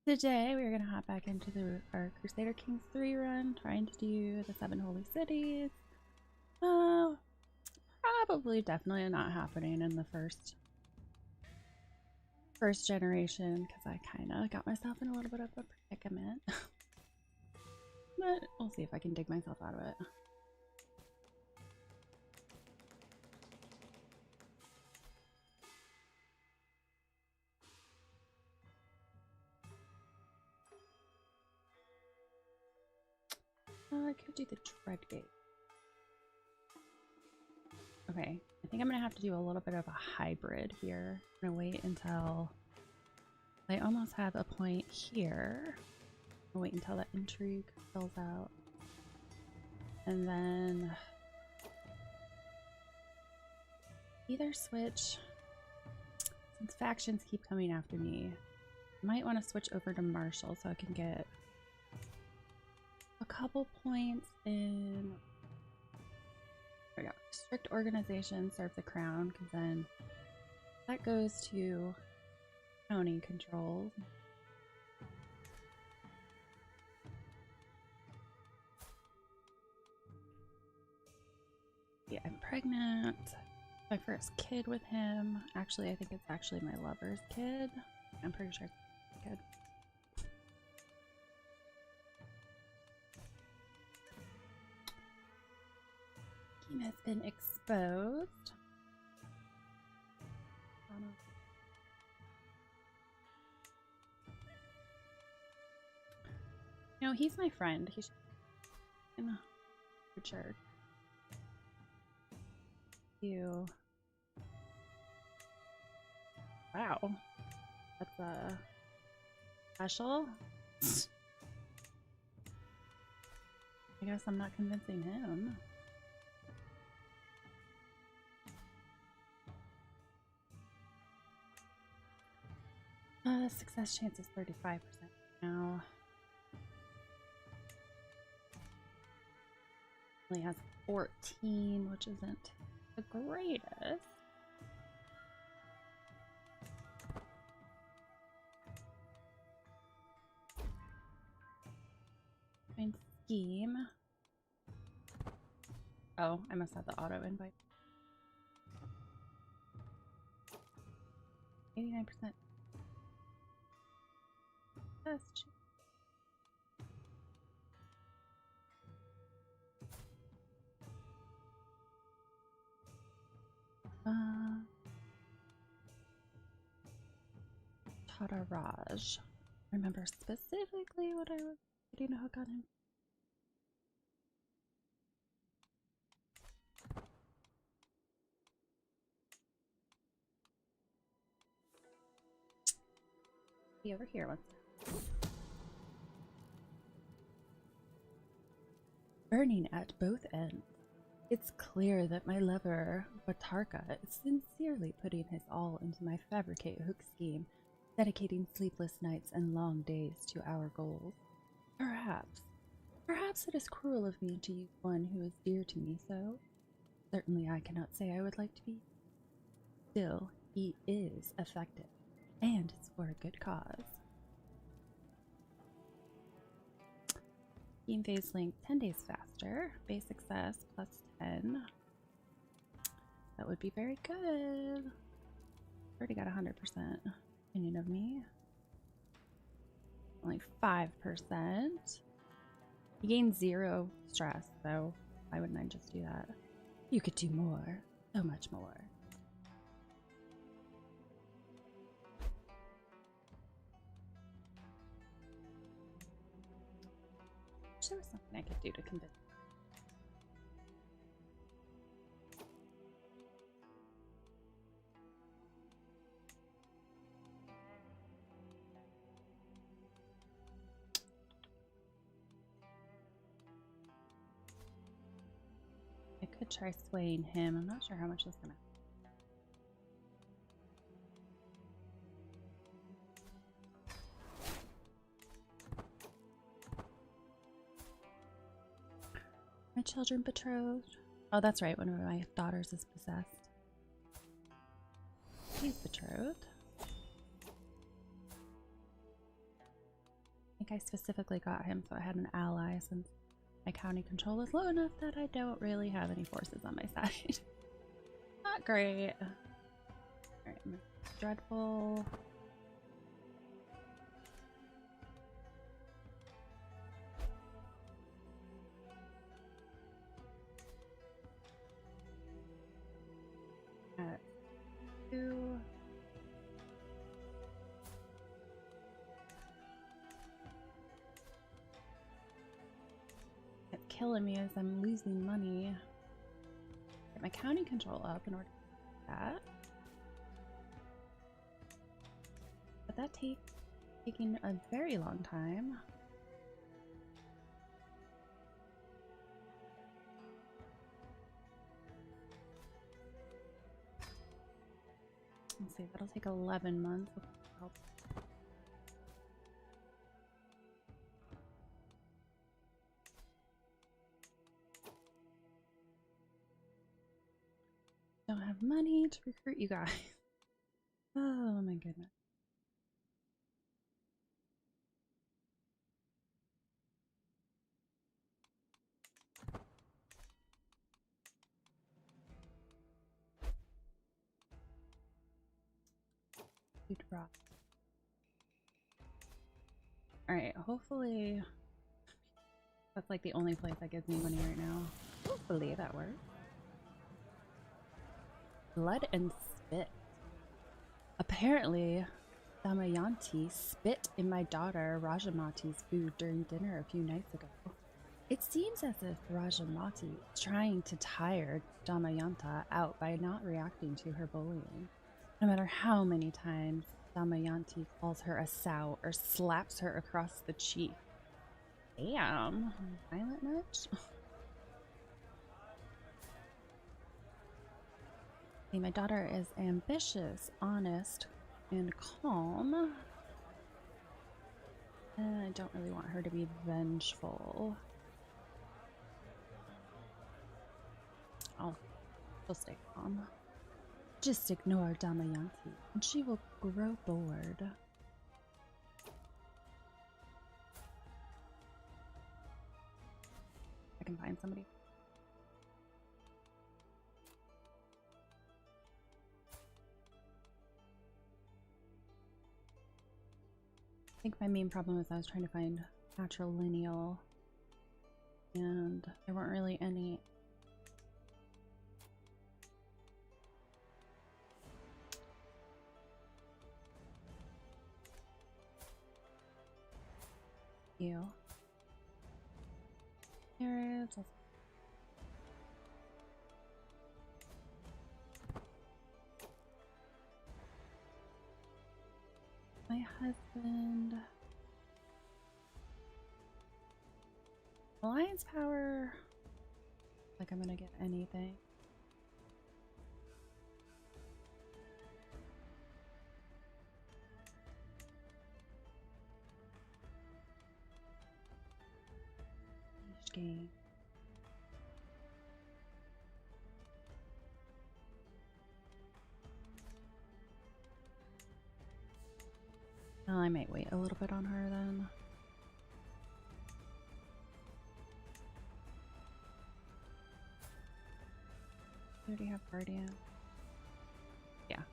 Today we're gonna hop back into our Crusader Kings 3 run, trying to do the 7 holy cities. Probably definitely not happening in the first generation because I kind of got myself in a little bit of a predicament. But we'll see if I can dig myself out of it. I could do the Dreadgate. Okay, I think I'm gonna have to do a little bit of a hybrid here. I'm gonna wait until I almost have a point here. I'll wait until that intrigue fills out. And then either switch, since factions keep coming after me, I might want to switch over to Marshall so I can get a couple points in. There we go. Strict organization, serve the crown, because then that goes to county control. Yeah, I'm pregnant. My first kid with him. Actually, I think it's actually my lover's kid. I'm pretty sure it's my kid. Scheme has been exposed. No, he's my friend. He's in Richard. You. Wow. That's a special. I guess I'm not convincing him. Success chance is 35% now. Only has 14, which isn't the greatest. Find scheme. Oh, I must have the auto invite. 89%. That's cheap. Tataraj. Remember specifically what I was getting a hook on him. Be over here once. Burning at both ends. It's clear that my lover, Batarka, is sincerely putting his all into my fabricate hook scheme, dedicating sleepless nights and long days to our goals. Perhaps it is cruel of me to use one who is dear to me so. Certainly I cannot say I would like to be. Still, he is effective, and it's for a good cause. Game phase length 10 days faster. Base success plus 10. That would be very good. Already got 100% opinion of me. Only 5%. He gains 0 stress, so why wouldn't I just do that? You could do more. So much more. There was something I could do to convince. I could try swaying him. I'm not sure how much that's gonna. My children betrothed. Oh, that's right. One of my daughters is possessed. He's betrothed. think I specifically got him so I had an ally since my county control is low enough that I don't really have any forces on my side. Not great. Alright, dreadful. At 2. It's killing me as I'm losing money. Get my county control up in order to do that. But that taking a very long time. Let's see, that'll take 11 months. Don't have money to recruit you guys. Oh my goodness. Alright, hopefully that's like the only place that gives me money right now. Hopefully that works. Blood and spit. Apparently, Damayanti spit in my daughter Rajamati's food during dinner a few nights ago. It seems as if Rajamati is trying to tire Damayanta out by not reacting to her bullying. No matter how many times Damayanti calls her a sow or slaps her across the cheek. Damn, violent much? See, my daughter is ambitious, honest, and calm. And I don't really want her to be vengeful. She'll stay calm. Just ignore Damayanti, and she will grow bored. I can find somebody. I think my main problem is I was trying to find matrilineal, and there weren't really any. There is. My husband. Alliance power. Like I'm gonna get anything. Game. Well, I might wait a little bit on her then. I already have Guardian. Yeah.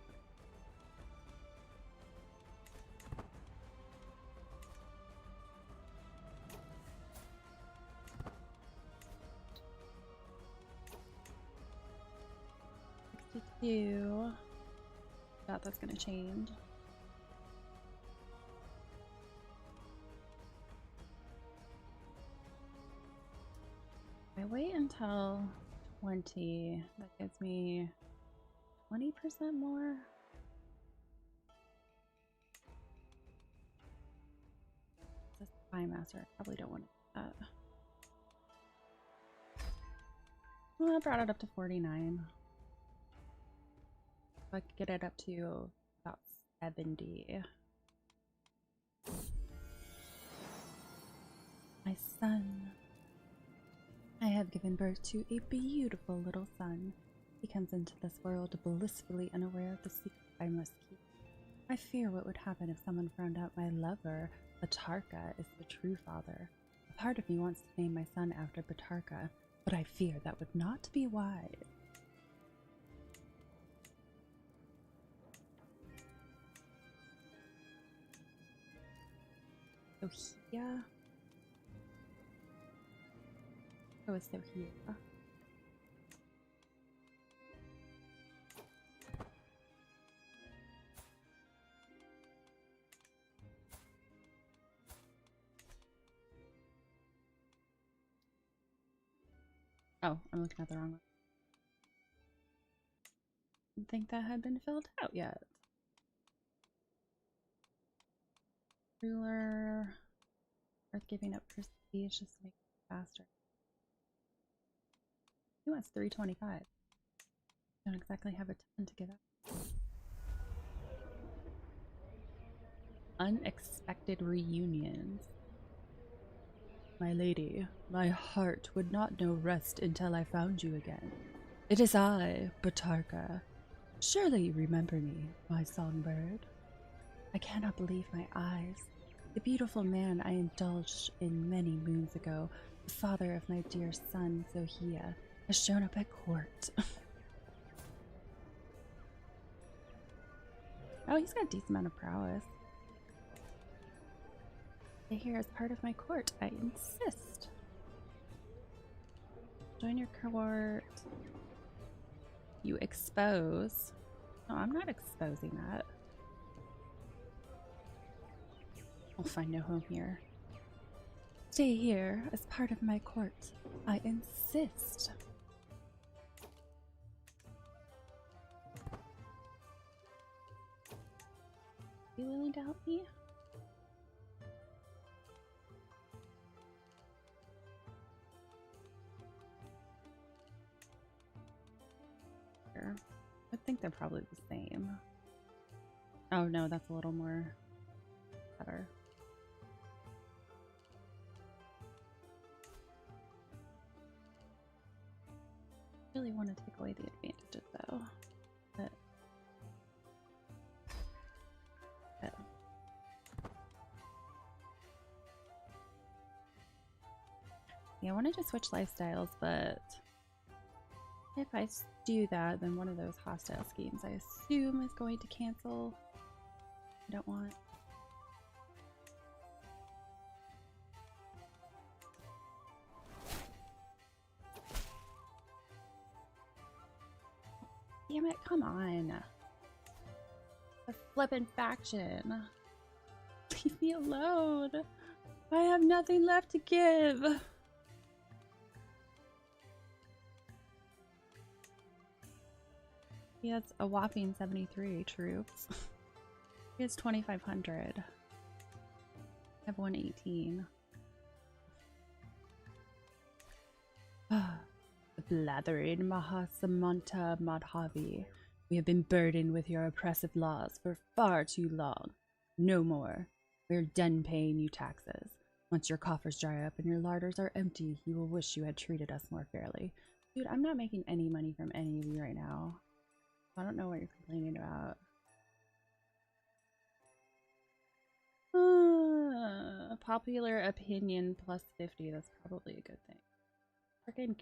Doubt that's gonna change. I wait until 20. That gives me 20% more. This is Spy Master. I probably don't want to do that. Well, I brought it up to 49. I could get it up to about 70. My son. I have given birth to a beautiful little son. He comes into this world blissfully unaware of the secret I must keep. I fear what would happen if someone found out my lover, Batarka, is the true father. A part of me wants to name my son after Batarka, but I fear that would not be wise. Sohia? Oh, it's Sohia. Oh, I'm looking at the wrong one. Didn't think that had been filled out yet. Ruler. Worth giving up prestige just to make it faster. He wants 325. Don't exactly have a ton to give up. Unexpected reunions. My lady, my heart would not know rest until I found you again. It is I, Batarka. Surely you remember me, my songbird. I cannot believe my eyes. The beautiful man I indulged in many moons ago, the father of my dear son, Zohia, has shown up at court. Oh, he's got a decent amount of prowess. Stay here as part of my court, I insist. Join your court. You expose. No, I'm not exposing that. I'll find no home here. Stay here as part of my court. I insist. You willing to help me? Sure. I think they're probably the same. Oh no, that's a little more better. Really want to take away the advantages though. But yeah, I wanted to switch lifestyles, but if I do that, then one of those hostile schemes I assume is going to cancel. I don't want. Damn it, come on. A flippin' faction. Leave me alone. I have nothing left to give. He has a whopping 73 troops. He has 2,500. I have 118. The blathering Mahasamanta Madhavi. We have been burdened with your oppressive laws for far too long. No more. We're done paying you taxes. Once your coffers dry up and your larders are empty, you will wish you had treated us more fairly. Dude, I'm not making any money from any of you right now. I don't know what you're complaining about. Popular opinion plus 50. That's probably a good thing. Freaking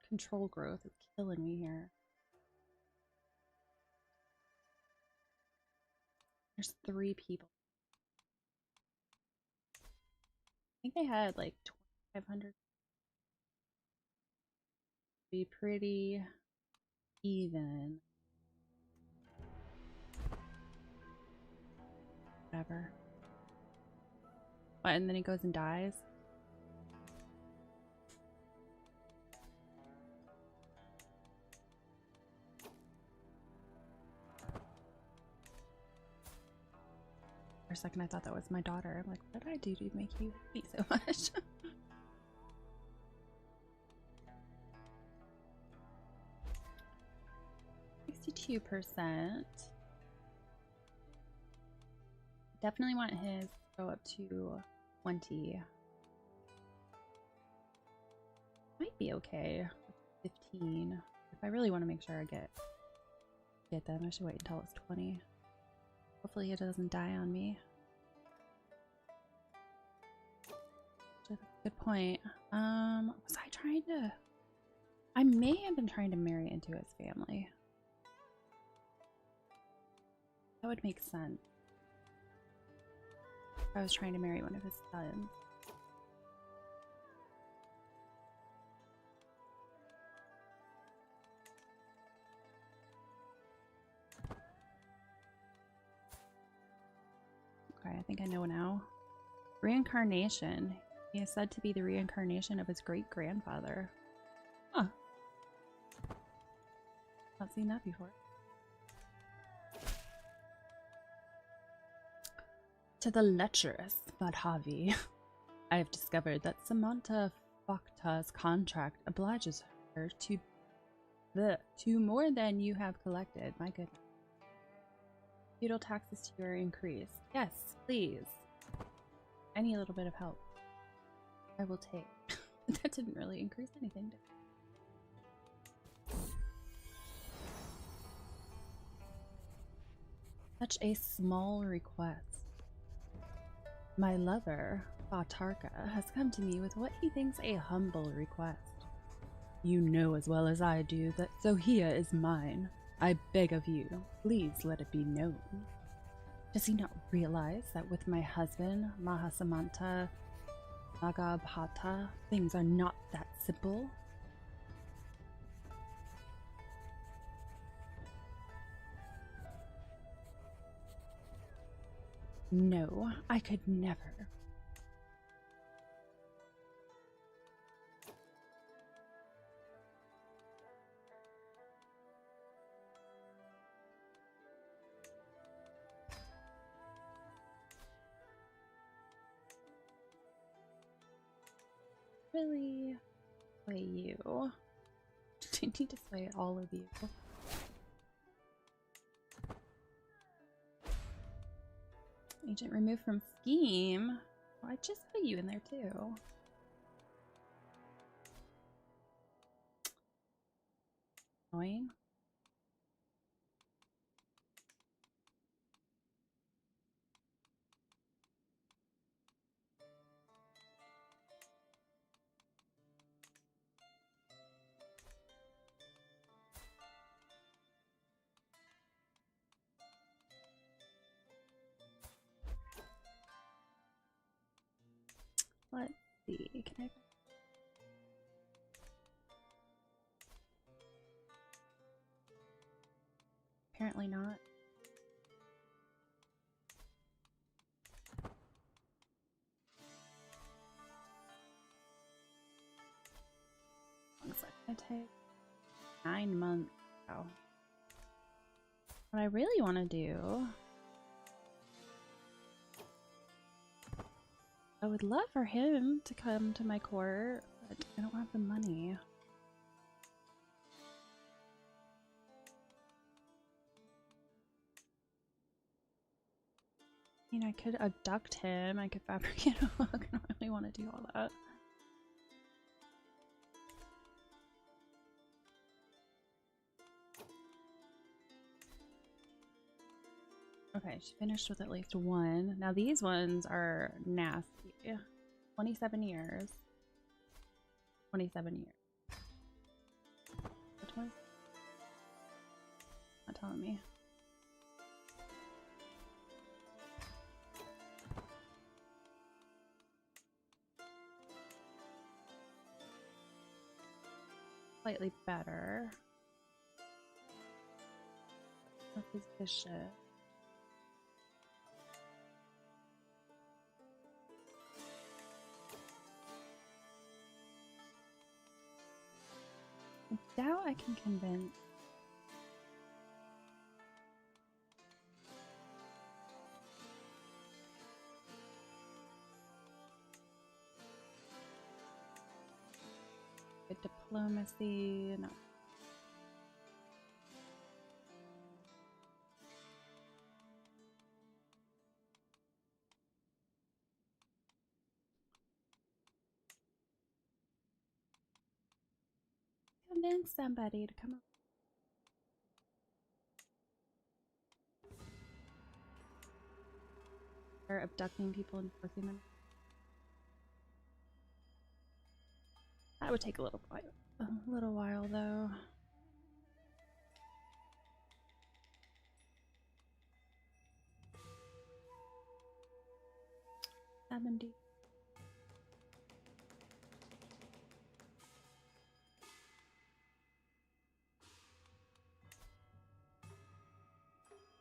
control growth is killing me here. There's 3 people. I think they had like 2,500. Be pretty even. Whatever. What, and then he goes and dies? For a second I thought that was my daughter. I'm like, what did I do to make you hate me so much? 62%. Definitely want his to go up to 20. Might be okay. 15. If I really want to make sure I get them, I should wait until it's 20. Hopefully it doesn't die on me. That's a good point. Was I trying to... I may have been trying to marry into his family. That would make sense. I was trying to marry one of his sons. Okay, I think I know now. Reincarnation. He is said to be the reincarnation of his great-grandfather. Huh. Not seen that before. To the lecherous Madhavi, I have discovered that Samantha Fakta's contract obliges her to more than you have collected. My goodness. Feudal taxes to you are increased. Yes, please. Any little bit of help I will take. That didn't really increase anything, did it? Such a small request. My lover, Batarka, has come to me with what he thinks a humble request. You know as well as I do that Zohia is mine. I beg of you, please let it be known. Does he not realize that with my husband, Mahasamanta Nagabhata, things are not that simple? No, I could never. Really sway you. I need to sway all of you. Agent removed from scheme. Oh, I just put you in there too. Annoying. Let's see. Can I? Apparently not. Looks like I take 9 months. Oh. What I really want to do, I would love for him to come to my court, but I don't have the money. I mean, I could abduct him, I could fabricate a hook. I don't really want to do all that. Okay, she finished with at least one. Now these ones are nasty. 27 years. 27 years. Which one? Not telling me. Slightly better. What is bishop? I doubt I can convince. Good diplomacy, no. Convince somebody to come up. They're abducting people and forcing them. That would take a little while though. 70.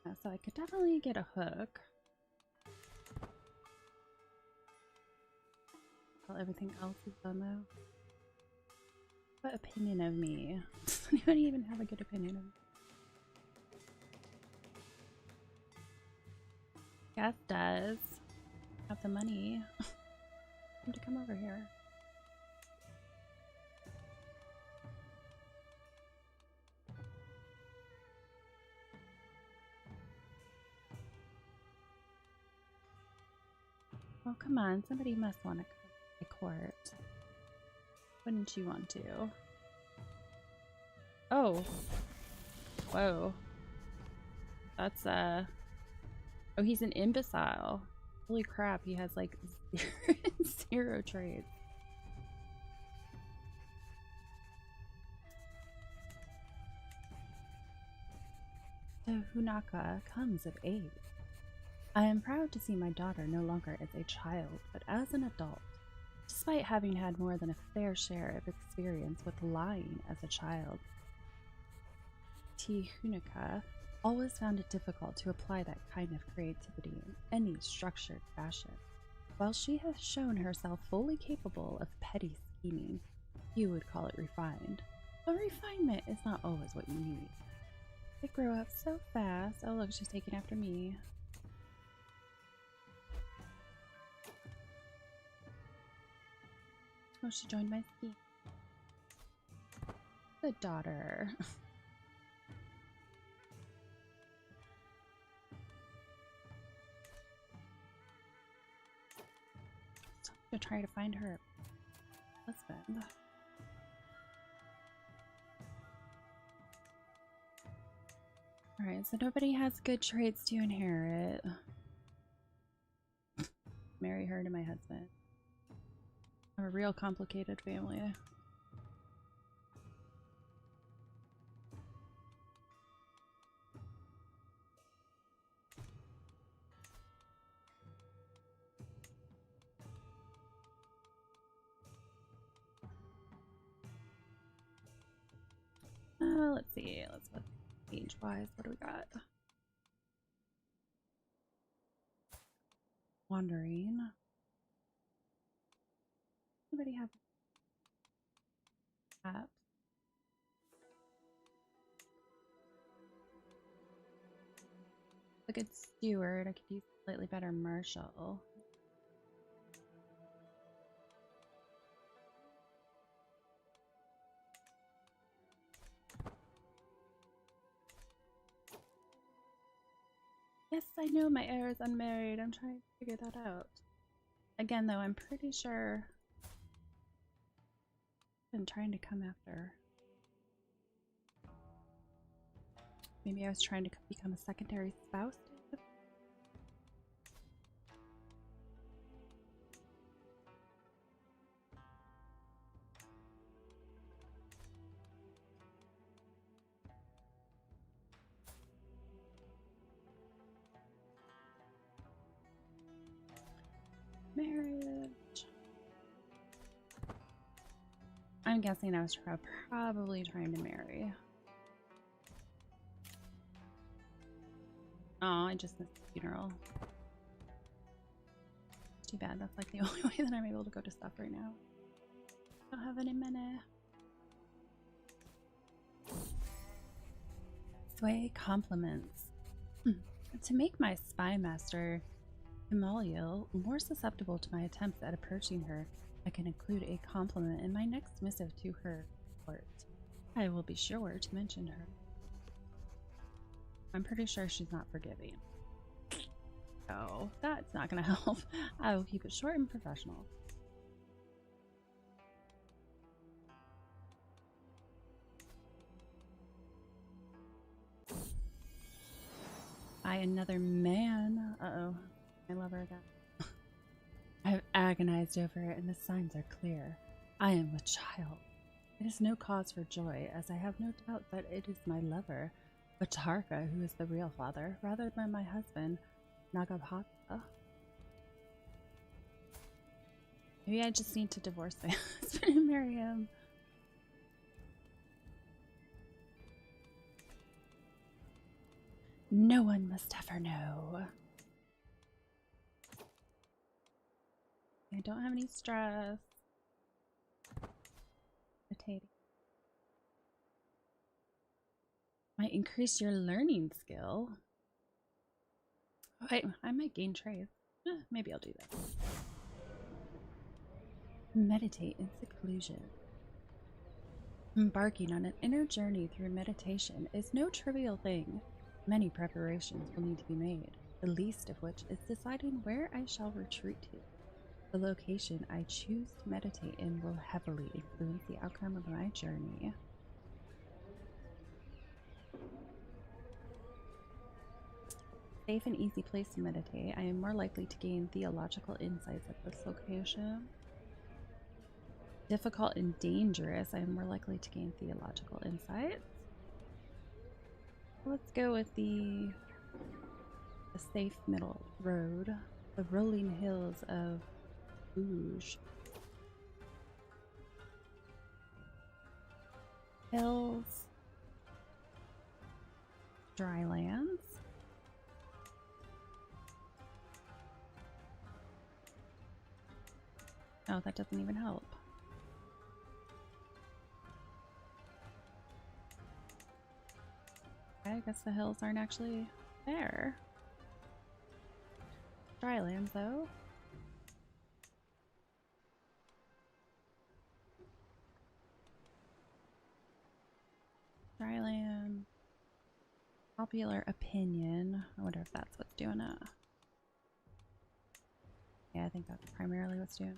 Yeah, so I could definitely get a hook. While everything else is done though. What opinion of me? Does anybody even have a good opinion of me? Gus does. Have the money. To come over here. Oh, come on. Somebody must want to come to court. Wouldn't you want to? Oh. Whoa. That's, oh, he's an imbecile. Holy crap, he has, like, zero traits. The Hunaka comes of age. I am proud to see my daughter no longer as a child, but as an adult. Despite having had more than a fair share of experience with lying as a child, T. Hunaka always found it difficult to apply that kind of creativity in any structured fashion. While she has shown herself fully capable of petty scheming, you would call it refined. But refinement is not always what you need. They grow up so fast. Oh look, she's taking after me. Oh, she joined my scheme. Good daughter. To try to find her husband. Alright, so nobody has good traits to inherit. Marry her to my husband. I'm a real complicated family. Let's see. Let's put age-wise. What do we got? Wandering. Anybody have apps? A good steward. I could use a slightly better marshal. Yes, I know my heir is unmarried. I'm trying to figure that out. Again, though, I'm pretty sure I've been trying to come after. Maybe I was trying to become a secondary spouse. Marriage. I'm guessing I was probably trying to marry. Oh, I just missed the funeral. Too bad. That's like the only way that I'm able to go to stuff right now. Don't have any money. Sway compliments. To make my spy master Gamaliel more susceptible to my attempts at approaching her, I can include a compliment in my next missive to her court. I will be sure to mention her. I'm pretty sure she's not forgiving. Oh, that's not gonna help. I will keep it short and professional. By another man. Uh-oh. My lover again. I've agonized over it, and the signs are clear. I am with child. It is no cause for joy, as I have no doubt that it is my lover, Vatarka, who is the real father, rather than my husband, Nagabhata. Maybe I just need to divorce my husband and marry him. No one must ever know. I don't have any stress. Potato. Might increase your learning skill. Oh, I might gain trade. Maybe I'll do that. Meditate in seclusion. Embarking on an inner journey through meditation is no trivial thing. Many preparations will need to be made, the least of which is deciding where I shall retreat to. The location I choose to meditate in will heavily influence the outcome of my journey. Safe and easy place to meditate. I am more likely to gain theological insights at this location. Difficult and dangerous. I am more likely to gain theological insights. Let's go with the safe middle road. The rolling hills of Bouge. Hills. Drylands. Oh, that doesn't even help. I guess the hills aren't actually there. Drylands, though. Dryland. Popular opinion. I wonder if that's what's doing it. Yeah, I think that's primarily what's doing it.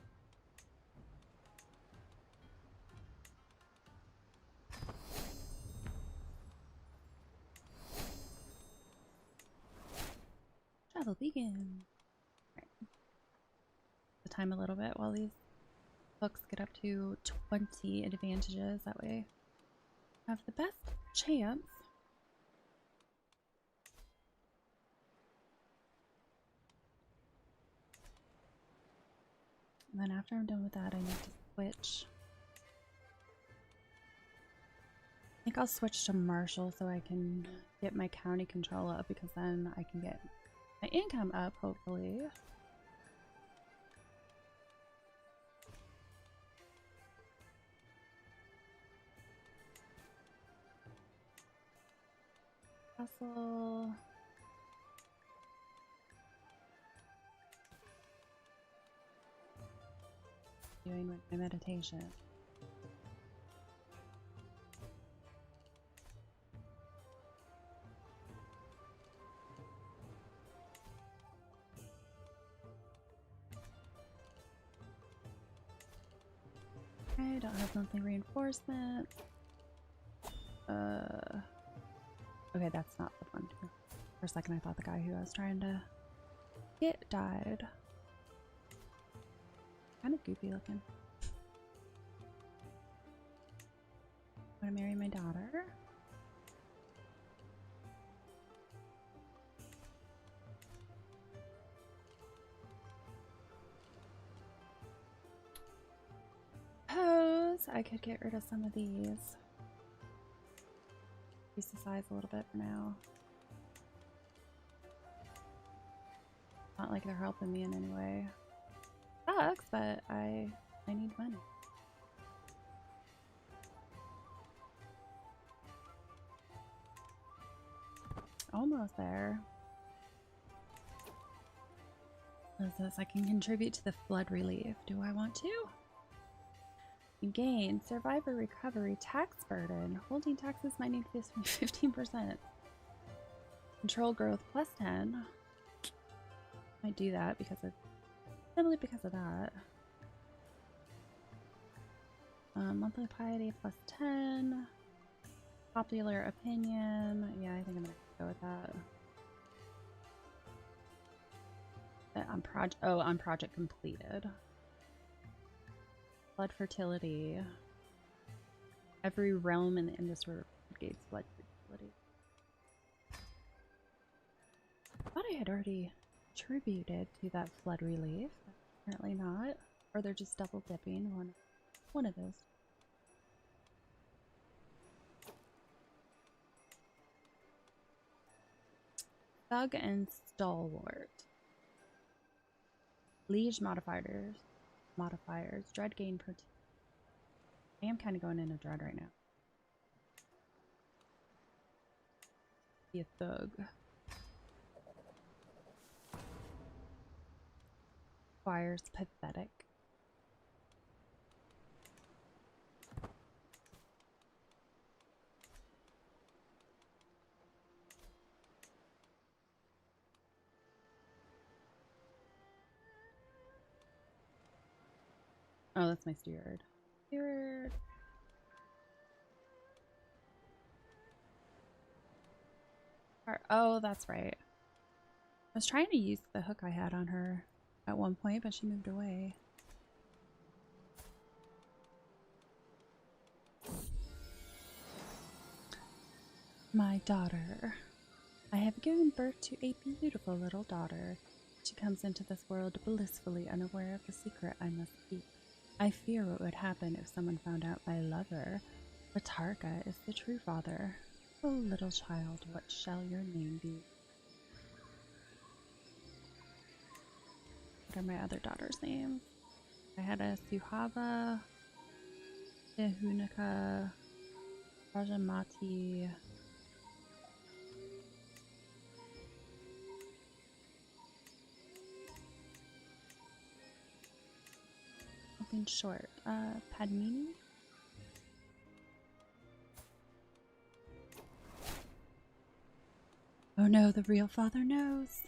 Travel begin. Right. The time a little bit while these books get up to 20 advantages. That way I have the best chance. And then after I'm done with that, I need to switch. I think I'll switch to Marshall so I can get my county control up, because then I can get my income up, hopefully. Castle. Doing with my meditation. I don't have monthly reinforcement. Okay, that's not the one. For a second I thought the guy who I was trying to get died. Kind of goopy looking. Want to marry my daughter? Suppose I could get rid of some of these. Increase the size a little bit for now. Not like they're helping me in any way. Sucks, but I need money. Almost there. What is this? I can contribute to the flood relief. Do I want to? Gain survivor recovery tax burden. Holding taxes might need 15%. Control growth plus 10. Might do that because of simply because of that. Monthly piety plus 10. Popular opinion. Yeah, I think I'm gonna go with that. On project completed. Flood fertility. Every realm in the industry gates flood fertility. I thought I had already attributed to that flood relief. Apparently not. Or they're just double dipping. One of those. Thug and stalwart. Liege modifiers. Dread gain per. I am kind of going into dread right now. Be a thug. Requires pathetic. Oh, that's my steward. Steward. Oh, that's right. I was trying to use the hook I had on her at one point, but she moved away. My daughter. I have given birth to a beautiful little daughter. She comes into this world blissfully unaware of the secret I must keep. I fear what would happen if someone found out my lover. Ratarka is the true father. Oh, little child, what shall your name be? What are my other daughter's names? I had a Suhava, Tehunika, Rajamati. Something short. Padmini? Oh no, the real father knows.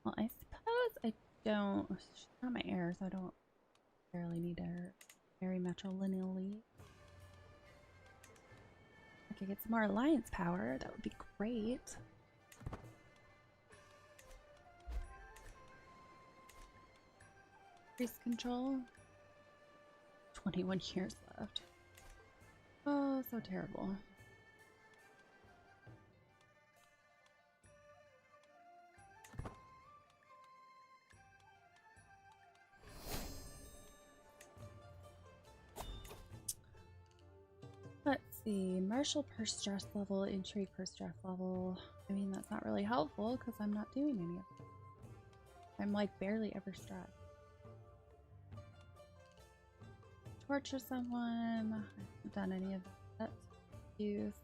Well, I suppose I don't. She's not my heir, so I don't necessarily need her marry matrilineally. I could get some more alliance power. That would be great. Priest control. 21 years left. Oh, so terrible. Let's see. Martial per stress level, intrigue per stress level. I mean, that's not really helpful because I'm not doing any of it. I'm like barely ever stressed. Torture someone. I haven't done any of that. Youth.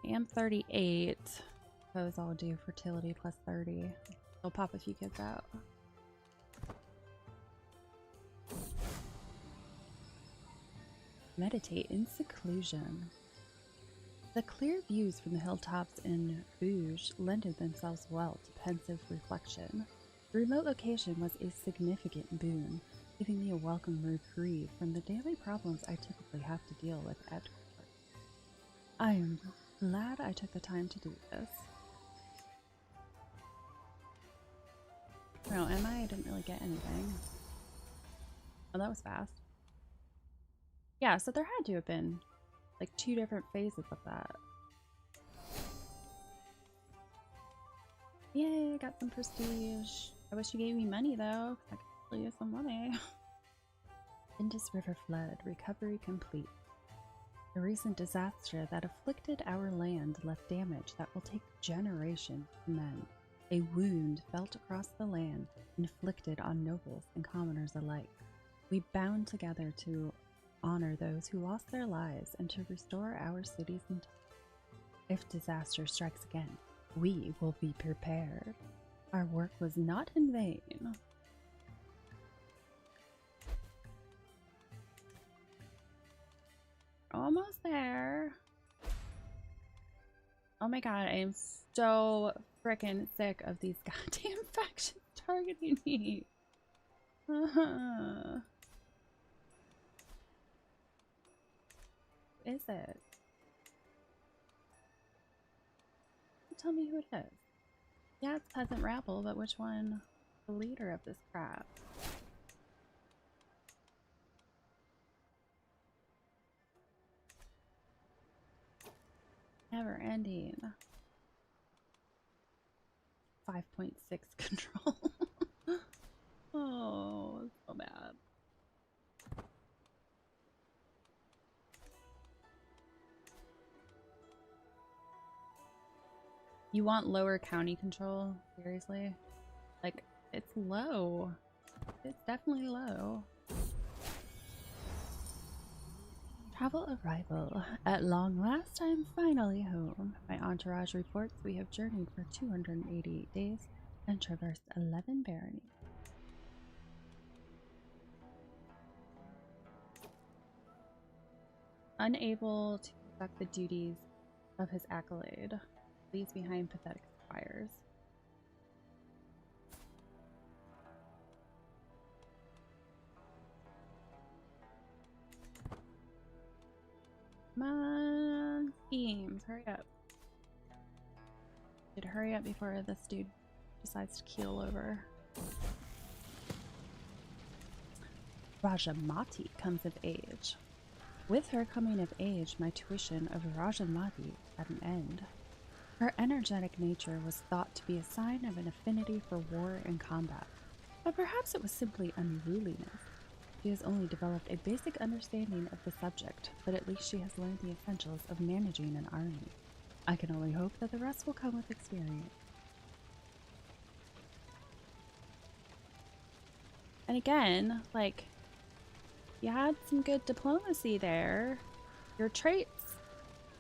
I am 38. Suppose I'll do fertility plus 30. I'll pop a few kids out. Meditate in seclusion. The clear views from the hilltops in Bouge lended themselves well to pensive reflection. The remote location was a significant boon, giving me a welcome reprieve from the daily problems I typically have to deal with at court. I am glad I took the time to do this. No, am I? I didn't really get anything. Oh, that was fast. Yeah, so there had to have been like 2 different phases of that. Yay, I got some prestige. I wish you gave me money though, because I could really use some money. Indus River flood, recovery complete. The recent disaster that afflicted our land left damage that will take generations to mend. A wound felt across the land, inflicted on nobles and commoners alike. We bound together to honor those who lost their lives and to restore our cities and towns. If disaster strikes again, we will be prepared. Our work was not in vain. Almost there. Oh my god, I am so freaking sick of these goddamn factions targeting me. Is it? Tell me who it is. Yeah, it's Peasant Rabble, but which one? The leader of this crap. Never ending. 5.6 control. Oh, so bad. You want lower county control? Seriously? Like, it's low. It's definitely low. Travel arrival. At long last, I am finally home. My entourage reports we have journeyed for 288 days and traversed 11 baronies. Unable to conduct the duties of his accolade, leaves behind pathetic squires. Come on, schemes, hurry up. Should hurry up before this dude decides to keel over. Rajamati comes of age. With her coming of age, my tuition of Rajamati at an end. Her energetic nature was thought to be a sign of an affinity for war and combat, but perhaps it was simply unruliness. She has only developed a basic understanding of the subject, but at least she has learned the essentials of managing an army. I can only hope that the rest will come with experience. And again, like, you had some good diplomacy there. Your traits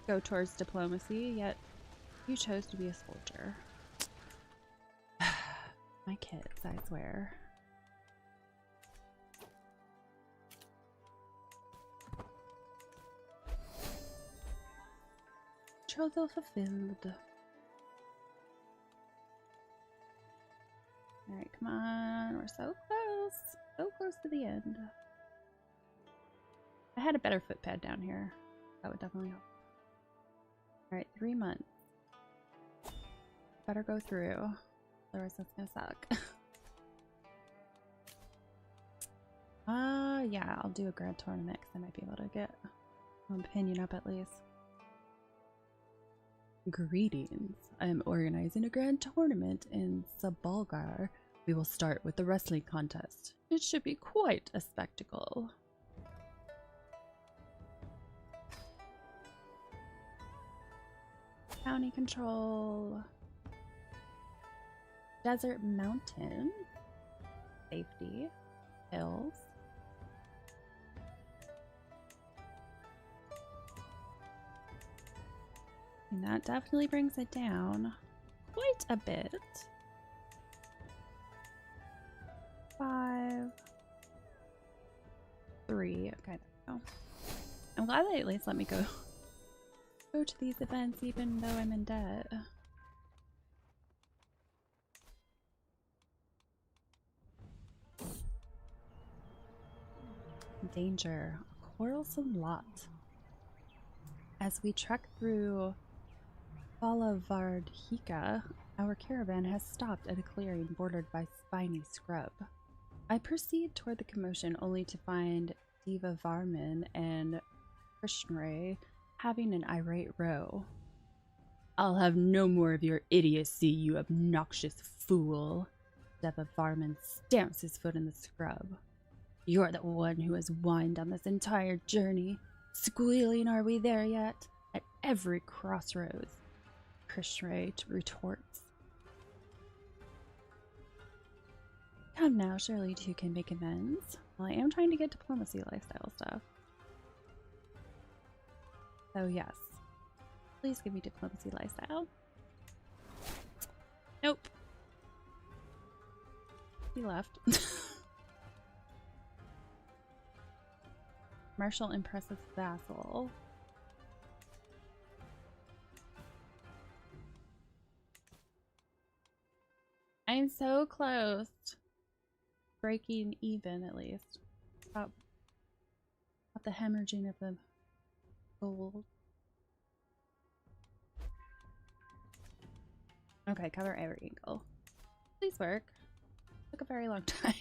go towards diplomacy, yet you chose to be a soldier. My kids, I swear. Betrothal fulfilled. Alright, come on. We're so close. So close to the end. I had a better footpad down here. That would definitely help. Alright, 3 months. Better go through. Otherwise that's gonna suck. Yeah, I'll do a grand tournament because I might be able to get an opinion up at least. Greetings. I am organizing a grand tournament in Sabalgar. We will start with the wrestling contest. It should be quite a spectacle. County control. Desert mountain. Safety. Hills. And that definitely brings it down quite a bit. 5, 3. Okay, there we go. I'm glad they at least let me go to these events even though I'm in debt. Danger. A quarrelsome lot. As we trek through Falavardhika, our caravan has stopped at a clearing bordered by spiny scrub. I proceed toward the commotion only to find Diva Varman and Krishnray having an irate row. I'll have no more of your idiocy, you obnoxious fool. Deva Varman stamps his foot in the scrub. You're the one who has whined on this entire journey. Squealing, are we there yet? At every crossroads. Krishnray retorts. Come now, surely two can make amends. Well, I am trying to get diplomacy lifestyle stuff. So yes. Please give me diplomacy lifestyle. Nope. He left. Marshal impresses vassal. I am so close. Breaking even, at least. About the hemorrhaging of the gold. Okay, cover every angle. Please work. Took a very long time.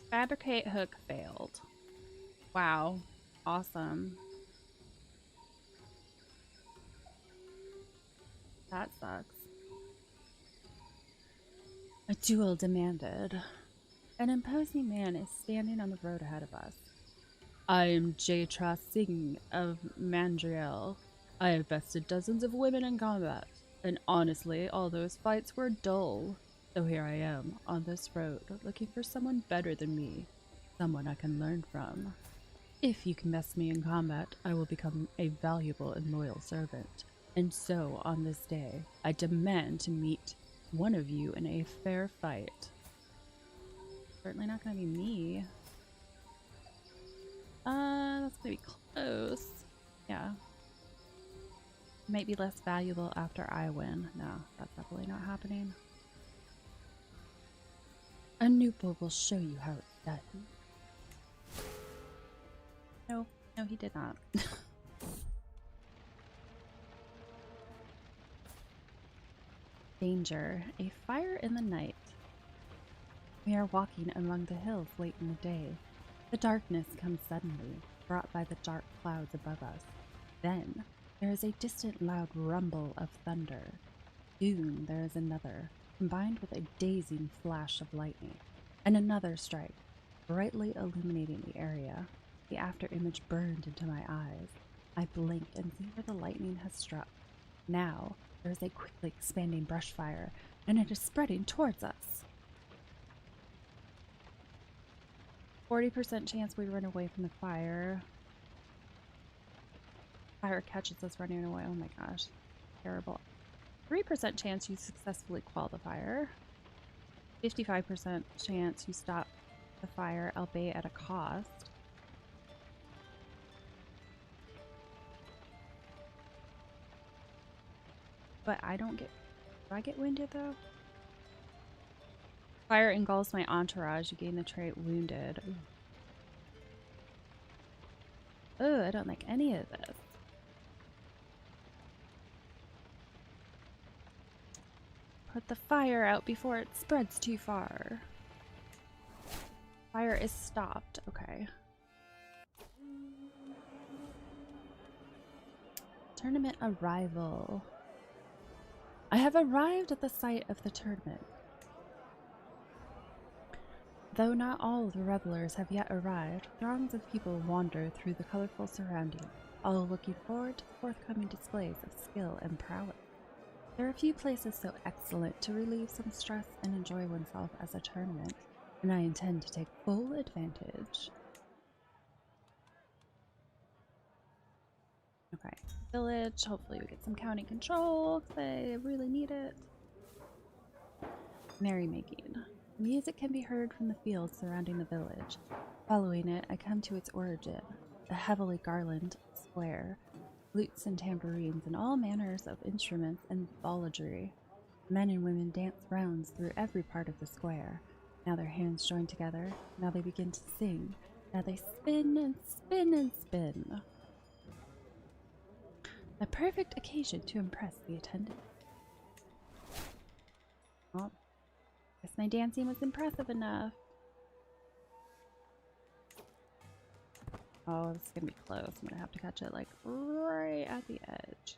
Fabricate hook failed. Wow. Awesome. That sucks. A duel demanded. An imposing man is standing on the road ahead of us. I am Jatra Singh of Mandriel. I have bested dozens of women in combat, and honestly, all those fights were dull. So here I am, on this road, looking for someone better than me, someone I can learn from. If you can best me in combat, I will become a valuable and loyal servant. And so, on this day, I demand to meet one of you in a fair fight. Certainly not gonna be me. That's gonna be close. Yeah. Might be less valuable after I win. No, that's definitely not happening. A Nupo will show you how it's done. No, no, he did not. Danger. A fire in the night. We are walking among the hills late in the day. The darkness comes suddenly, brought by the dark clouds above us. Then, there is a distant loud rumble of thunder. Soon there is another, combined with a dazing flash of lightning, and another strike, brightly illuminating the area. The afterimage burned into my eyes. I blink and see where the lightning has struck. Now, there is a quickly expanding brush fire, and it is spreading towards us. 40% chance we run away from the fire. Fire catches us running away. Oh my gosh. Terrible. 3% chance you successfully quell the fire. 55% chance you stop the fire, albeit at a cost. But I don't get... Do I get wounded though? Fire engulfs my entourage. You gain the trait wounded. Ooh, I don't like any of this. Put the fire out before it spreads too far. Fire is stopped. Okay. Tournament arrival. I have arrived at the site of the tournament. Though not all the revelers have yet arrived, throngs of people wander through the colorful surroundings, all looking forward to the forthcoming displays of skill and prowess. There are few places so excellent to relieve some stress and enjoy oneself as a tournament, and I intend to take full advantage. Okay, village. Hopefully we get some county control, because I really need it. Merrymaking. Music can be heard from the fields surrounding the village. Following it, I come to its origin, a heavily garlanded square, flutes and tambourines and all manners of instruments and debauchery. Men and women dance rounds through every part of the square. Now their hands join together, now they begin to sing, now they spin and spin and spin. A perfect occasion to impress the attendant. Well, guess my dancing was impressive enough. Oh, this is gonna be close. I'm gonna have to catch it like right at the edge.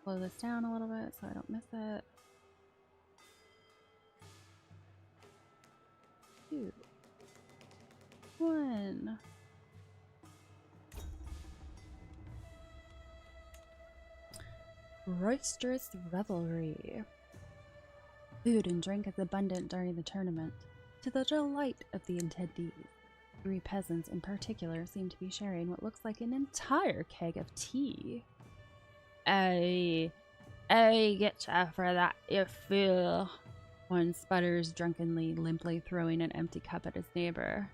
Slow this down a little bit so I don't miss it. 2, 1. Roisterous revelry. Food and drink is abundant during the tournament, to the delight of the attendees. 3 peasants in particular seem to be sharing what looks like an entire keg of tea. I get you for that, you fool. One sputters drunkenly, limply throwing an empty cup at his neighbor.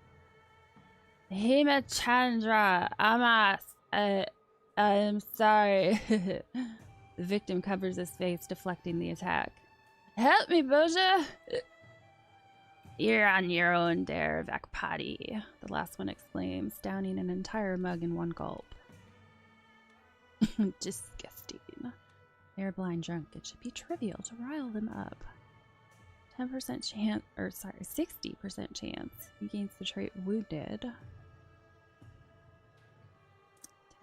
Hemachandra, Amas, I'm sorry. The victim covers his face, deflecting the attack. Help me, Boja! You're on your own there, Vakpati, the last one exclaims, downing an entire mug in one gulp. Disgusting. They're blind drunk. It should be trivial to rile them up. 10% chance, or sorry, 60% chance he gains the trait wounded.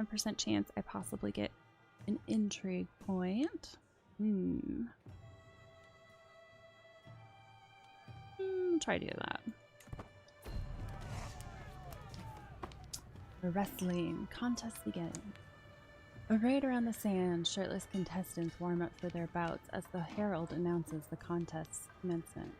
10% chance I possibly get an intrigue point. Try doing that. The wrestling contest begins. Arrayed around the sand, shirtless contestants warm up for their bouts as the herald announces the contest's commencement.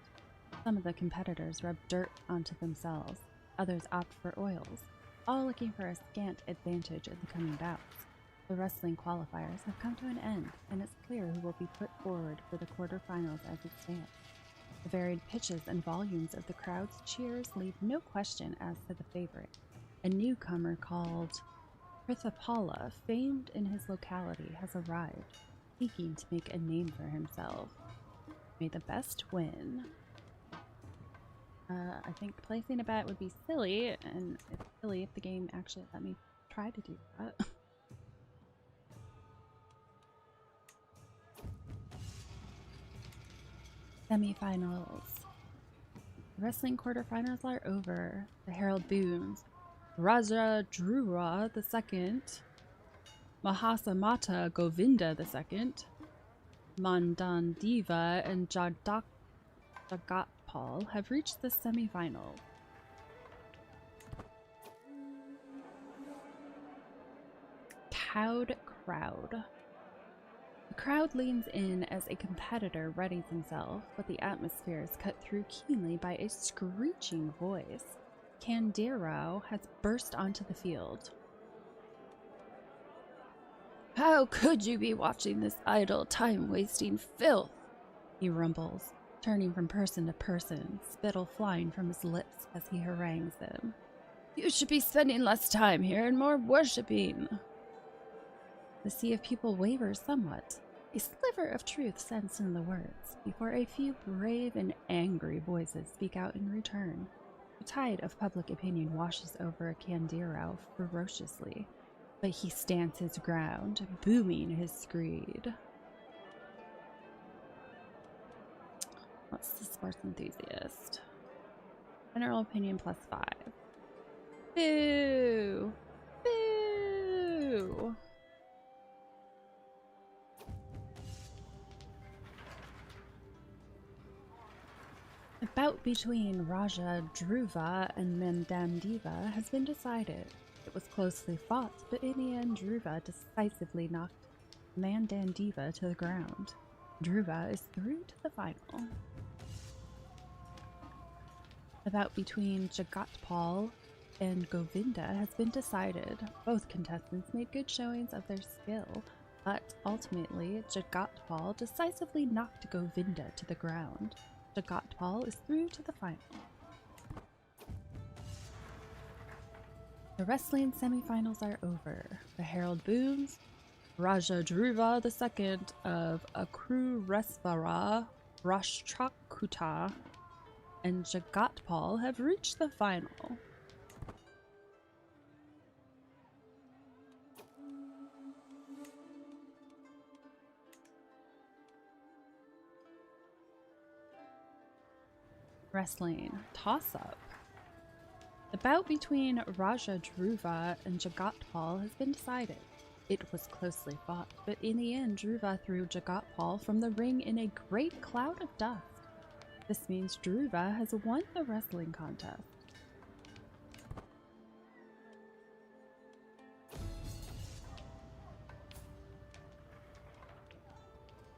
Some of the competitors rub dirt onto themselves, others opt for oils, all looking for a scant advantage in the coming bouts. The wrestling qualifiers have come to an end, and it's clear who will be put forward for the quarterfinals as it stands. The varied pitches and volumes of the crowd's cheers leave no question as to the favorite. A newcomer called Prithapala, famed in his locality, has arrived, seeking to make a name for himself. May the best win. I think placing a bet would be silly, and it's silly if the game actually let me try to do that. Semifinals. The wrestling quarterfinals are over. The herald booms. Raja Dhruva II, Mahasamata Govinda II, Mandandiva, and Jagatpal have reached the semifinals. Cowed crowd. The crowd leans in as a competitor readies himself, but the atmosphere is cut through keenly by a screeching voice. Kandirao has burst onto the field. How could you be watching this idle, time-wasting filth? He rumbles, turning from person to person, spittle flying from his lips as he harangues them. You should be spending less time here and more worshipping. The sea of people wavers somewhat. A sliver of truth sensed in the words, before a few brave and angry voices speak out in return. The tide of public opinion washes over Kandirao ferociously, but he stands his ground, booming his screed. What's the sports enthusiast? General opinion +5. Boo! Boo! The bout between Raja Dhruva and Mandandiva has been decided. It was closely fought, but in the end Dhruva decisively knocked Mandandiva to the ground. Dhruva is through to the final. The bout between Jagatpal and Govinda has been decided. Both contestants made good showings of their skill, but ultimately Jagatpal decisively knocked Govinda to the ground. Jagatpal is through to the final. The wrestling semifinals are over. The herald booms. Raja Dhruva II of Akrureshvara, Rashtrakuta, and Jagatpal have reached the final. Wrestling toss-up. The bout between Raja Dhruva and Jagatpal has been decided. It was closely fought, but in the end Dhruva threw Jagatpal from the ring in a great cloud of dust. This means Dhruva has won the wrestling contest.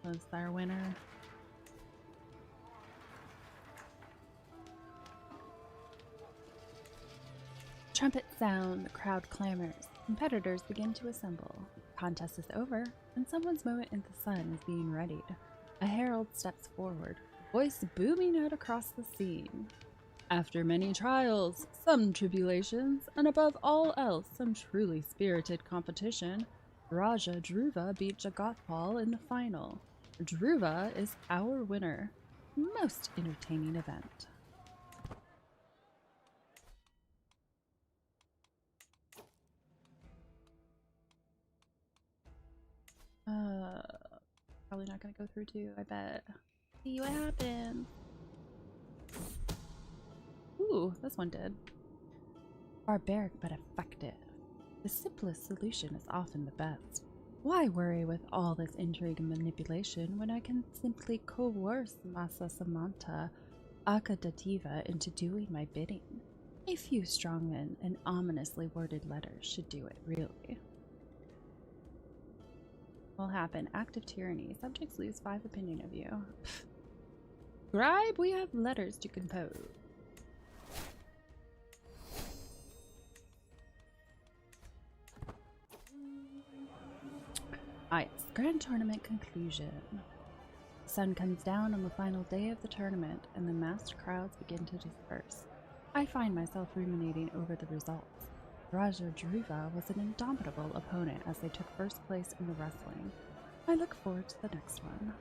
Was our winner? Trumpets sound, the crowd clamors. Competitors begin to assemble. The contest is over, and someone's moment in the sun is being readied. A herald steps forward, voice booming out across the scene. After many trials, some tribulations, and above all else, some truly spirited competition, Raja Dhruva beat AGOT in the final. Dhruva is our winner. Most entertaining event. Probably not gonna go through too, I bet. See what happens. Ooh, this one did. Barbaric but effective. The simplest solution is often the best. Why worry with all this intrigue and manipulation when I can simply coerce Masa Samanta Akadativa into doing my bidding? A few strongmen and ominously worded letters should do it, really. Will happen. Active tyranny. Subjects lose 5 opinion of you. Scribe, we have letters to compose. It's grand tournament conclusion. The sun comes down on the final day of the tournament, and the massed crowds begin to disperse. I find myself ruminating over the results. Raja Dhruva was an indomitable opponent as they took first place in the wrestling. I look forward to the next one.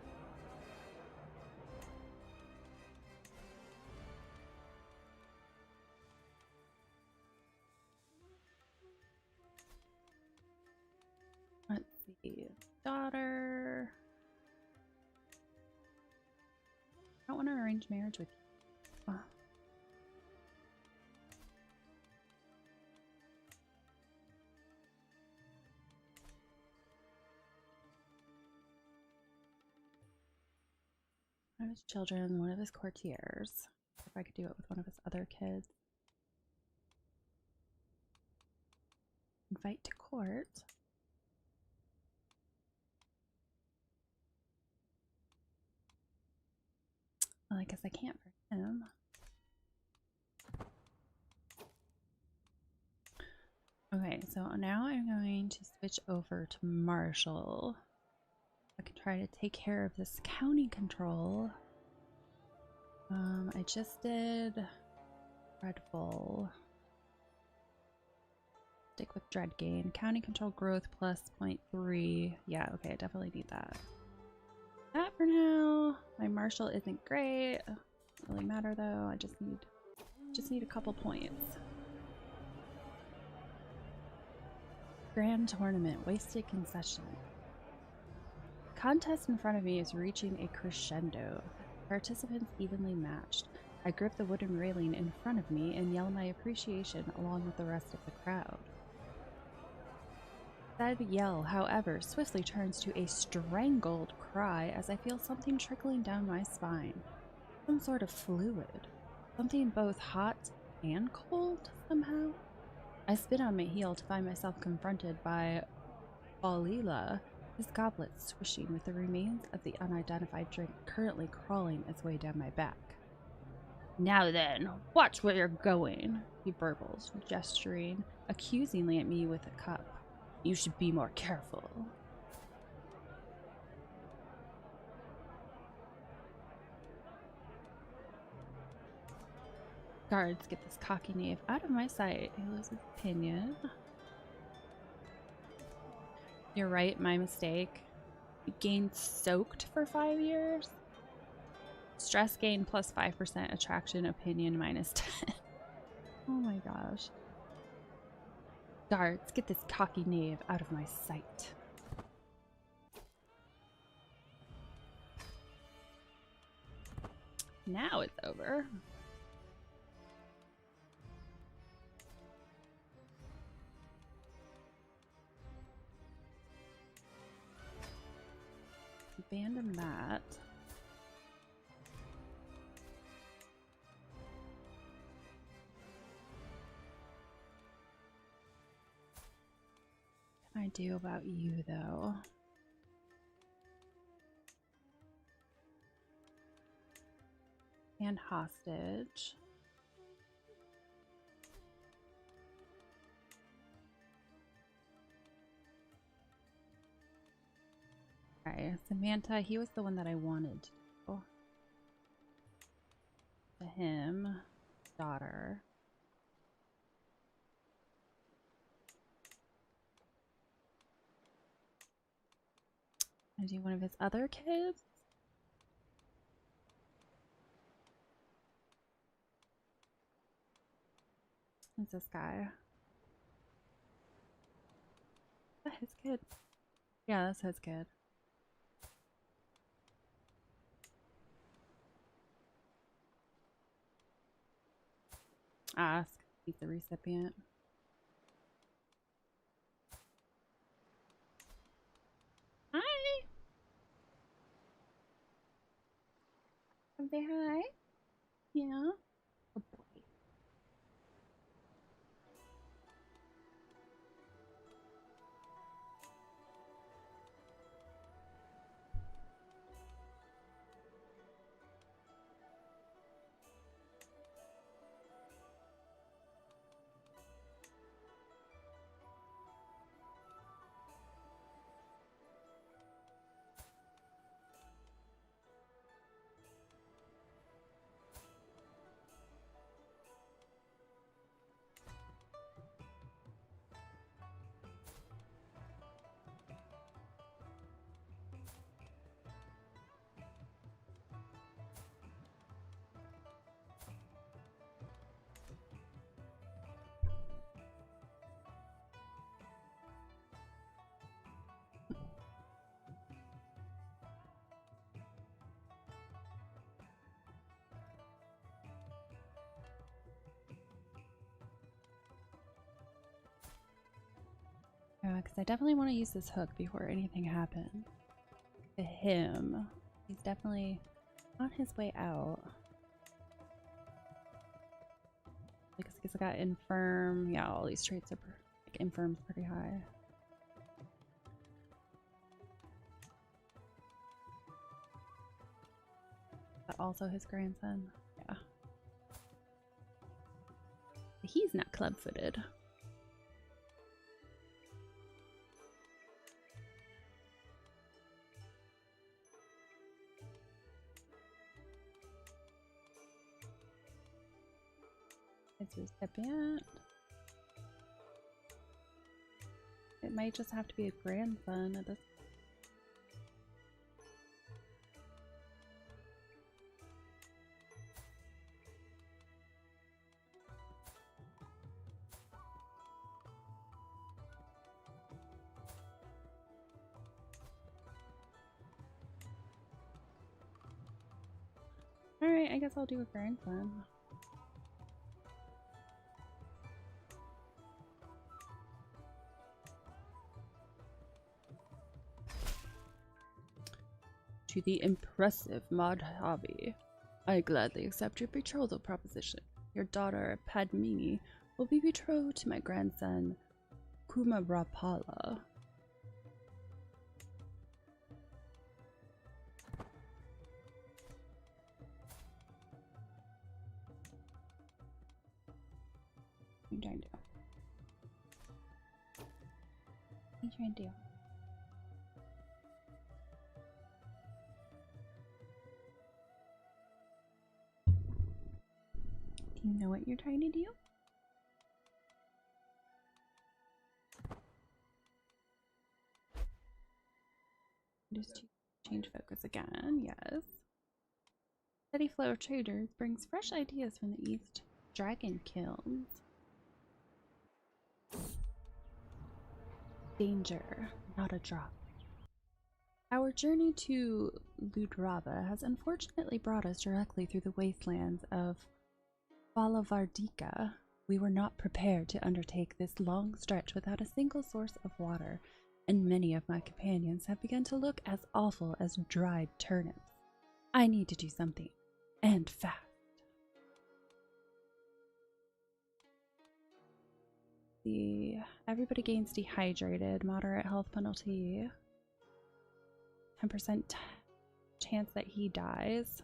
Let's see. Daughter. I don't want to arrange marriage with you. Oh. One of his children, one of his courtiers. If I could do it with one of his other kids. Invite to court. Well, I guess I can't for him. Okay, so now I'm going to switch over to Marshall. I can try to take care of this county control. I just did Dreadful. Stick with Dread Gain. County control growth plus 0.3. Yeah, okay, I definitely need that. That for now. My Marshall isn't great. Doesn't really matter though. I just need a couple points. Grand Tournament. Wasted concession. Contest in front of me is reaching a crescendo. Participants evenly matched. I grip the wooden railing in front of me and yell my appreciation along with the rest of the crowd. That yell, however, swiftly turns to a strangled cry as I feel something trickling down my spine. Some sort of fluid. Something both hot and cold, somehow. I spin on my heel to find myself confronted by Balila, his goblet swishing with the remains of the unidentified drink currently crawling its way down my back. Now then, watch where you're going, he burbles, gesturing accusingly at me with a cup. You should be more careful. Guards, get this cocky knave out of my sight. He loses opinion. You're right, my mistake. You gained soaked for 5 years. Stress gain plus 5%, attraction opinion minus 10. Oh my gosh. Guards, get this cocky knave out of my sight. Now it's over. Abandon that. What can I do about you, though? And hostage. Okay, Samantha, he was the one that I wanted to do. To him. daughter. I do one of his other kids. Who's this guy? Is that his kid? Yeah, that's his kid. Ask. He's the recipient. Hi. Come say hi. Yeah. Oh boy. Yeah, because I definitely want to use this hook before anything happens to him. He's definitely on his way out. Because I got infirm. Yeah, all these traits are like infirm's pretty high. But also his grandson. Yeah. He's not club-footed. It's recipient. It might just have to be a grandson at this. Alright, I guess I'll do a grandson. To the impressive Madhavi, I gladly accept your betrothal proposition. Your daughter, Padmini, will be betrothed to my grandson, Kumarapala. What are you trying to do? What are you trying to do? Do you know what you're trying to do? Just change focus again, yes. Steady flow of traders brings fresh ideas from the east. Dragon kilns. Danger, not a drop. Our journey to Ludrava has unfortunately brought us directly through the wastelands of Balavardika. We were not prepared to undertake this long stretch without a single source of water, and many of my companions have begun to look as awful as dried turnips. I need to do something, and fast. Everybody gains dehydrated, moderate health penalty, 10% chance that he dies.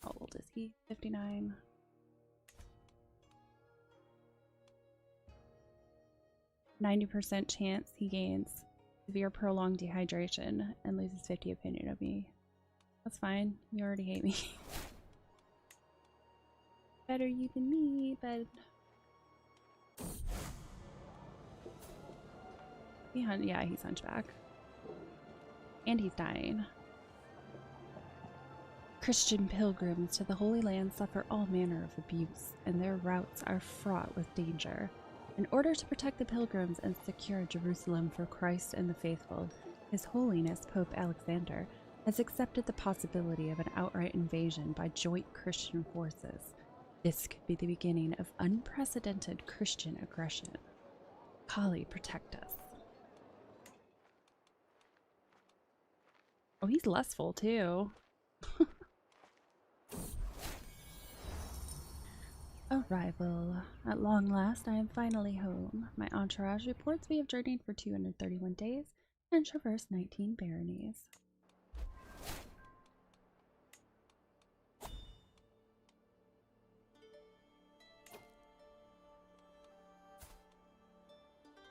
How old is he? 59. %90 chance he gains severe prolonged dehydration and loses 50 opinion of me. That's fine. You already hate me. Better you than me, but yeah, he's hunchback. And he's dying. Christian pilgrims to the Holy Land suffer all manner of abuse, and their routes are fraught with danger. In order to protect the pilgrims and secure Jerusalem for Christ and the faithful, His Holiness Pope Alexander has accepted the possibility of an outright invasion by joint Christian forces. This could be the beginning of unprecedented Christian aggression. Kali, protect us. Oh, he's lustful too. Arrival. At long last, I am finally home. My entourage reports we have journeyed for 231 days and traversed 19 baronies.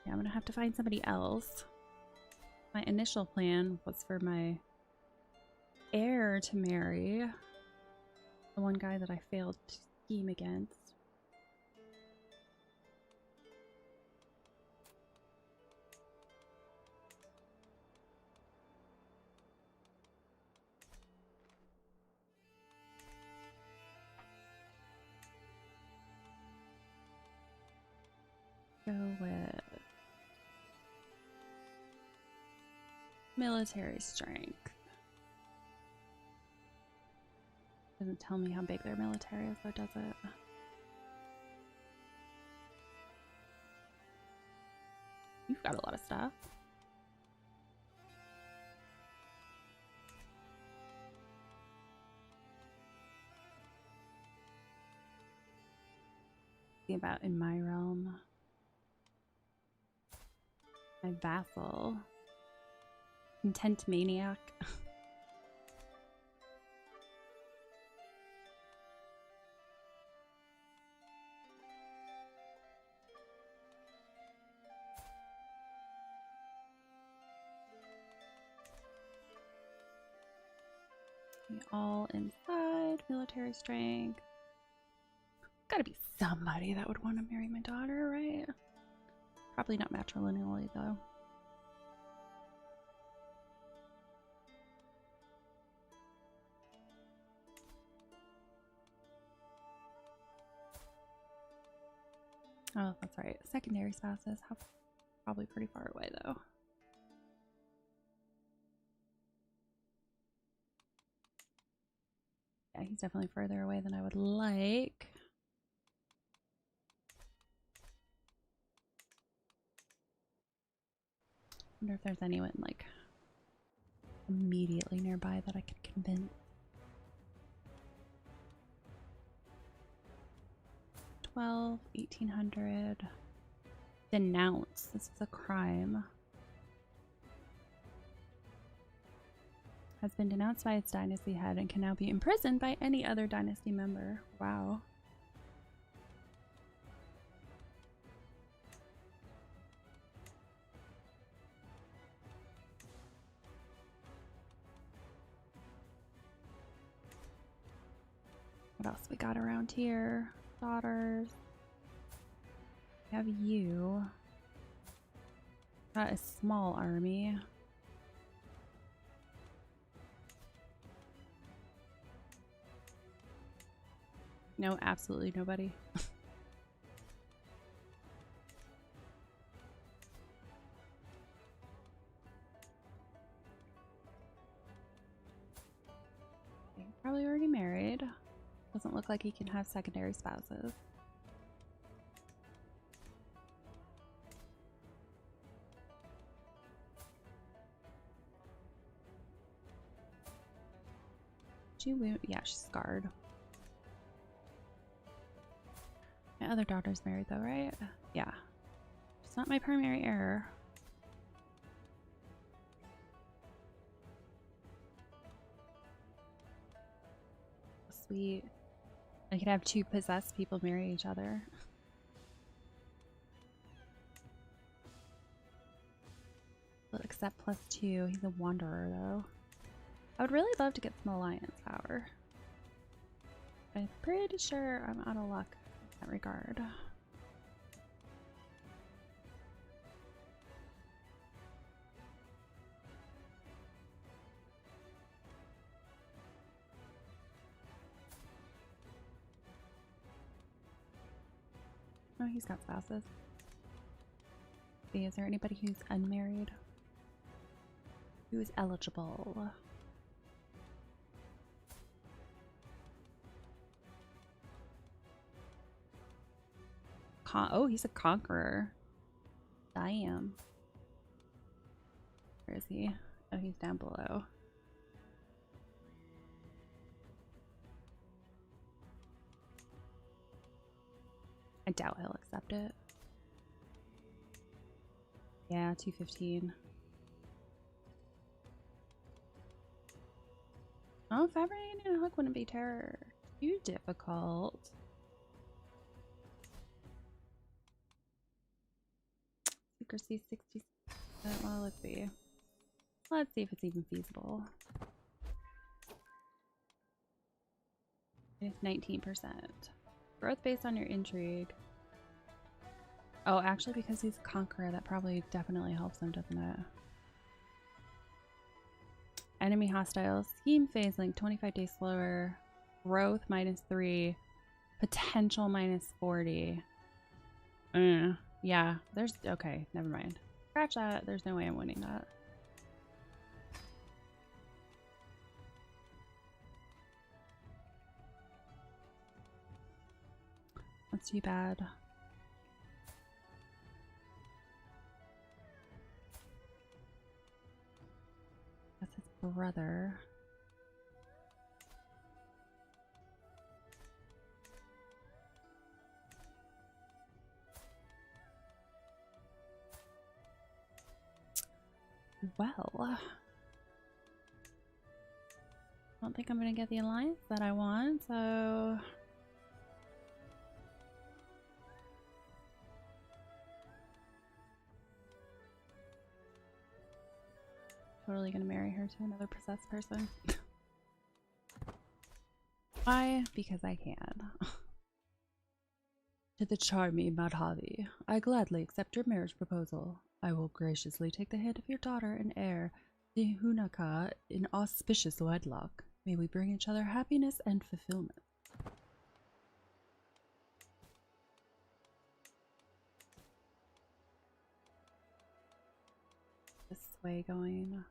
Yeah, I'm gonna have to find somebody else. My initial plan was for my heir to marry the one guy that I failed to scheme against. Go with military strength. Doesn't tell me how big their military is, though, does it? You've got a lot of stuff. About in my realm. My vassal. Content maniac. All inside. Military strength. Gotta be somebody that would want to marry my daughter, right? Probably not matrilineally, though. Oh, that's right. Secondary spouses have probably pretty far away, though. Yeah, he's definitely further away than I would like. Wonder if there's anyone like immediately nearby that I could convince. 12, 1800. Denounce. This is a crime. Has been denounced by its dynasty head and can now be imprisoned by any other dynasty member. Wow. What else we got around here? Daughters. We have you. Got a small army. No, absolutely nobody. Probably already married. Doesn't look like he can have secondary spouses. Yeah, she's scarred. My other daughter's married though, right? Yeah. She's not my primary heir. Sweet. I could have two possessed people marry each other. We'll accept +2. He's a wanderer though. I would really love to get some alliance power. I'm pretty sure I'm out of luck in that regard. Oh, he's got spouses. See, is there anybody who's unmarried? Who's eligible? Oh, he's a conqueror. Damn. Where is he? Oh, he's down below. I doubt he'll accept it. Yeah, 215. Oh, fabricating a hook wouldn't be too difficult. Secrecy 60. Well, let's see. Let's see if it's even feasible. It's 19%. Growth based on your intrigue. Oh, actually, because he's a conqueror, that probably definitely helps him, doesn't it? Enemy hostile. Scheme phase link 25 days slower. Growth -3. Potential -40. Yeah, there's. Okay, never mind. Scratch that. There's no way I'm winning that. That's too bad. That's his brother. Well, I don't think I'm gonna get the alliance that I want, so totally gonna marry her to another possessed person. Why? Because I can. To the charming Madhavi, I gladly accept your marriage proposal. I will graciously take the hand of your daughter and heir, the Hunaka, in auspicious wedlock. May we bring each other happiness and fulfillment. This way going.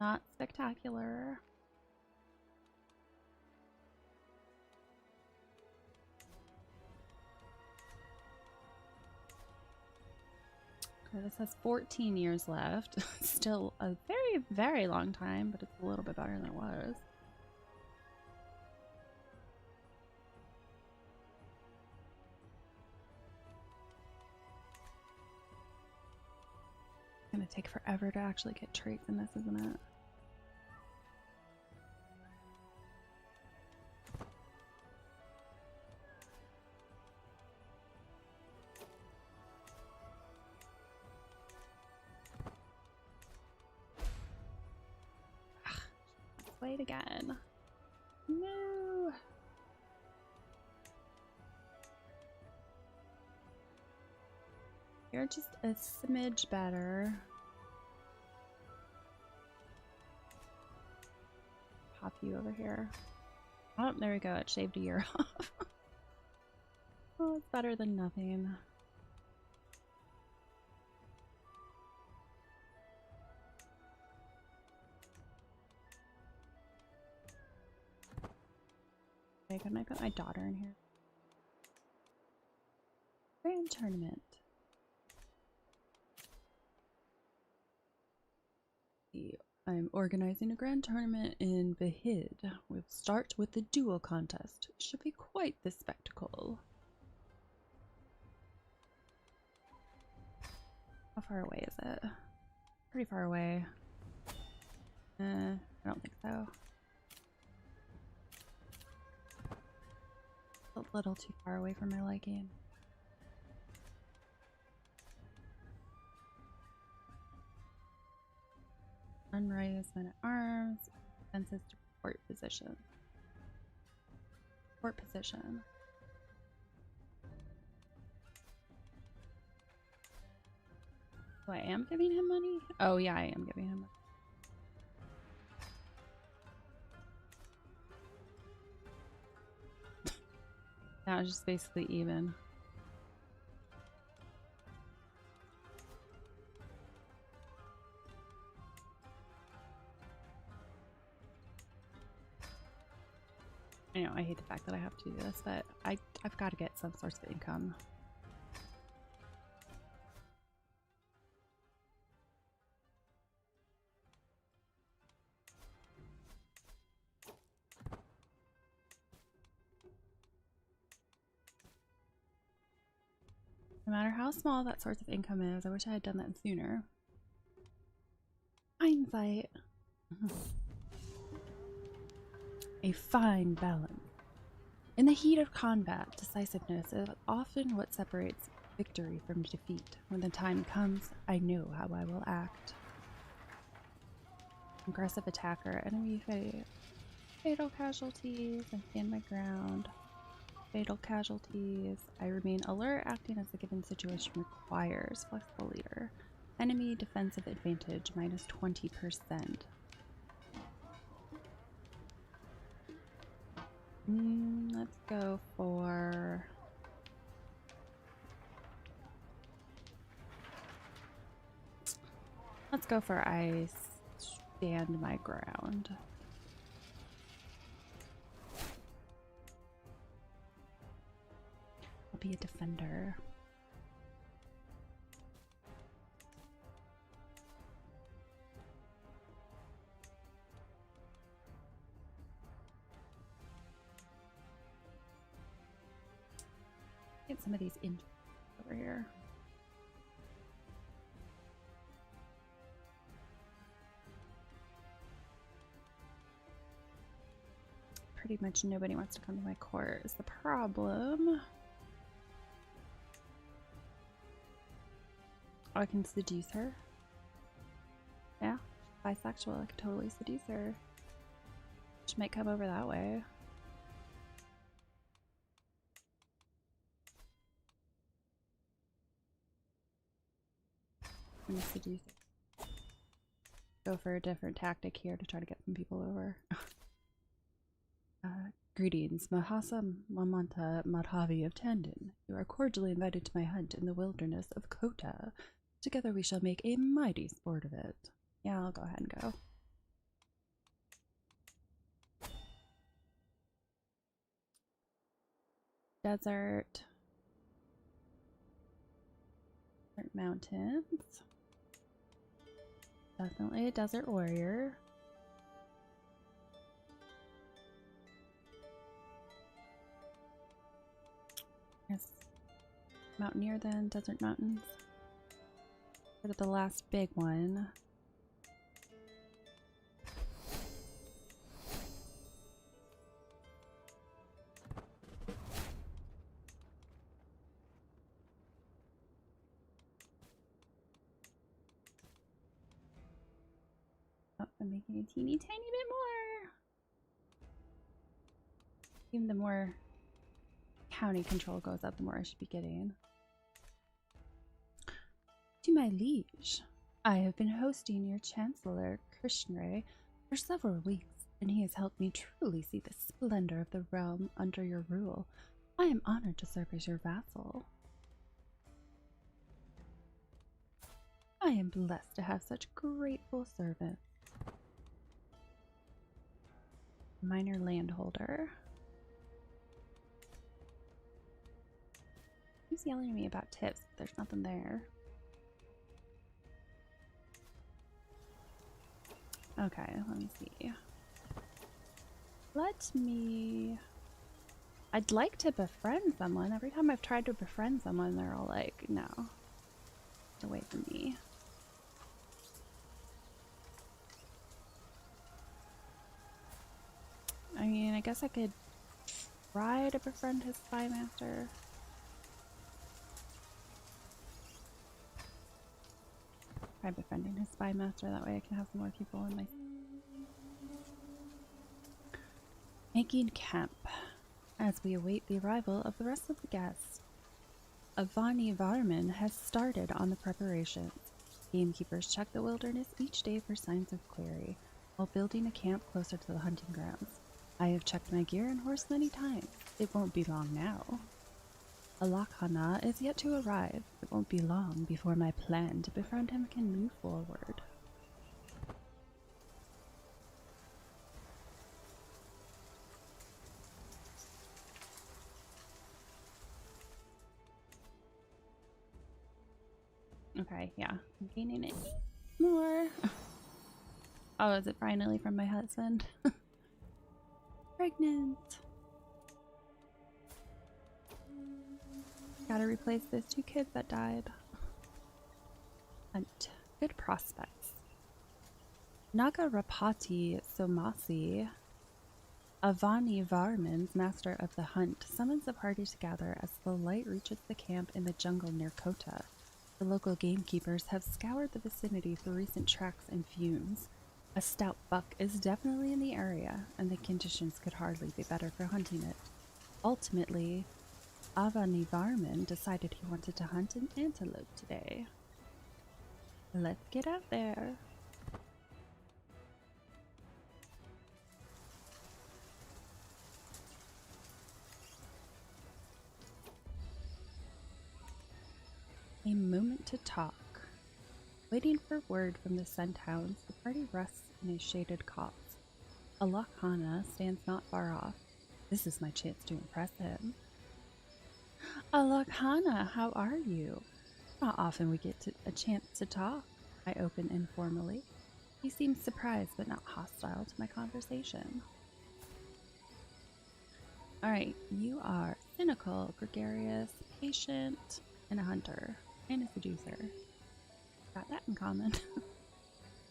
Not spectacular. Okay, this has 14 years left. Still a very, very long time, but it's a little bit better than it was. It's gonna take forever to actually get traits in this, isn't it? Let's wait again. No. You're just a smidge better. Pop you over here. Oh, there we go. It shaved a year off. Oh, it's better than nothing. Okay, can I put my daughter in here? Grand tournament. I'm organizing a grand tournament in Vahid. We'll start with the duel contest. It should be quite the spectacle. How far away is it? Pretty far away. I don't think so. A little too far away for my liking. Unraised men at arms. Fences to port position. Port position. So I am giving him money? Oh yeah, I am giving him money. That was just basically even. I know, I hate the fact that I have to do this, but I've got to get some source of income. No matter how small that source of income is, I wish I had done that sooner. Hindsight. A fine balance. In the heat of combat, decisiveness is often what separates victory from defeat. When the time comes, I know how I will act. Aggressive attacker, enemy fatal casualties. I stand my ground. Fatal casualties. I remain alert, acting as the given situation requires. Flexible leader. Enemy defensive advantage minus 20%. Let's go for... Let's go for I stand my ground. I'll be a defender. Get some of these in over here. Pretty much nobody wants to come to my court is the problem. Oh, I can seduce her. Yeah, bisexual. I could totally seduce her. She might come over that way. I'm gonna seduce her. Go for a different tactic here to try to get some people over. Greetings, Mahasa Mamanta Madhavi of Tandon. You are cordially invited to my hunt in the wilderness of Kota. Together we shall make a mighty sport of it. Yeah, I'll go ahead and go. Desert. Mountains. Definitely a desert warrior. Yes. Mountaineer then, desert mountains. Go to the last big one. Oh, I'm making a teeny tiny bit more. Even the more county control goes up, the more I should be getting. To my liege, I have been hosting your Chancellor, Krishnray, for several weeks, and he has helped me truly see the splendor of the realm under your rule. I am honored to serve as your vassal. I am blessed to have such grateful servants. Minor landholder. Who's yelling at me about tips? There's nothing there. Okay, let me see. I'd like to befriend someone. Every time I've tried to befriend someone, they're all like, no. Get away from me. I mean, I guess I could try to befriend his spy master. Try befriending his spy master, that way I can have some more people in my... Making camp. as we await the arrival of the rest of the guests. Avani Varman has started on the preparations. Gamekeepers check the wilderness each day for signs of quarry, while building a camp closer to the hunting grounds. I have checked my gear and horse many times. It won't be long now. Alakhana is yet to arrive. It won't be long before my plan to befriend him can move forward. Okay, yeah. I'm gaining it more. Oh, is it finally from my husband? Pregnant. Gotta replace those 2 kids that died. Hunt. Good prospects. Nagarapati Somasi, Avani Varman's master of the hunt, summons the party together as the light reaches the camp in the jungle near Kota. The local gamekeepers have scoured the vicinity for recent tracks and fumes. A stout buck is definitely in the area, and the conditions could hardly be better for hunting it. Ultimately, Avani Varman decided he wanted to hunt an antelope today. Let's get out there. A moment to talk. Waiting for word from the scent hounds, the party rests in a shaded copse. Alakhana stands not far off. This is my chance to impress him. Alakhana, how are you? Not often we get a chance to talk, I open informally. He seems surprised but not hostile to my conversation. Alright, you are cynical, gregarious, patient, and a hunter, and a seducer. Got that in common.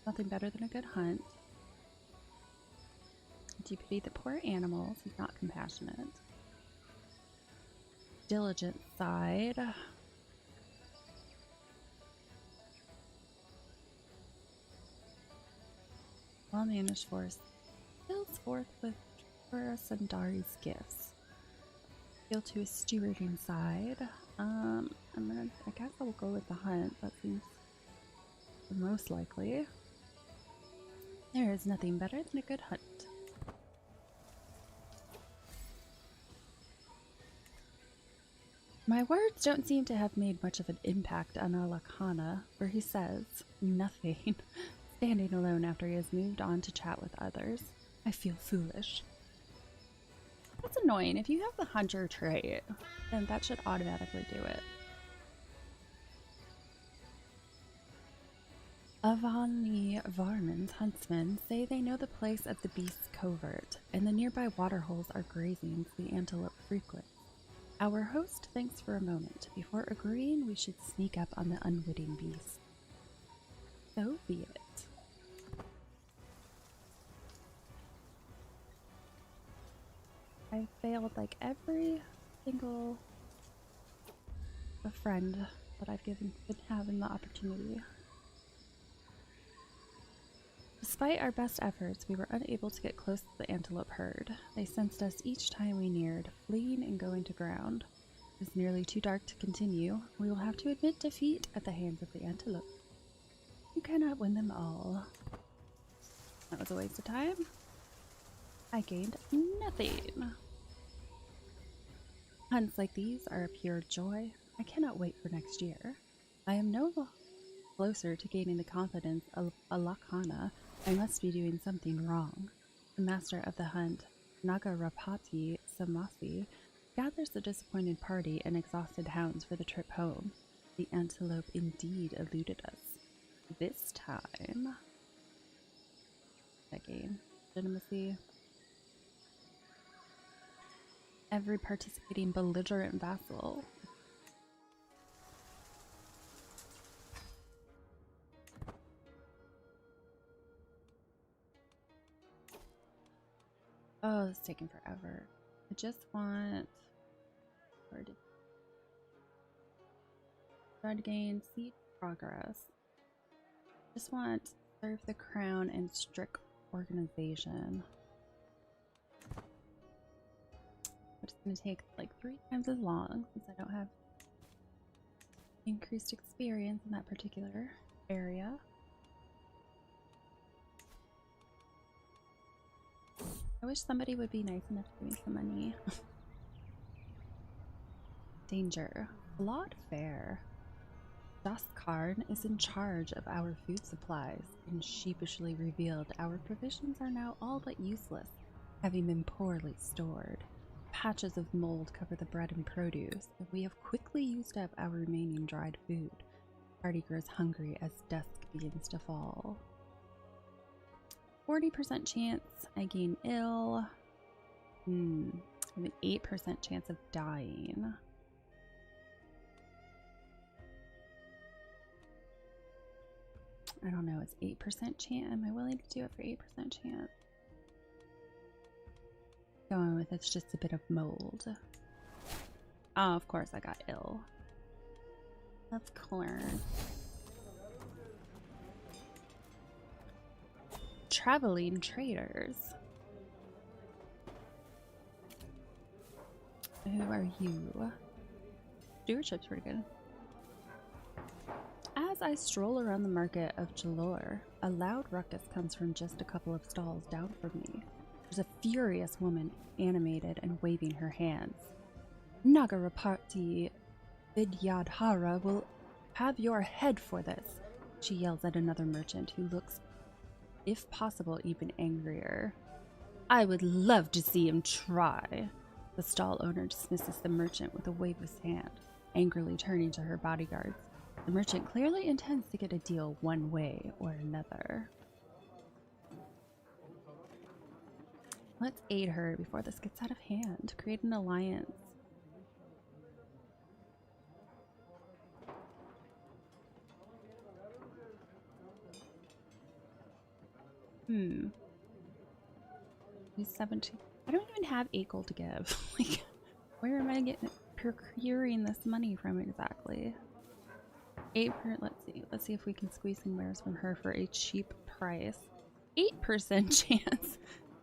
Nothing better than a good hunt. Do you pity the poor animals? He's not compassionate. Diligent side. Well-managed force fills forth with Sundari's gifts. Appeal to his stewarding side. I guess I will go with the hunt. That seems the most likely. There is nothing better than a good hunt. My words don't seem to have made much of an impact on Alakhana, for he says nothing, standing alone after he has moved on to chat with others. I feel foolish. That's annoying. If you have the hunter trait, then that should automatically do it. Avani Varman's huntsmen say they know the place of the beast's covert, and the nearby waterholes are grazings the antelope frequent. Our host thinks for a moment before agreeing we should sneak up on the unwitting beast. So be it. I failed like every single friend that I've been having the opportunity. Despite our best efforts, we were unable to get close to the antelope herd. They sensed us each time we neared, fleeing and going to ground. It is nearly too dark to continue. We will have to admit defeat at the hands of the antelope. You cannot win them all. That was a waste of time. I gained nothing. Hunts like these are a pure joy. I cannot wait for next year. I am no closer to gaining the confidence of Alakhana. I must be doing something wrong. The master of the hunt, Nagarapati Samasi, gathers the disappointed party and exhausted hounds for the trip home. The antelope indeed eluded us. This time. I gain legitimacy. Every participating belligerent vassal. Oh, it's taking forever. I just want... Try to gain seat progress. Just want serve the crown and strict organization. but it's going to take like 3 times as long since I don't have increased experience in that particular area. I wish somebody would be nice enough to give me some money. Danger. Flawed fare. Daskarn is in charge of our food supplies and sheepishly revealed our provisions are now all but useless, having been poorly stored. Patches of mold cover the bread and produce, and we have quickly used up our remaining dried food. Party grows hungry as dusk begins to fall. 40% chance I gain ill. I have an 8% chance of dying. I don't know, it's 8% chance. Am I willing to do it for 8% chance? Going with it's just a bit of mold. Oh, of course I got ill. That's clear. Traveling traders. Who are you? Stewardship's pretty good. As I stroll around the market of Jalor, a loud ruckus comes from just a couple of stalls down from me. There's a furious woman, animated and waving her hands. Nagarapati Vidyadhara will have your head for this, she yells at another merchant who looks, if possible, even angrier. I would love to see him try. The stall owner dismisses the merchant with a wave of his hand, angrily turning to her bodyguards. The merchant clearly intends to get a deal one way or another. Let's aid her before this gets out of hand. Create an alliance. He's 17. I don't even have 8 gold to give. Like, where am I procuring this money from exactly? 8 per, let's see if we can squeeze some wares from her for a cheap price. 8% chance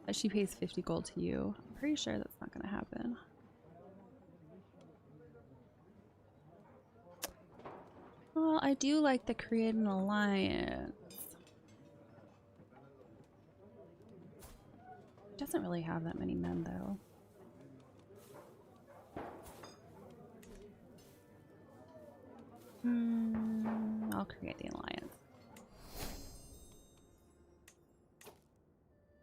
that she pays 50 gold to you. I'm pretty sure that's not gonna happen. Well, I do like to create an alliance. Doesn't really have that many men though. I'll create the alliance.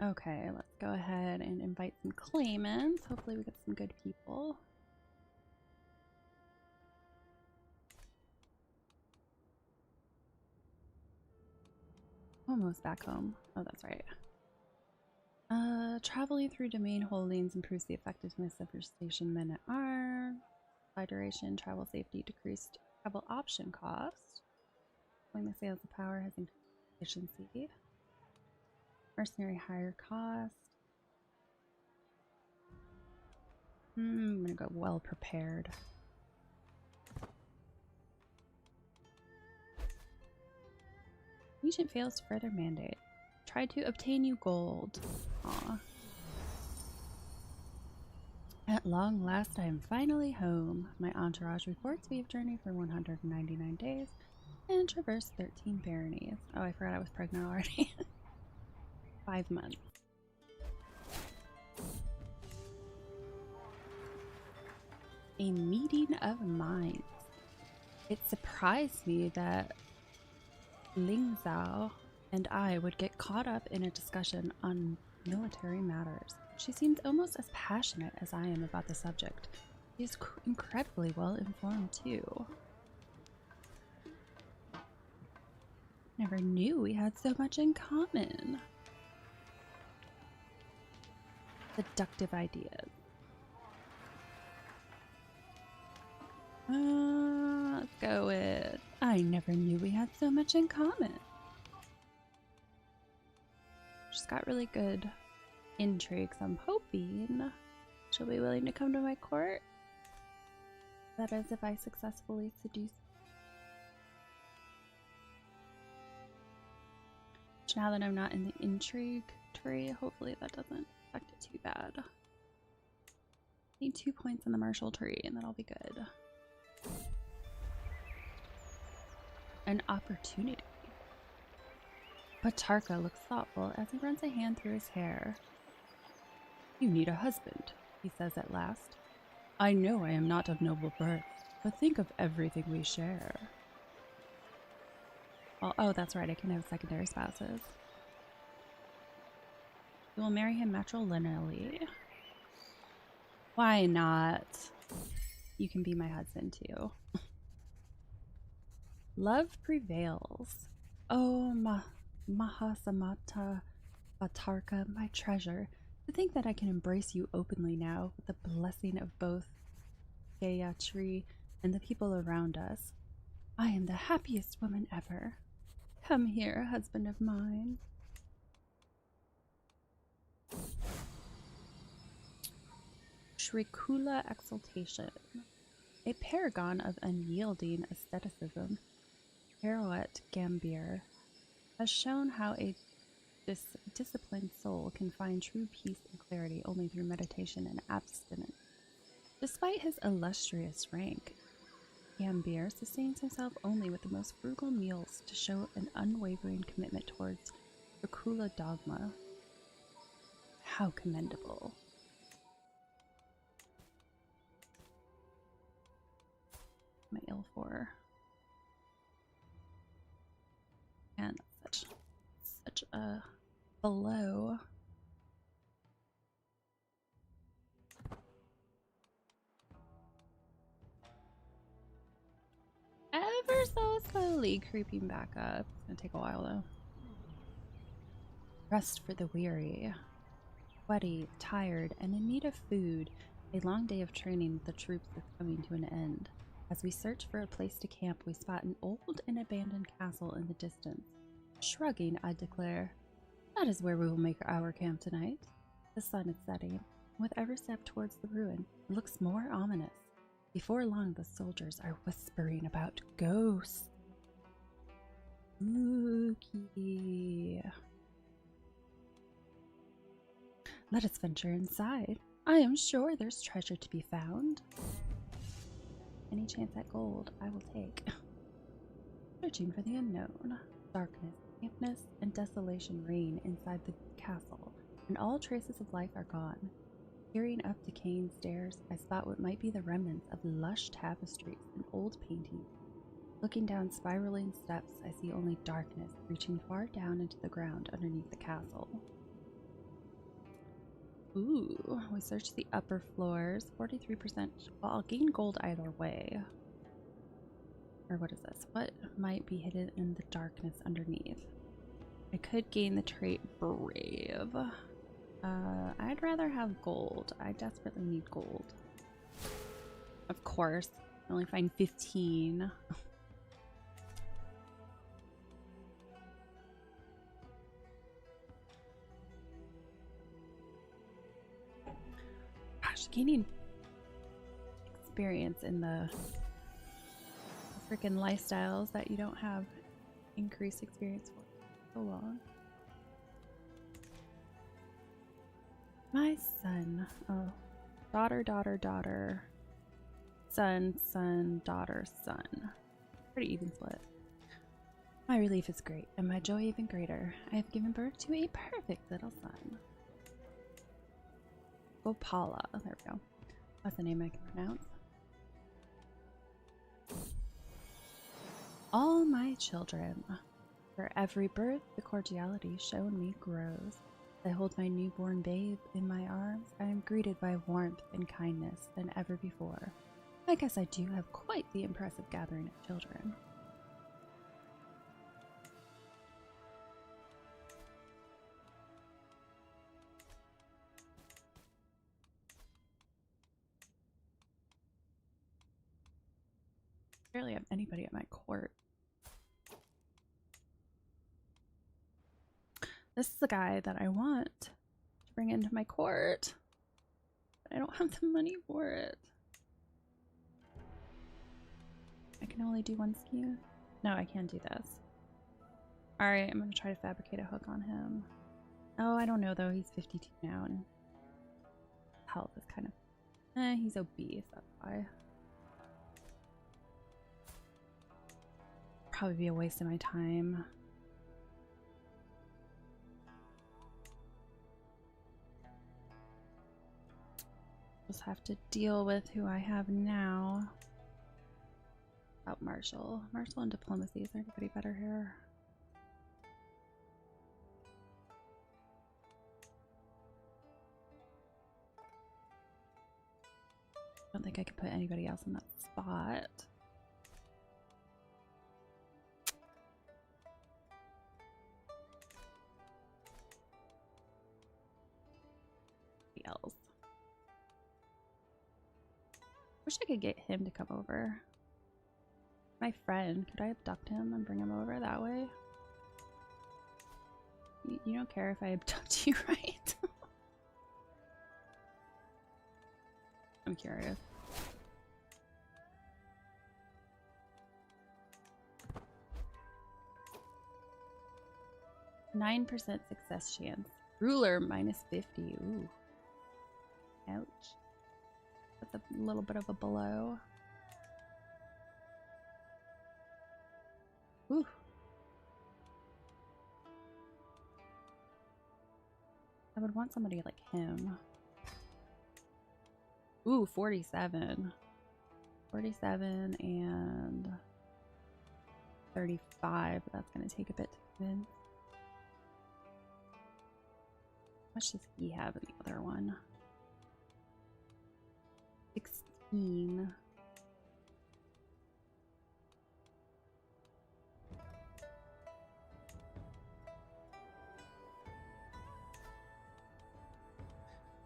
Okay, let's go ahead and invite some claimants. Hopefully we get some good people. Almost back home. Oh, that's right. Traveling through domain holdings improves the effectiveness of your station men at arms. Supply duration, travel safety, decreased travel option cost. When the sales of power has increased efficiency. Mercenary higher cost. I'm gonna go well prepared. Agent fails to further mandate. Try to obtain you gold. Aw. At long last, I am finally home. My entourage reports we have journeyed for 199 days and traversed 13 baronies. Oh, I forgot I was pregnant already. 5 months. A meeting of minds. It surprised me that Ling Zhao and I would get caught up in a discussion on military matters. She seems almost as passionate as I am about the subject. She is incredibly well informed too. Never knew we had so much in common. Seductive ideas. Let's go with I never knew we had so much in common. She's got really good intrigues. I'm hoping she'll be willing to come to my court. That is, if I successfully seduce. Now that I'm not in the intrigue tree, hopefully that doesn't affect it too bad. Need 2 points on the martial tree, and that'll be good. An opportunity. Batarka looks thoughtful as he runs a hand through his hair. You need a husband, he says at last. I know I am not of noble birth, but think of everything we share. Well, oh, that's right, I can have secondary spouses. You will marry him matrilineally. Why not? You can be my husband too. Love prevails. Oh, Mahasamata Batarka, my treasure. To think that I can embrace you openly now with the blessing of both debauchery and the people around us. I am the happiest woman ever. Come here, husband of mine. Shrikula exultation. A paragon of unyielding asceticism, AGOT Gambir has shown how a disciplined soul can find true peace and clarity only through meditation and abstinence. Despite his illustrious rank, Gambir sustains himself only with the most frugal meals to show an unwavering commitment towards Shrikula dogma. How commendable. My ill for. And such a blow. Ever so slowly creeping back up. It's gonna take a while though. Rest for the weary. Sweaty, tired, and in need of food, a long day of training with the troops is coming to an end. As we search for a place to camp, we spot an old and abandoned castle in the distance. Shrugging, I declare, that is where we will make our camp tonight. The sun is setting. With every step towards the ruin, it looks more ominous. Before long, the soldiers are whispering about ghosts. Spooky. Let us venture inside. I am sure there's treasure to be found. Any chance at gold, I will take. Searching for the unknown. Darkness, dampness, and desolation reign inside the castle, and all traces of life are gone. Peering up decaying stairs, I spot what might be the remnants of lush tapestries and old paintings. Looking down spiraling steps, I see only darkness reaching far down into the ground underneath the castle. Ooh, we search the upper floors. 43%. Well, I'll gain gold either way. Or what is this? What might be hidden in the darkness underneath? I could gain the trait Brave. I'd rather have gold. I desperately need gold. Of course. I only find 15. Gosh, gaining experience in the freaking lifestyles that you don't have increased experience for so long. My son. Oh. Daughter, daughter, daughter. Son, son, daughter, son. Pretty even split. My relief is great, and my joy even greater. I have given birth to a perfect little son. Gopala. There we go. That's a name I can pronounce. All my children. For every birth, the cordiality shown me grows. I hold my newborn babe in my arms. I am greeted by warmth and kindness than ever before. I guess I do have quite the impressive gathering of children. Barely have anybody at my court. This is the guy that I want to bring into my court, but I don't have the money for it. I can only do one SKU. No, I can't do this. Alright, I'm going to try to fabricate a hook on him. Oh, I don't know though. He's 52 now and health is kind of He's obese, that's why. Probably be a waste of my time. Just have to deal with who I have now. About Marshall. Marshall and diplomacy. Is there anybody better here? I don't think I could put anybody else in that spot. Else. Wish I could get him to come over. My friend, could I abduct him and bring him over that way? You don't care if I abduct you, right? I'm curious. %9 success chance. Ruler -50. Ooh. Ouch. That's a little bit of a blow. Ooh. I would want somebody like him. Ooh, 47. 47 and 35. That's going to take a bit to convince. How much does he have in the other one? 16.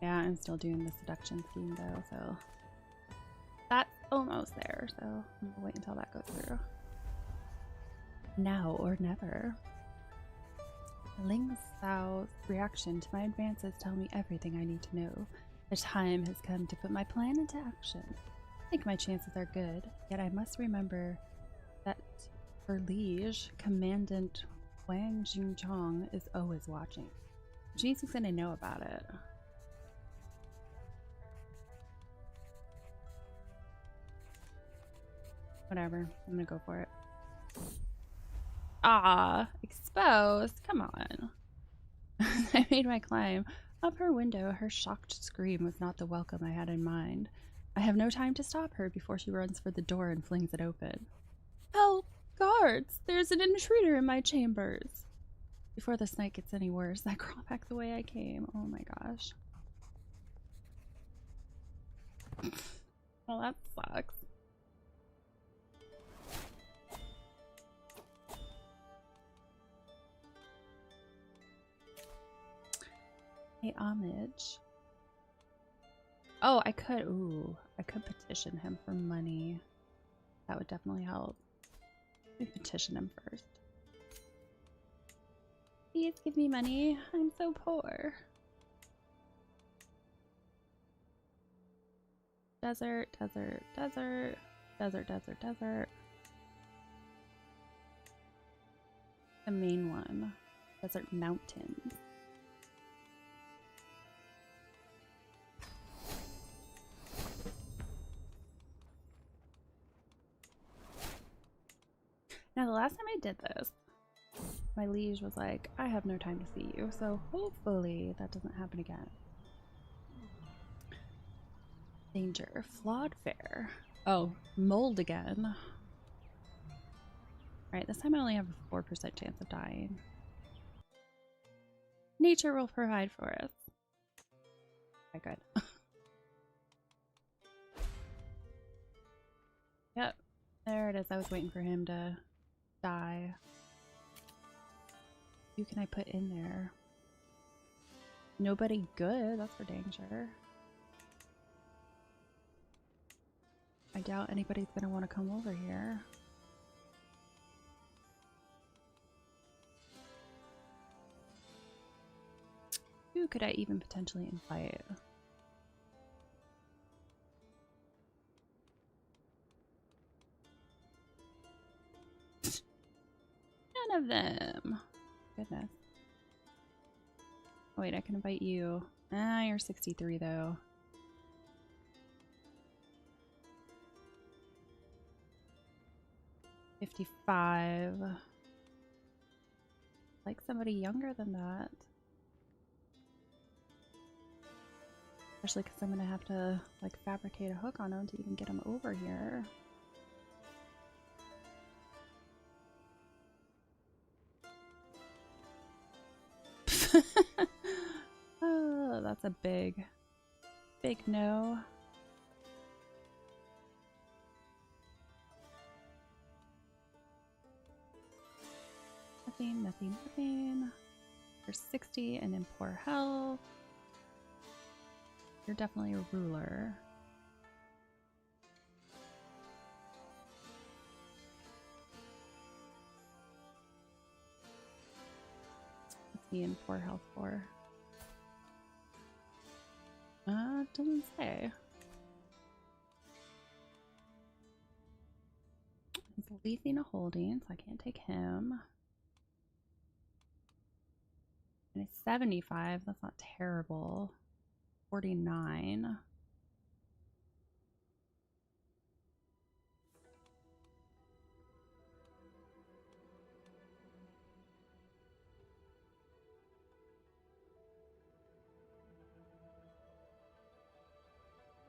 Yeah, I'm still doing the seduction scheme though, so that's almost there, so I'm gonna wait until that goes through. Now or never. Ling Xiao's reaction to my advances tell me everything I need to know. The time has come to put my plan into action. I think my chances are good, yet I must remember that for Liege, Commandant Wang Jingchong is always watching. Which means he's gonna know about it. Whatever, I'm gonna go for it. Ah, exposed. Come on. I made my climb. Up her window, her shocked scream was not the welcome I had in mind. I have no time to stop her before she runs for the door and flings it open. Help! Guards! There's an intruder in my chambers! Before this night gets any worse, I crawl back the way I came. Oh my gosh. Well, that sucks. Hey, homage. Oh, I could. Ooh, I could petition him for money. That would definitely help. Let me petition him first. Please give me money. I'm so poor. Desert, desert, desert, desert, desert, desert. The main one. Desert mountains. Now, the last time I did this, my liege was like, I have no time to see you, so hopefully that doesn't happen again. Danger. Flawed fare. Oh, mold again. Alright, this time I only have a 4% chance of dying. Nature will provide for us. Okay, good. Yep, there it is. I was waiting for him to die. Who can I put in there? Nobody good, that's for dang sure. I doubt anybody's gonna want to come over here. Who could I even potentially invite? None of them. Goodness. Oh, wait, I can invite you. Ah, you're 63 though. 55. Like somebody younger than that. Especially because I'm going to have to like fabricate a hook on him to even get him over here. Oh, that's a big no. Nothing. You're 60 and in poor health. You're definitely a ruler. What's he in poor health for? Doesn't say. He's leasing a holding, so I can't take him. And it's 75. That's not terrible. 49.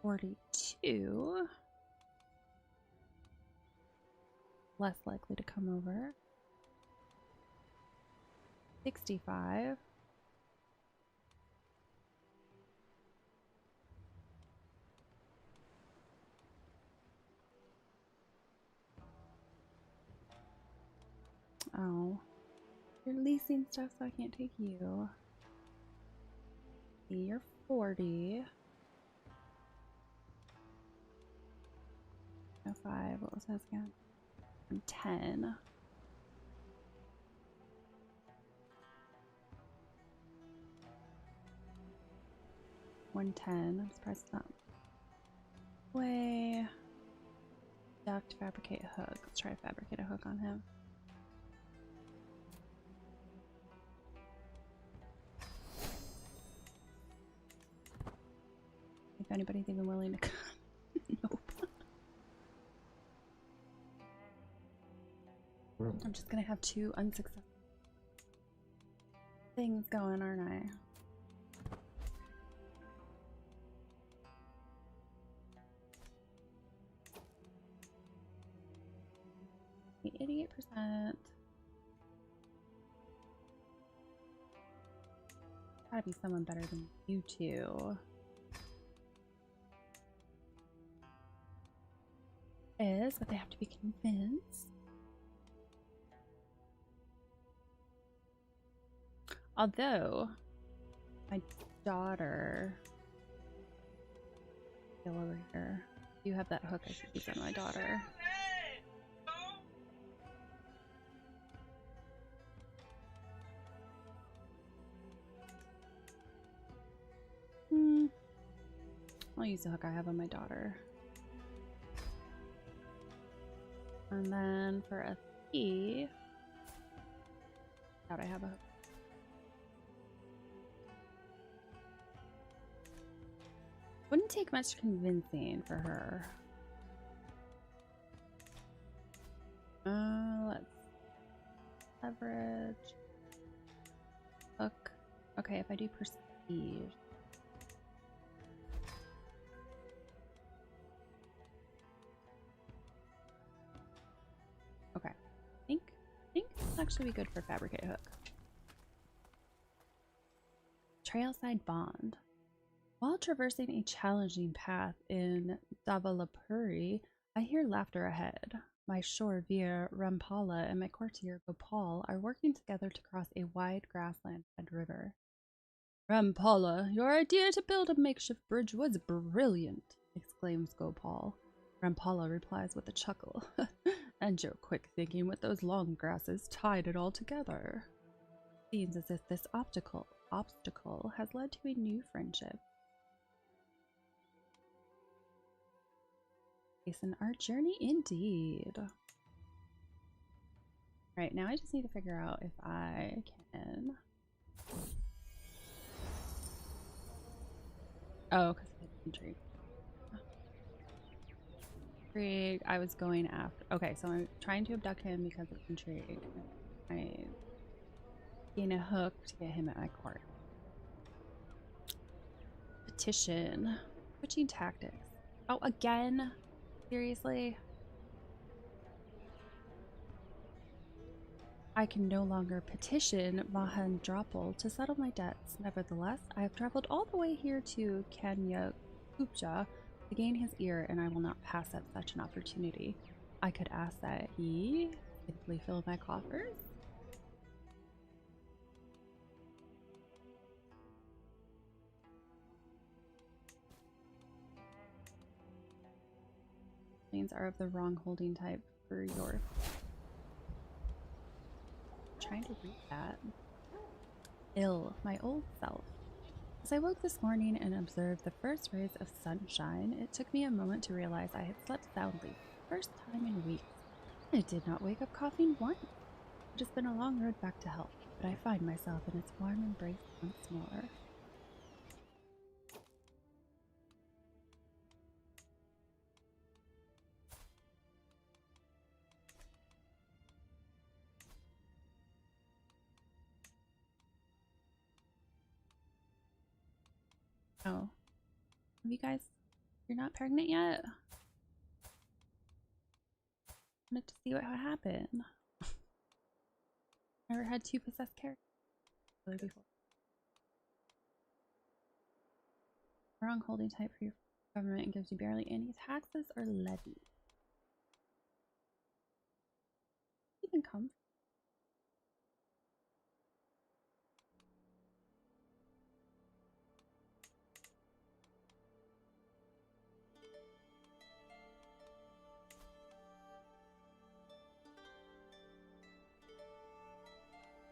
$42. Less likely to come over. 65. Oh. You're leasing stuff, so I can't take you. See, you're 40. No 5. What was that again? I'm 10. I'm surprised it's not. Way. Duct, fabricate a hook. Let's try to fabricate a hook on him. If anybody's even willing to come. Nope. I'm just gonna have 2 unsuccessful things going, aren't I? 88%. Gotta be someone better than you two. But they have to be convinced. Although, my daughter... Go over here. You have that hook I should use on my daughter. I'll use the hook I have on my daughter. And then for a thief, doubt I have a hook. Wouldn't take much convincing for her. Let's leverage. Hook. Okay, if I do prestige. Okay. I think this will actually be good for fabricate hook. Trailside bond. While traversing a challenging path in debauchery, I hear laughter ahead. My shore Veer Rampala and my courtier Gopal are working together to cross a wide grassland-fed river. Rampala, your idea to build a makeshift bridge was brilliant, exclaims Gopal. Rampala replies with a chuckle. And your quick thinking with those long grasses tied it all together. Seems as if this obstacle has led to a new friendship. In our journey indeed. Right, now I just need to figure out if I can. Oh, because I had injury. intrigue. I was going after. Okay, so I'm trying to abduct him because of intrigue. I gain a hook to get him at my court. Petition. Switching tactics. Oh, again? Seriously? I can no longer petition Mahendropal to settle my debts. Nevertheless, I have traveled all the way here to Kanya Kupja to gain his ear, and I will not pass up such an opportunity. I could ask that he simply fill my coffers. Planes are of the wrong holding type for your. Trying to read that. Ill, my old self. As I woke this morning and observed the first rays of sunshine, it took me a moment to realize I had slept soundly for the first time in weeks. I did not wake up coughing once. It has been a long road back to health, but I find myself in its warm embrace once more. Oh. Have you guys, you're not pregnant yet? I wanted to see what would happen. Never had two possessed characters before. Wrong holding type for your government and gives you barely any taxes or levies. Even come.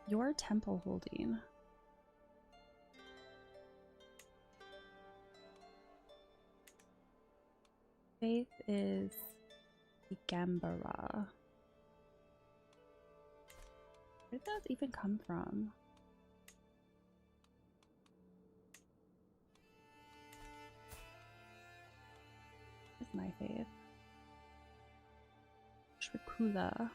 Your temple holding. Faith is Gambara. Where did that even come from? Where's my faith? Shrikula.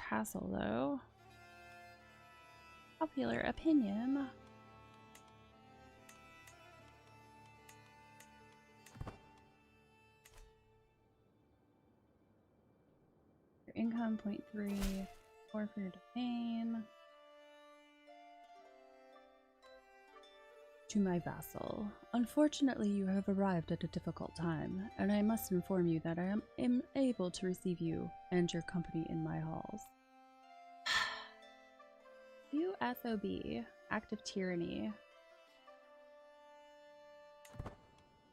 Castle, though. Popular opinion. Your income 0.3, 4 for your domain. To my vassal, unfortunately you have arrived at a difficult time, and I must inform you that I am able to receive you and your company in my halls. You SOB, act of tyranny.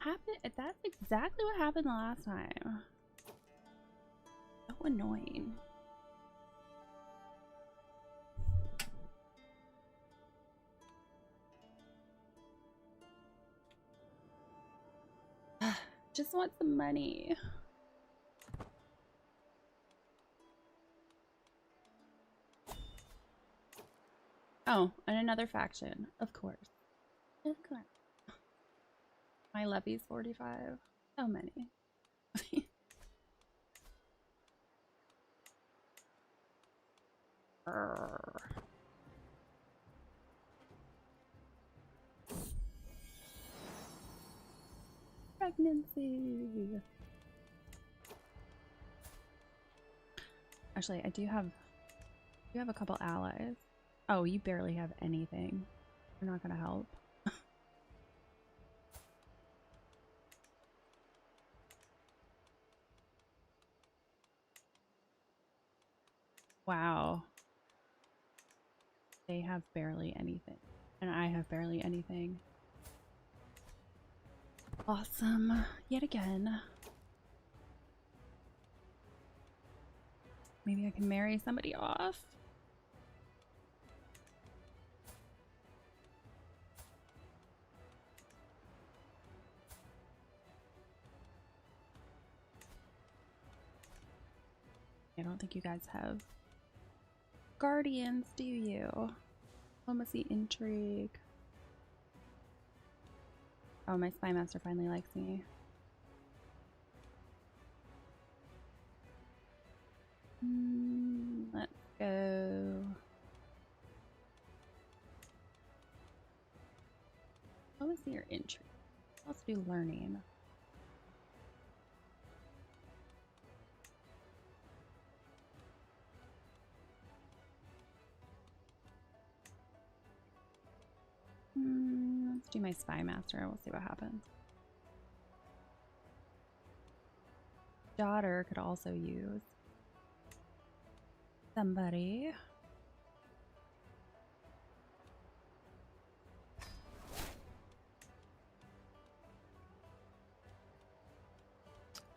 That's exactly what happened the last time. So annoying. Just want some money. Oh, and another faction, of course. Of course. My levy's 45. So many. Pregnancy. Actually, I do have a couple allies. Oh, you barely have anything. You're not gonna help. Wow. They have barely anything. And I have barely anything. Awesome. Yet again. Maybe I can marry somebody off. I don't think you guys have guardians, do you? Diplomacy, intrigue. Oh, my spy master finally likes me. Let's go. Diplomacy or intrigue? Let's do learning. Let's do my spy master. We'll see what happens. Daughter could also use somebody.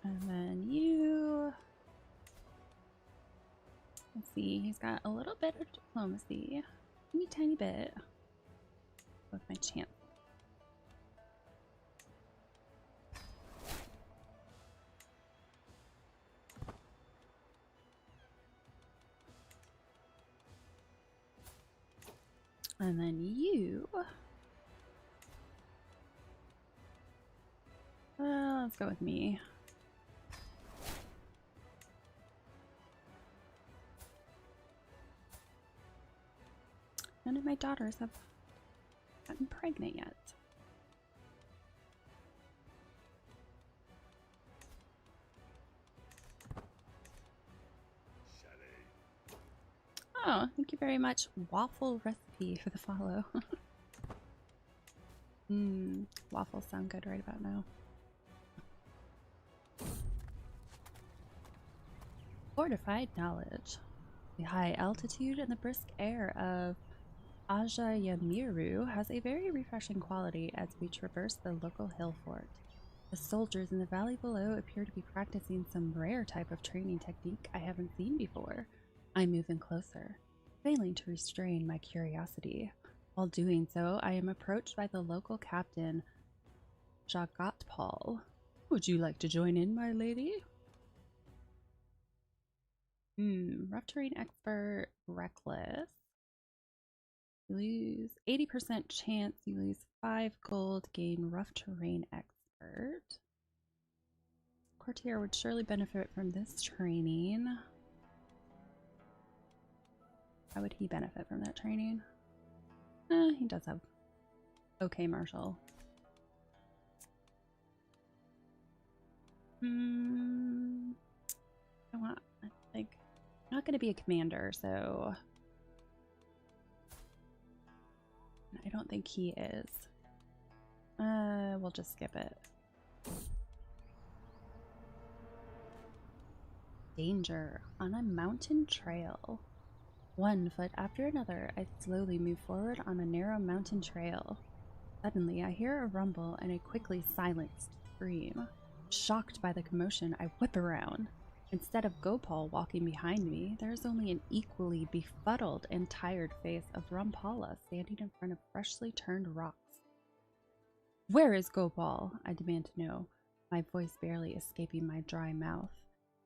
And then you. Let's see. He's got a little bit of diplomacy. Teeny tiny bit. With my chance. And then you. Let's go with me. None of my daughters have gotten pregnant yet. Oh, thank you very much. Waffle recipe for the follow. Waffles sound good right about now. Fortified knowledge. The high altitude and the brisk air of Ajayamiru has a very refreshing quality as we traverse the local hill fort. The soldiers in the valley below appear to be practicing some rare type of training technique I haven't seen before. I move in closer, failing to restrain my curiosity. While doing so, I am approached by the local captain, AGOT. Would you like to join in, my lady? Rough terrain expert, reckless. You lose 80% chance, you lose 5 gold, gain rough terrain expert. Courtier would surely benefit from this training. How would he benefit from that training? He does have okay martial. I'm not going to be a commander, so I don't think he is. We'll just skip it. Danger on a mountain trail. One foot after another, I slowly move forward on a narrow mountain trail. Suddenly, I hear a rumble and a quickly silenced scream. Shocked by the commotion, I whip around. Instead of Gopal walking behind me, there is only an equally befuddled and tired face of Rampala standing in front of freshly turned rocks. Where is Gopal? I demand to know, my voice barely escaping my dry mouth.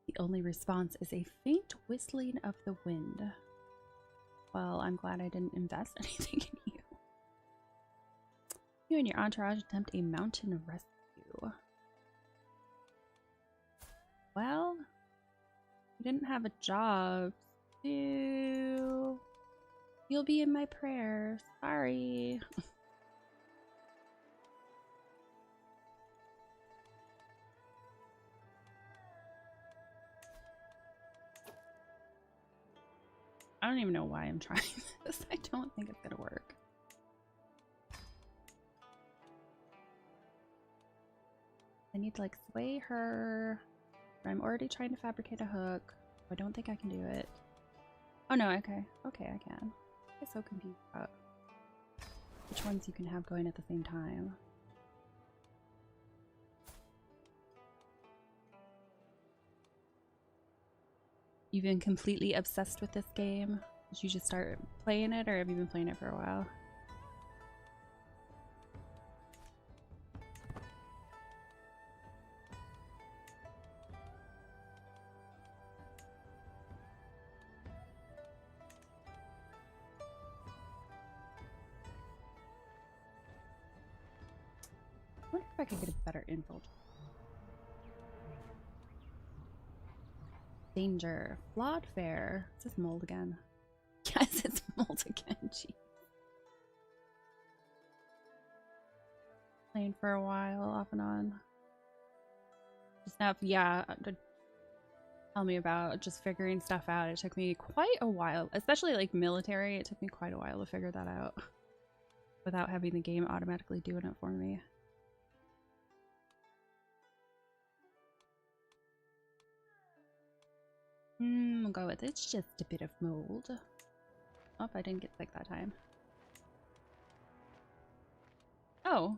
The only response is a faint whistling of the wind. Well, I'm glad I didn't invest anything in you. You and your entourage attempt a mountain rescue. Well, you didn't have a job, so you'll be in my prayers. Sorry. I don't even know why I'm trying this. I don't think it's gonna work. I need to like sway her. I'm already trying to fabricate a hook. I don't think I can do it. Oh no, okay. Okay, I can. I get so confused about which ones you can have going at the same time. You've been completely obsessed with this game? Did you just start playing it, or have you been playing it for a while? wonder if I could get a better infiltrate. Danger. Flawed fare. Is this mold again? Yes, it's mold again. Jeez. Playing for a while, off and on. Just now, yeah. Tell me about just figuring stuff out. It took me quite a while, especially like military. It took me quite a while to figure that out without having the game automatically doing it for me. We'll go with it's just a bit of mold. Oh, I didn't get sick that time. Oh,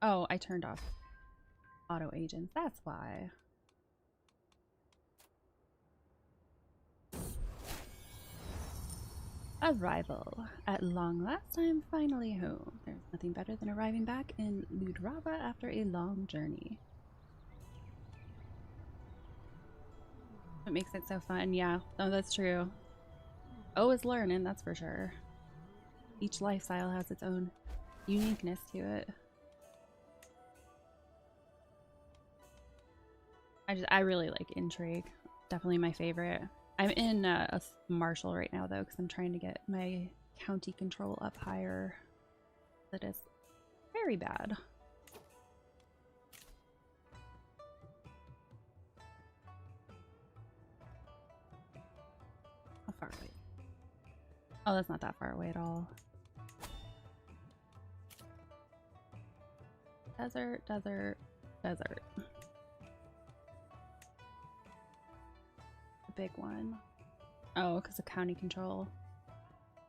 oh, I turned off auto agents. That's why. Arrival. At long last, I'm finally home. There's nothing better than arriving back in Ludrava after a long journey. What makes it so fun? Yeah, oh, that's true. Always learning, that's for sure. Each lifestyle has its own uniqueness to it. I really like intrigue. Definitely my favorite. I'm in a marshal right now though, because I'm trying to get my county control up higher. That is very bad. How far away? Oh, that's not that far away at all. Desert, desert, desert. The big one. Oh, because of county control.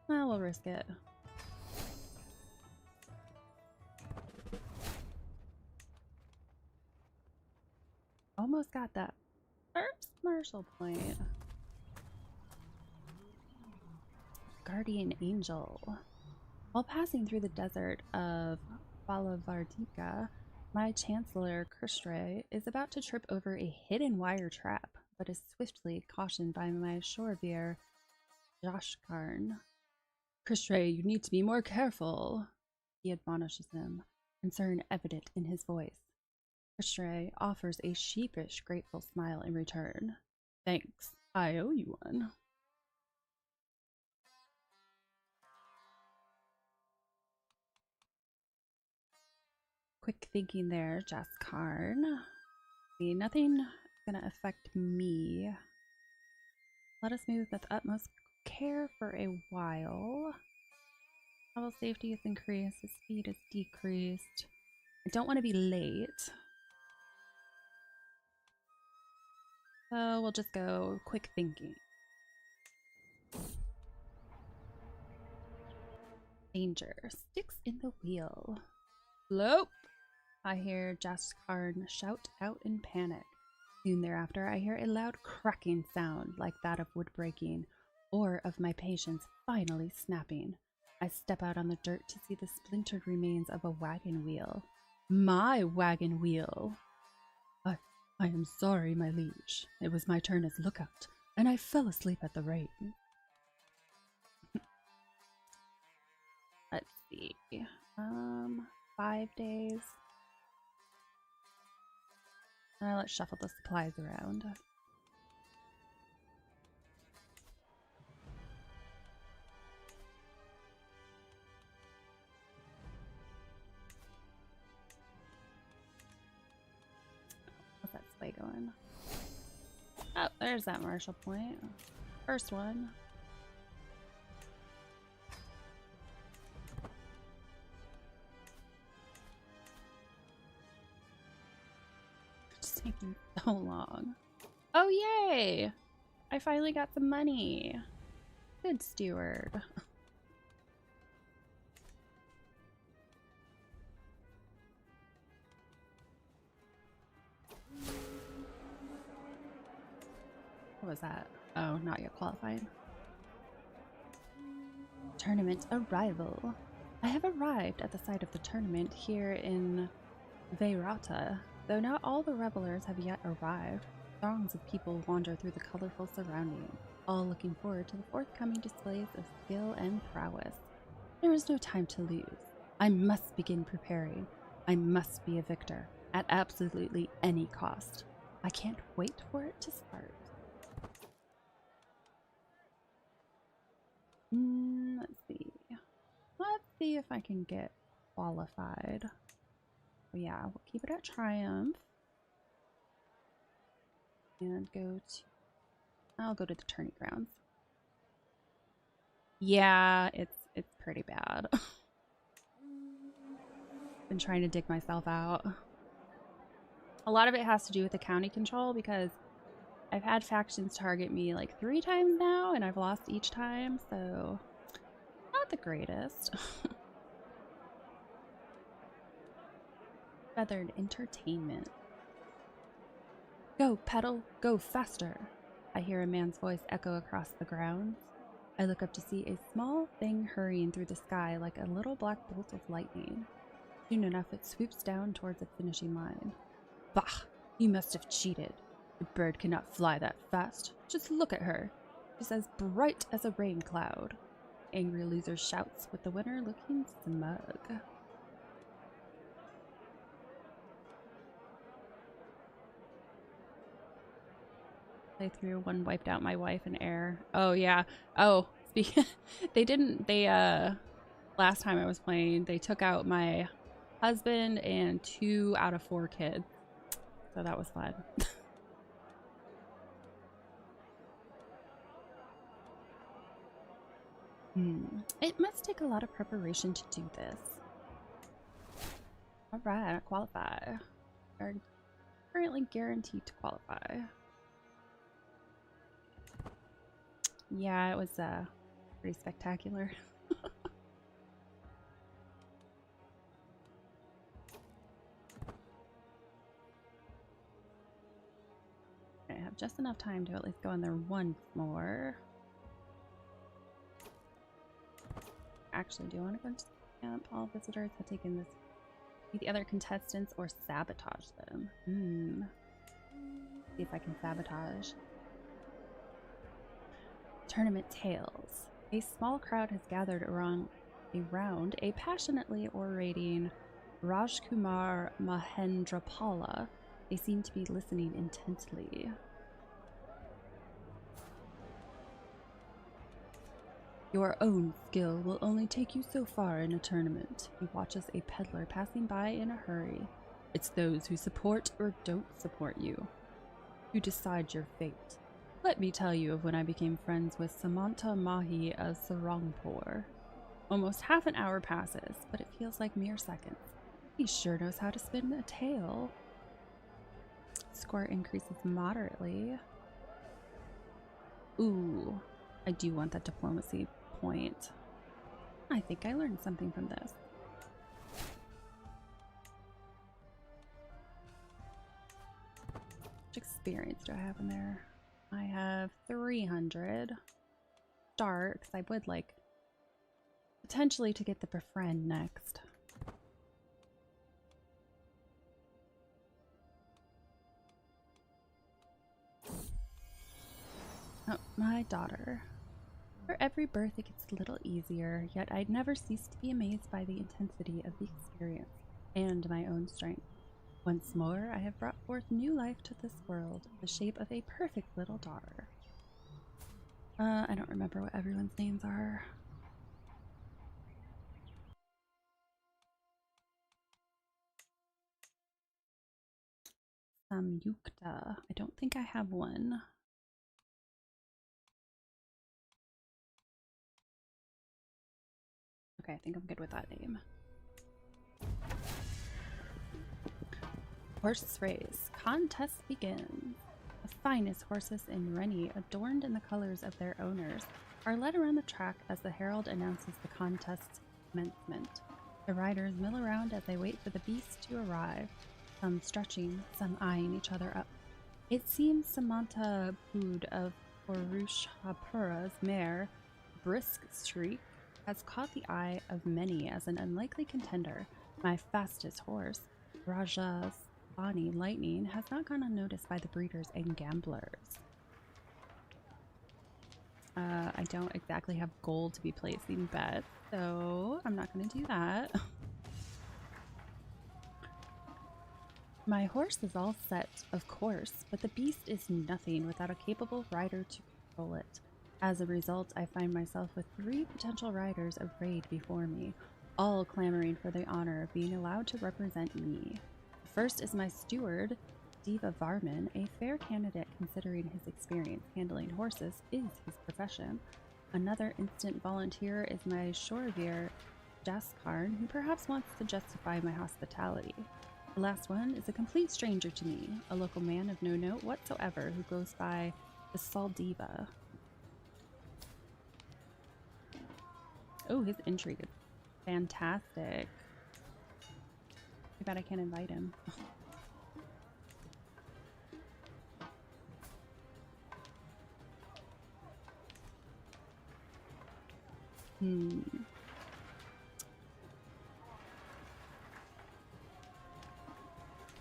Well, we'll risk it. Almost got that first marshal point. Guardian Angel. While passing through the desert of Balavardika, my Chancellor Kristray is about to trip over a hidden wire trap, but is swiftly cautioned by my Shorebeer Joshkarn. Kristray, you need to be more careful, he admonishes him, concern evident in his voice. Kristray offers a sheepish, grateful smile in return. Thanks, I owe you one. Quick thinking there, Jaskarn. See, nothing gonna affect me. Let us move with the utmost care for a while. Travel safety is increased, the speed is decreased. I don't want to be late. So we'll just go quick thinking. Danger. Sticks in the wheel. Slope! I hear Jaskarn shout out in panic. Soon thereafter, I hear a loud cracking sound like that of wood breaking, or of my patience finally snapping. I step out on the dirt to see the splintered remains of a wagon wheel. My wagon wheel! I am sorry, my liege. It was my turn as lookout, and I fell asleep at the rein. Let's see. 5 days. Let's shuffle the supplies around. What's that sleigh going? Oh, there's that marshal point. First one. It's taking so long. Oh, yay! I finally got some money. Good steward. What was that? Oh, not yet qualified. Tournament arrival. I have arrived at the site of the tournament here in Veyrata. Though not all the revelers have yet arrived, throngs of people wander through the colorful surroundings, all looking forward to the forthcoming displays of skill and prowess. There is no time to lose. I must begin preparing. I must be a victor at absolutely any cost. I can't wait for it to start. Let's see. Let's see if I can get qualified. Oh, yeah, we'll keep it at Triumph. And I'll go to the tourney grounds. Yeah, it's pretty bad. Been trying to dig myself out. A lot of it has to do with the county control because I've had factions target me like 3 times now and I've lost each time, so not the greatest. Feathered entertainment. Go, pedal, go faster. I hear a man's voice echo across the grounds. I look up to see a small thing hurrying through the sky like a little black bolt of lightning. Soon enough, it swoops down towards the finishing line. Bah! You must have cheated. The bird cannot fly that fast. Just look at her. She's as bright as a rain cloud. Angry loser shouts, with the winner looking smug. Playthrough 1 wiped out my wife in air. Oh yeah. Oh, last time I was playing, they took out my husband and 2 out of 4 kids. So that was fun. It must take a lot of preparation to do this. Alright, I qualify. Are currently guaranteed to qualify. Yeah, it was pretty spectacular. I have just enough time to at least go in there once more. Actually, do I want to go to camp? All visitors have taken this. Meet the other contestants or sabotage them. See if I can sabotage. Tournament tales. A small crowd has gathered around a passionately orating Rajkumar Mahendrapala. They seem to be listening intently. Your own skill will only take you so far in a tournament. He watches a peddler passing by in a hurry. It's those who support or don't support you who decide your fate. Let me tell you of when I became friends with Samanta Mahi of Sarangpur. Almost half an hour passes, but it feels like mere seconds. He sure knows how to spin a tale. Score increases moderately. Ooh, I do want that diplomacy point. I think I learned something from this. How much experience do I have in there? I have 300. Start, because I would like potentially to get the befriend next. Oh, my daughter. For every birth it gets a little easier, yet I'd never cease to be amazed by the intensity of the experience and my own strength. Once more, I have brought forth new life to this world, in the shape of a perfect little daughter. I don't remember what everyone's names are. Samyukta. I don't think I have one. Okay, I think I'm good with that name. Horse race. Contest begins. The finest horses in Rennie, adorned in the colors of their owners, are led around the track as the herald announces the contest's commencement. The riders mill around as they wait for the beast to arrive, some stretching, some eyeing each other up. It seems Samanta Bood of Purushapura's mare, Brisk Streak, has caught the eye of many as an unlikely contender. My fastest horse, Raja's Bonnie Lightning, has not gone unnoticed by the breeders and gamblers. I don't exactly have gold to be placing bets, so I'm not going to do that. My horse is all set, of course, but the beast is nothing without a capable rider to control it. As a result, I find myself with 3 potential riders arrayed before me, all clamoring for the honor of being allowed to represent me. The first is my steward, Diva Varman, a fair candidate considering his experience handling horses is his profession. Another instant volunteer is my Shorevir, Jaskarn, who perhaps wants to justify my hospitality. The last one is a complete stranger to me, a local man of no note whatsoever who goes by the Saldiva. Oh, his intrigue is fantastic. Too bad I can't invite him.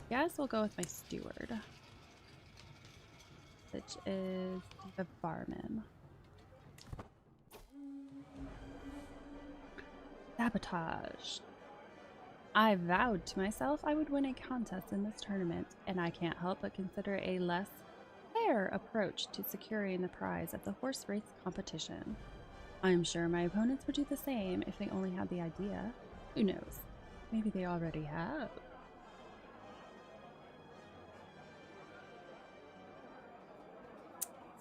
Guess we'll go with my steward, which is the Varman. Sabotage. I vowed to myself I would win a contest in this tournament, and I can't help but consider a less fair approach to securing the prize of the horse race competition. I'm sure my opponents would do the same if they only had the idea. Who knows? Maybe they already have.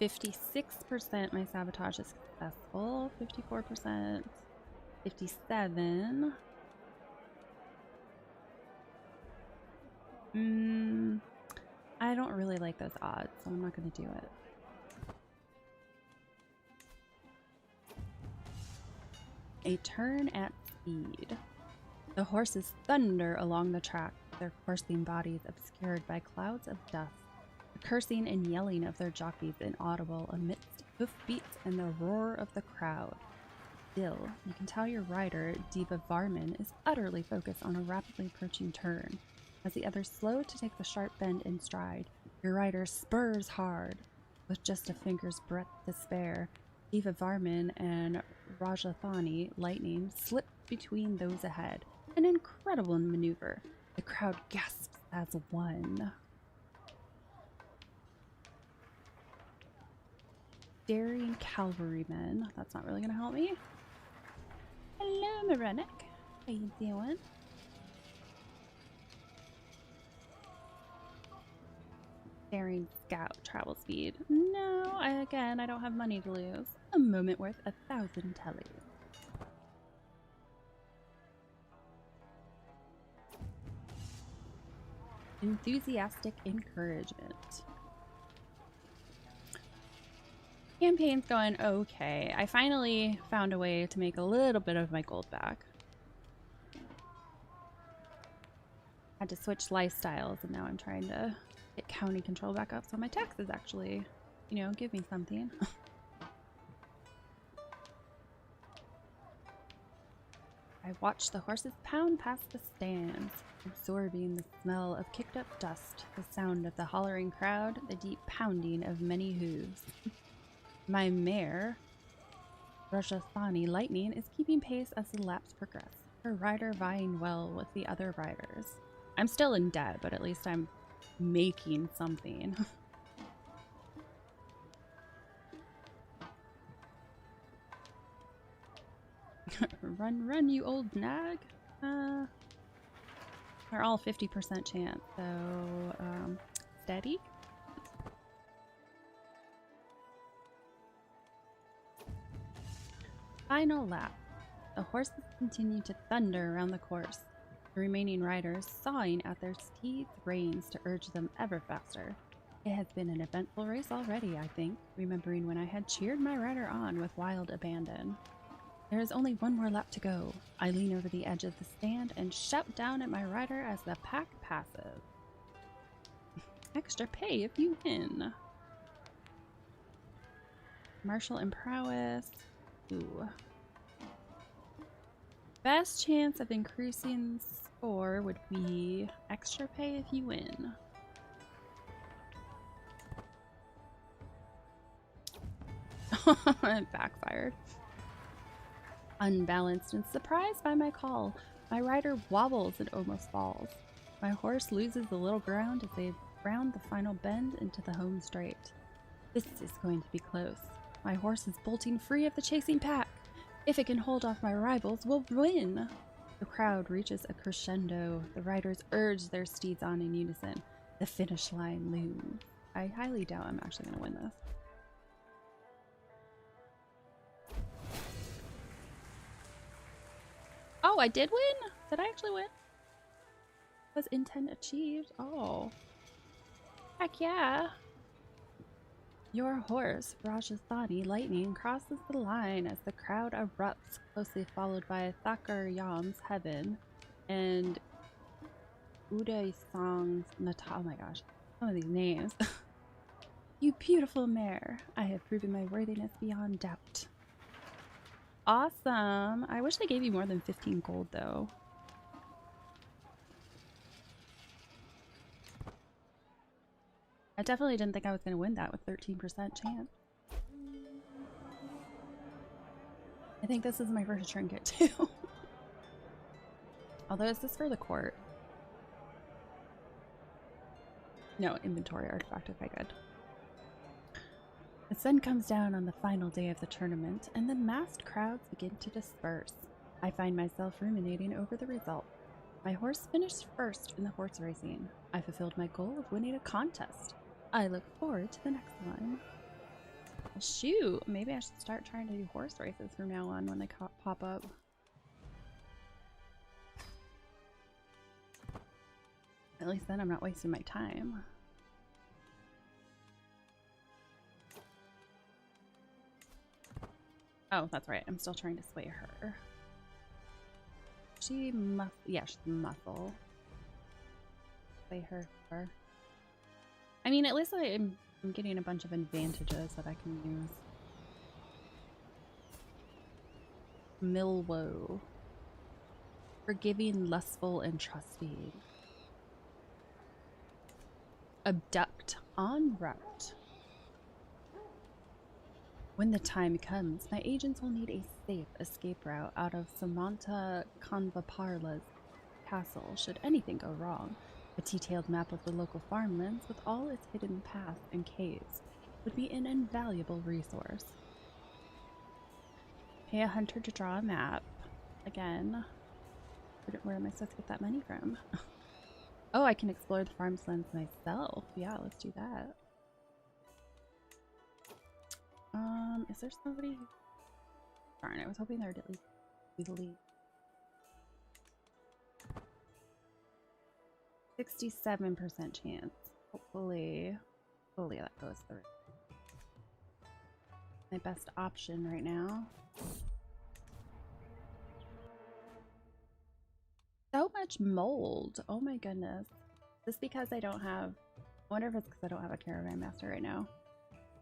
56% my sabotage is successful. 54%. 57. I don't really like those odds, so I'm not going to do it. A turn at speed. The horses thunder along the track, their coursing bodies obscured by clouds of dust. The cursing and yelling of their jockeys inaudible amidst hoofbeats and the roar of the crowd. Still, you can tell your rider, Diva Varman, is utterly focused on a rapidly approaching turn. As the others slow to take the sharp bend in stride, your rider spurs hard. With just a finger's breadth to spare, Diva Varman and Rajathani Lightning slip between those ahead. An incredible maneuver. The crowd gasps as one. Daring cavalrymen. That's not really going to help me. Hello, Morenic. How you doing? Daring scout travel speed. No, I don't have money to lose. A moment worth 1,000 tellies. Enthusiastic encouragement. Campaign's going okay. I finally found a way to make a little bit of my gold back. Had to switch lifestyles, and now I'm trying to get county control back up so my taxes actually, give me something. I watched the horses pound past the stands, absorbing the smell of kicked up dust, the sound of the hollering crowd, the deep pounding of many hooves. My mare, Rajathani Lightning, is keeping pace as the laps progress, her rider vying well with the other riders. I'm still in debt, but at least I'm making something. Run, run, you old nag. They're all 50% chance, so steady. Final lap. The horses continue to thunder around the course, the remaining riders sawing at their steeds' reins to urge them ever faster. It has been an eventful race already, I think, remembering when I had cheered my rider on with wild abandon. There is only one more lap to go. I lean over the edge of the stand and shout down at my rider as the pack passes. Extra pay if you win. Martial and prowess. Ooh. Best chance of increasing score would be extra pay if you win. It backfired. Unbalanced and surprised by my call, my rider wobbles and almost falls. My horse loses a little ground as they round the final bend into the home straight. This is going to be close. My horse is bolting free of the chasing pack. If it can hold off my rivals, we'll win. The crowd reaches a crescendo. The riders urge their steeds on in unison. The finish line looms. I highly doubt I'm actually going to win this. Oh, I did win? Did I actually win? Was intent achieved? Oh. Heck yeah. Your horse, Rajasthani Lightning, crosses the line as the crowd erupts, closely followed by Thakur Yam's Heaven and Uday Song's Nata. Oh my gosh, some of these names. You beautiful mare. I have proven my worthiness beyond doubt. Awesome. I wish they gave you more than 15 gold though. I definitely didn't think I was going to win that with 13% chance. I think this is my first trinket too. Although, is this for the court? No, inventory artifact. Okay, good. The sun comes down on the final day of the tournament, and the massed crowds begin to disperse. I find myself ruminating over the result. My horse finished first in the horse racing. I fulfilled my goal of winning a contest. I look forward to the next one. Well, shoot, maybe I should start trying to do horse races from now on when they pop up. At least then I'm not wasting my time. Oh, that's right. I'm still trying to sway her. She must, yeah, she's muscle. Sway her. I mean, at least I'm getting a bunch of advantages that I can use. Milwoe. Forgiving, lustful, and trusting. Abduct. En route. When the time comes, my agents will need a safe escape route out of Samanta Kanvaparla's castle should anything go wrong. A detailed map of the local farmlands with all its hidden paths and caves would be an invaluable resource. Pay a hunter to draw a map. Again. Where am I supposed to get that money from? Oh, I can explore the farmlands myself. Yeah, let's do that. Is there somebody who... Darn, I was hoping there would at least be the lead. 67% chance. Hopefully that goes through. My best option right now. So much mold. Oh my goodness. Is this because I don't have... I wonder if it's because I don't have a caravan master right now.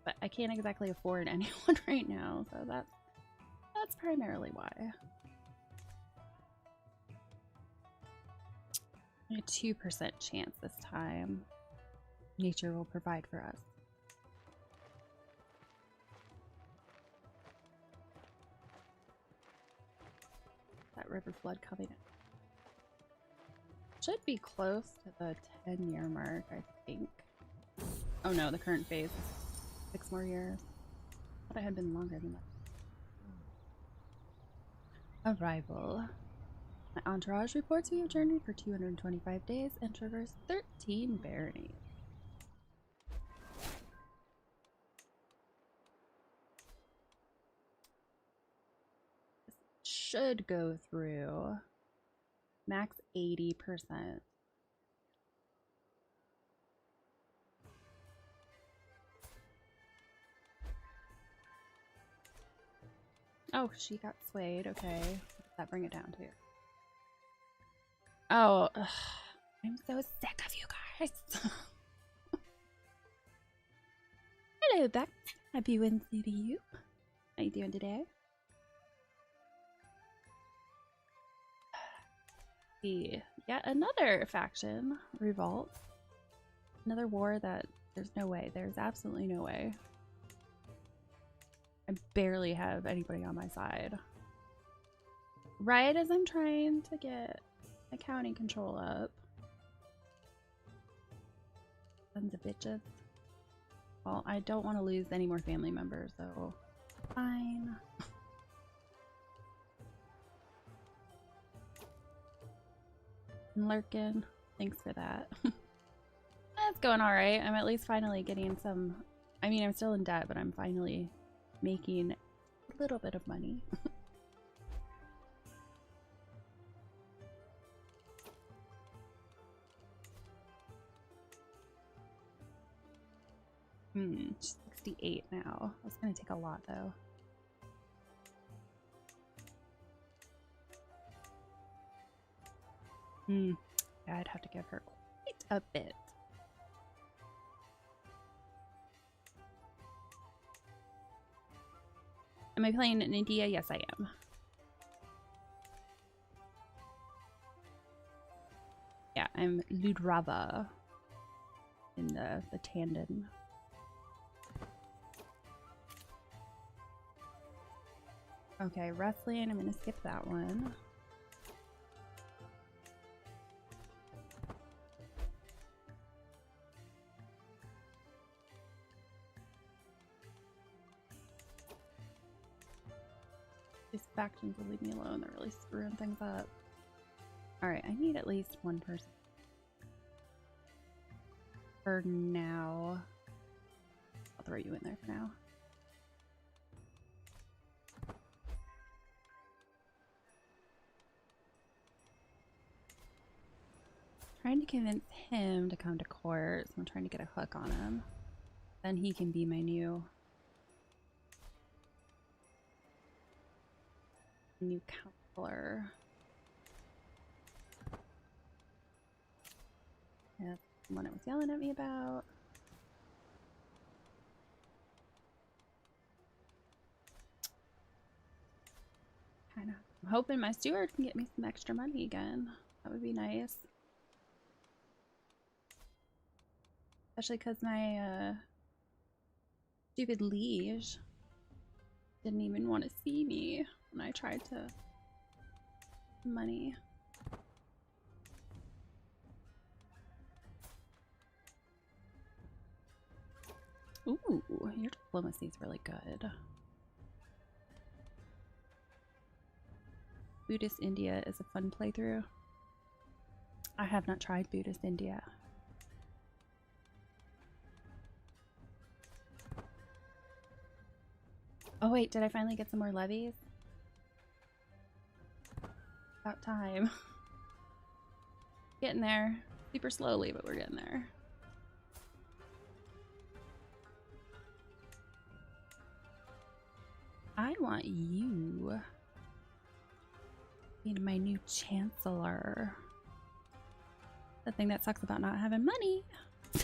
But I can't exactly afford anyone right now, so that's primarily why. A 2% chance this time. Nature will provide for us. That river flood coming in. Should be close to the 10-year mark, I think. Oh no, the current phase is 6 more years. I thought it had been longer than that. Arrival. My entourage reports we have journeyed for 225 days and traversed 13 baronies. This should go through. Max 80%. Oh, she got swayed. Okay. What does that bring it down to? Oh, ugh. I'm so sick of you guys. Hello, Beck. Happy Wednesday to you. How you doing today? Yet another faction revolt. Another war that there's no way. There's absolutely no way. I barely have anybody on my side. Right as I'm trying to get my county control up. Sons of bitches. Well, I don't want to lose any more family members, so fine. Lurkin, thanks for that. It's going alright. I'm at least finally getting some. I mean, I'm still in debt, but I'm finally making a little bit of money. She's 68 now. That's gonna take a lot though. Yeah, I'd have to give her quite a bit. Am I playing in India? Yes, I am. Yeah, I'm Ludrava in the tandem. Okay, wrestling, I'm gonna skip that one. These factions will leave me alone, they're really screwing things up. Alright, I need at least one person. For now. I'll throw you in there for now. Trying to convince him to come to court, so I'm trying to get a hook on him. Then he can be my new counselor. Yeah, that's the one it was yelling at me about. Kinda. I'm hoping my steward can get me some extra money again. That would be nice. Especially because my stupid liege didn't even want to see me when I tried to money. Ooh, your diplomacy is really good. Buddhist India is a fun playthrough. I have not tried Buddhist India. Oh wait, did I finally get some more levies? About time. Getting there. Super slowly, but we're getting there. I want you being my new chancellor. The thing that sucks about not having money.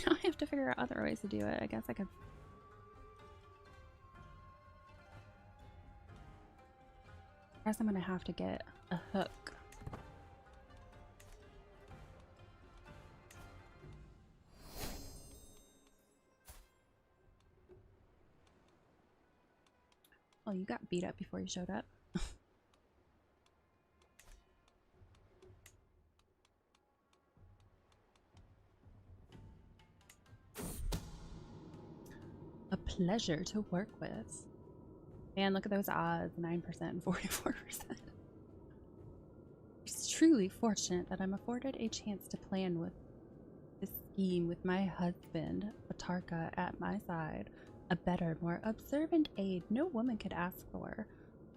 Now I have to figure out other ways to do it. I guess I could. I guess I'm gonna have to get a hook. Oh, you got beat up before you showed up. A pleasure to work with. Man, look at those odds, 9% and 44%. It's truly fortunate that I'm afforded a chance to plan with this scheme with my husband, Atarka, at my side. A better, more observant aide no woman could ask for.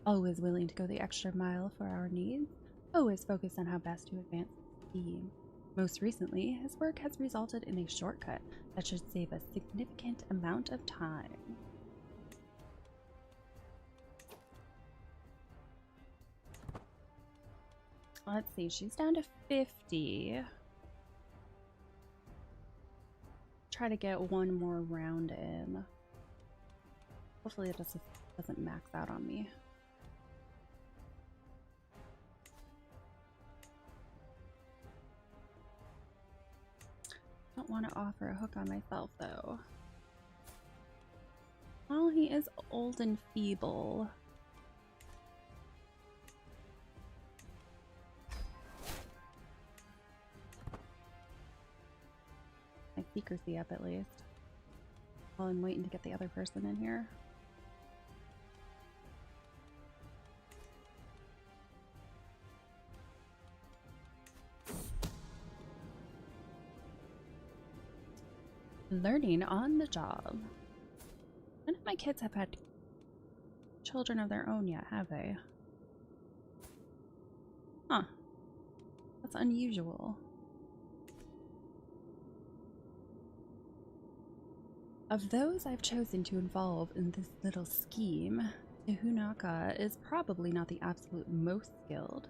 Always willing to go the extra mile for our needs. Always focused on how best to advance the scheme. Most recently, his work has resulted in a shortcut that should save a significant amount of time. Let's see, she's down to 50. Try to get one more round in. Hopefully it doesn't max out on me. Don't want to offer a hook on myself though. Well, he is old and feeble. I think secrecy up at least. While I'm waiting to get the other person in here. Learning on the job. None of my kids have had children of their own yet, have they? Huh. That's unusual. Of those I've chosen to involve in this little scheme, Hunaka is probably not the absolute most skilled.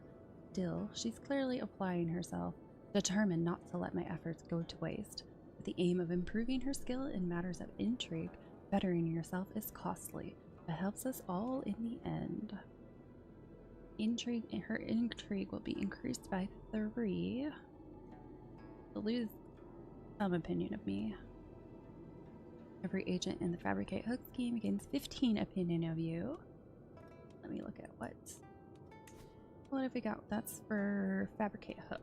Still, she's clearly applying herself, determined not to let my efforts go to waste. With the aim of improving her skill in matters of intrigue, bettering yourself is costly, but helps us all in the end. Her intrigue will be increased by 3. She'll lose some opinion of me. Every agent in the Fabricate Hook scheme gains 15 opinion of you. Let me look at what have we got? That's for Fabricate Hook.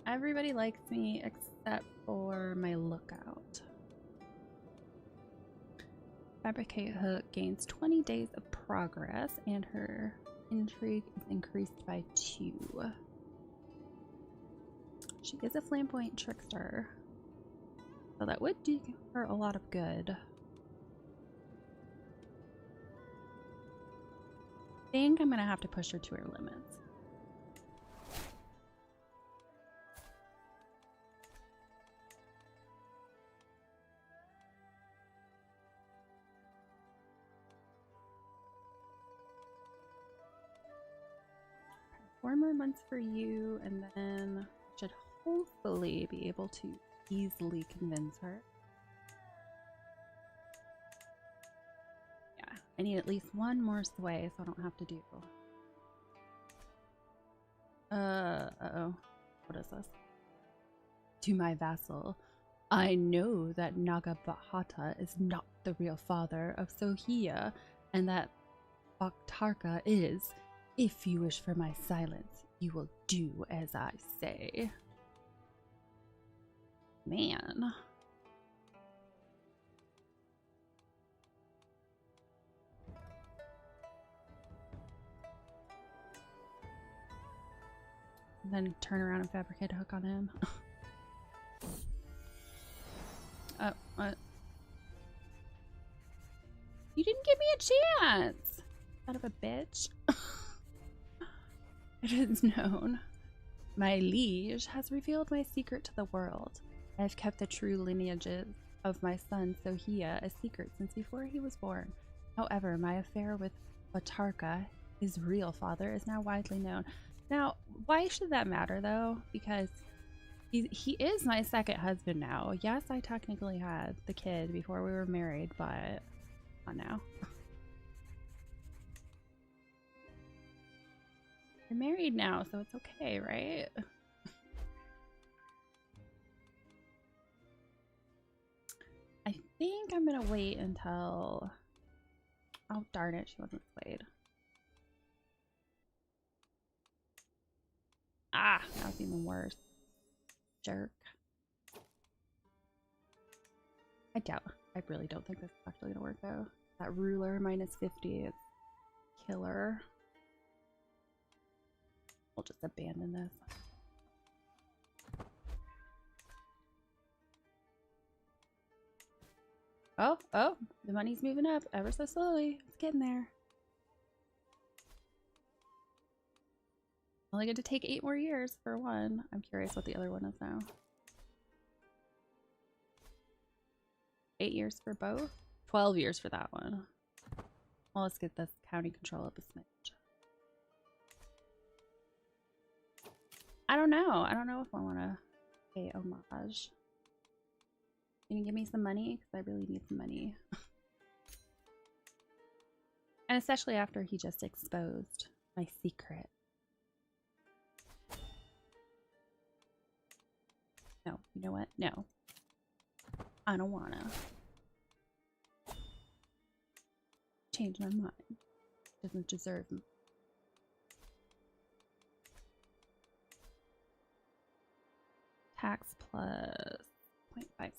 Everybody likes me except for my lookout. Fabricate Hook gains 20 days of progress, and her intrigue is increased by 2. She is a flamboyant trickster, so that would do her a lot of good. I think I'm gonna have to push her to her limits. Four more months for you, and then should hopefully be able to easily convince her. Yeah, I need at least one more sway so I don't have to do. Uh-oh. What is this? To my vassal, I know that Nagabahata is not the real father of Sohia, and that Baktarka is. If you wish for my silence, you will do as I say. Man. And then turn around and fabricate a hook on him. Oh, what? You didn't give me a chance! Son of a bitch. It is known. My liege has revealed my secret to the world. I have kept the true lineages of my son Sohia a secret since before he was born. However, my affair with Batarka, his real father, is now widely known. Now, why should that matter though? Because he is my second husband now. Yes, I technically had the kid before we were married, but not now. You're married now, so it's okay, right? I think I'm gonna wait until... Oh, darn it, she wasn't swayed. Ah, that was even worse. Jerk. I really don't think this is actually gonna work though. That ruler minus 50, it's killer. We'll just abandon this. Oh, the money's moving up ever so slowly. It's getting there. Only going to take 8 more years for one. I'm curious what the other one is now. 8 years for both? 12 years for that one. Well, let's get this county control up a smidge. I don't know. I don't know if I want to pay homage. Can you give me some money? Because I really need some money. And especially after he just exposed my secret. No, you know what? No. I don't wanna. Change my mind. Doesn't deserve me. tax plus 0.56.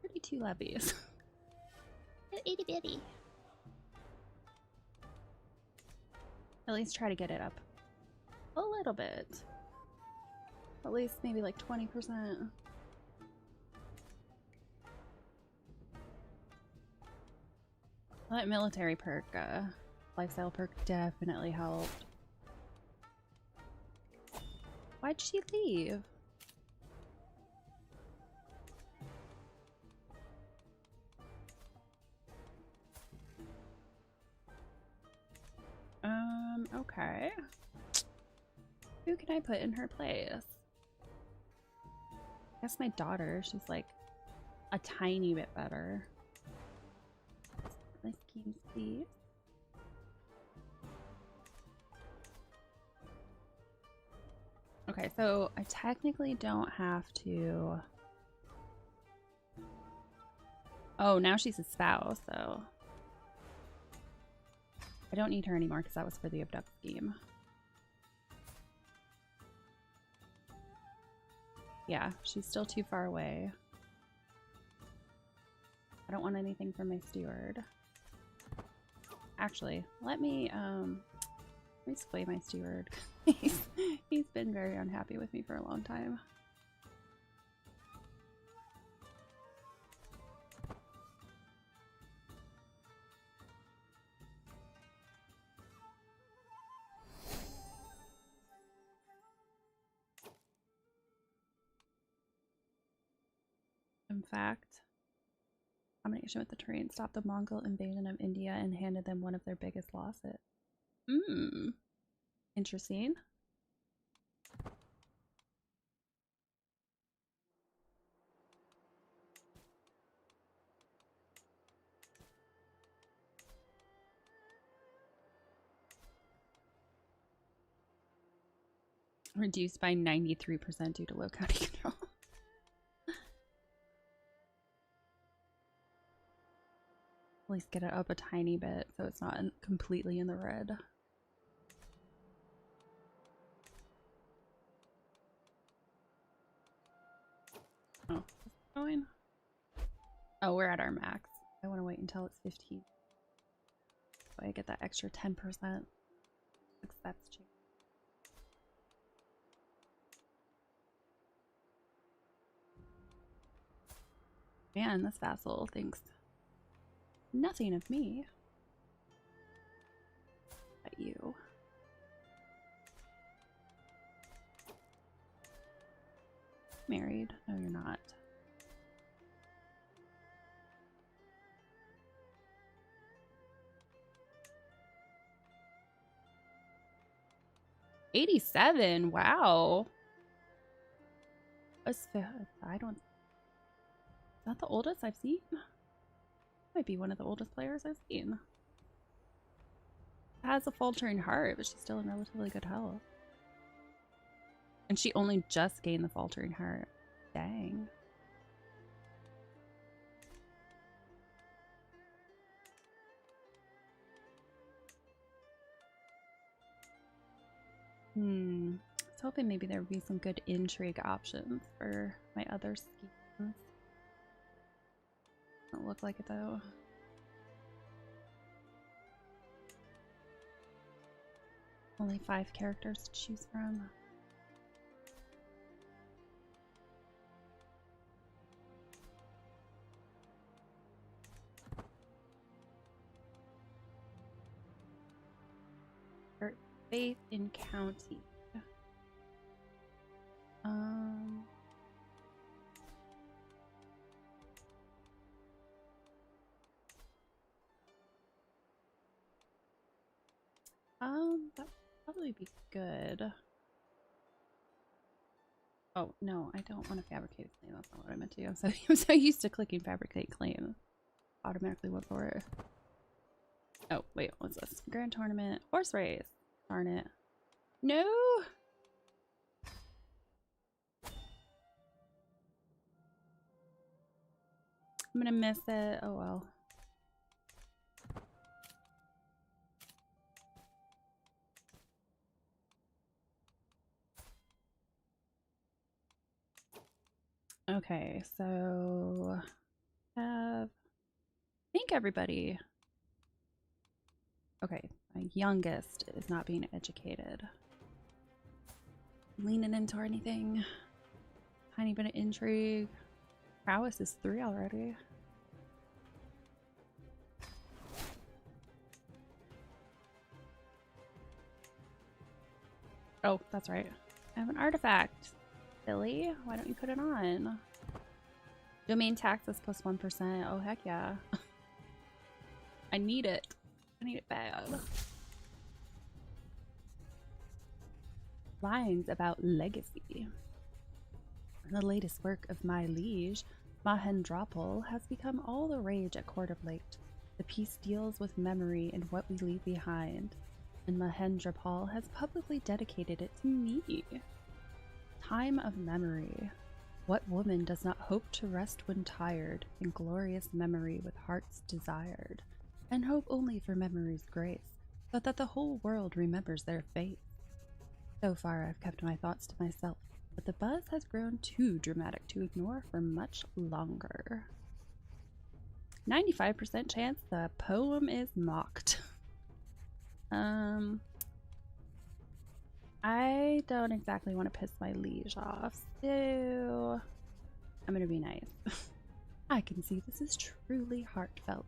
32 levies. Itty bitty. At least try to get it up a little bit. At least maybe like 20%. That military perk, lifestyle perk definitely helped. Why'd she leave? Okay. Who can I put in her place? I guess my daughter, she's like a tiny bit better. Let's keep these. Okay, so I technically don't have to. Oh, now she's a spouse, so I don't need her anymore because that was for the abduct scheme. Yeah, she's still too far away. I don't want anything from my steward. Actually, let me sway my steward. He's been very unhappy with me for a long time. In fact, combination with the terrain stopped the Mongol invasion of India and handed them one of their biggest losses. Interesting. Reduced by 93% due to low county control. At least get it up a tiny bit so it's not completely in the red. Oh, is it going? Oh, we're at our max. I want to wait until it's 15. So I get that extra 10%. That's cheap. Man, this vassal thinks nothing of me. But you. Married? No, you're not. '87. Wow. I don't. Is that the oldest I've seen? Might be one of the oldest players I've seen. Has a faltering heart, but she's still in relatively good health. And she only just gained the faltering heart. Dang. I was hoping maybe there would be some good intrigue options for my other schemes. Doesn't look like it though. Only 5 characters to choose from. Faith in county. That would probably be good. Oh no, I don't want to fabricate a claim. That's not what I meant to do. I'm so used to clicking fabricate claim. Automatically went for it. Oh wait, what's this? Grand tournament, horse race. Darn it. No. I'm gonna miss it. Oh well. Okay, so have I think everybody. Okay, my youngest is not being educated. Leaning into anything. Tiny bit of intrigue. Prowess is 3 already. Oh, that's right. I have an artifact. Silly. Why don't you put it on? Domain tax is plus 1%. Oh, heck yeah. I need it. I need it bad. Lines about legacy. The latest work of my liege, Mahendrapal, has become all the rage at court of late. The piece deals with memory and what we leave behind, and Mahendrapal has publicly dedicated it to me. Time of memory. What woman does not hope to rest when tired, in glorious memory with hearts desired, and hope only for memory's grace, but that the whole world remembers their fate? So far I've kept my thoughts to myself, but the buzz has grown too dramatic to ignore for much longer. 95% chance the poem is mocked. I don't exactly want to piss my liege off, so I'm gonna be nice. I can see this is truly heartfelt.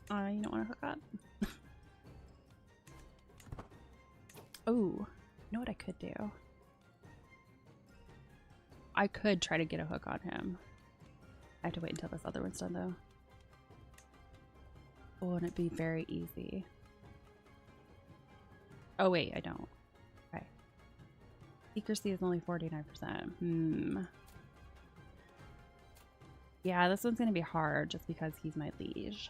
You don't want to hook up? Oh, you know what I could do? I could try to get a hook on him. I have to wait until this other one's done, though. Won't it be very easy? Oh, wait, I don't. Okay. Secrecy is only 49%. Yeah, this one's going to be hard just because he's my liege.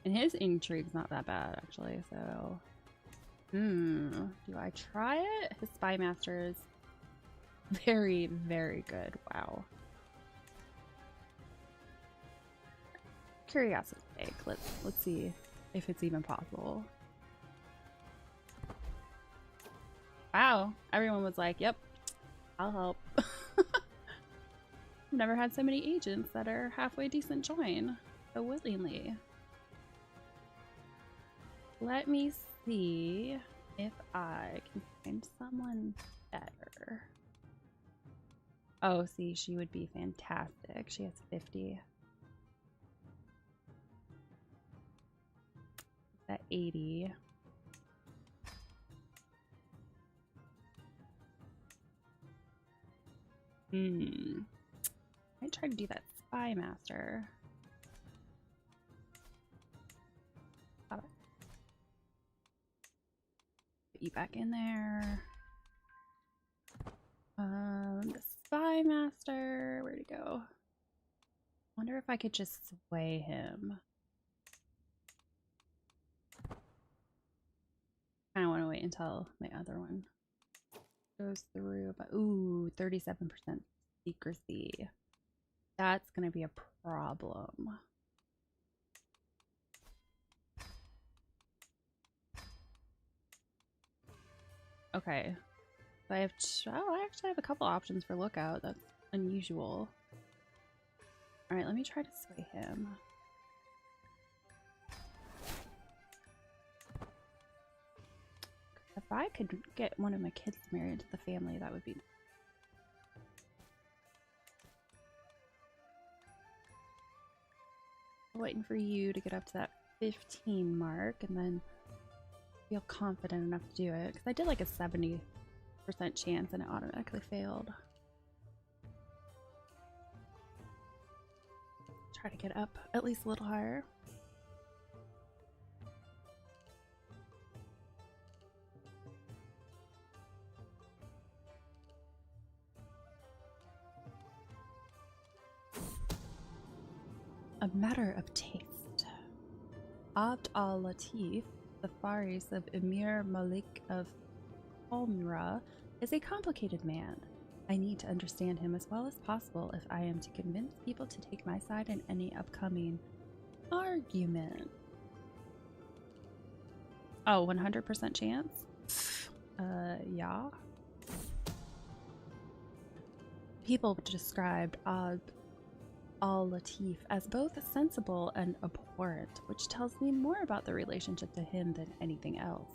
And his intrigue's not that bad, actually, so... Do I try it? His spy master is very, very good. Wow. Curiosity sake. Let's see if it's even possible. Wow. Everyone was like, yep, I'll help. I've never had so many agents that are halfway decent join so willingly. Let me see if I can find someone better. Oh, see, she would be fantastic. She has 50. At 80. I tried to do that spy master. Put you back in there. The spy master, where'd he go? Wonder if I could just sway him. I don't want to wait until my other one goes through, but ooh, 37% secrecy. That's gonna be a problem. Okay, so I have I actually have a couple options for lookout. That's unusual. All right, let me try to sway him. If I could get one of my kids married to the family, that would be. Waiting for you to get up to that 15 mark and then feel confident enough to do it. Because I did like a 70% chance and it automatically failed. Try to get up at least a little higher. A matter of taste. Abd al-Latif, the Faris of Emir Malik of Palmyra, is a complicated man. I need to understand him as well as possible if I am to convince people to take my side in any upcoming argument. Oh, 100% chance? Yeah. People described Al-Latif as both sensible and abhorrent, which tells me more about the relationship to him than anything else.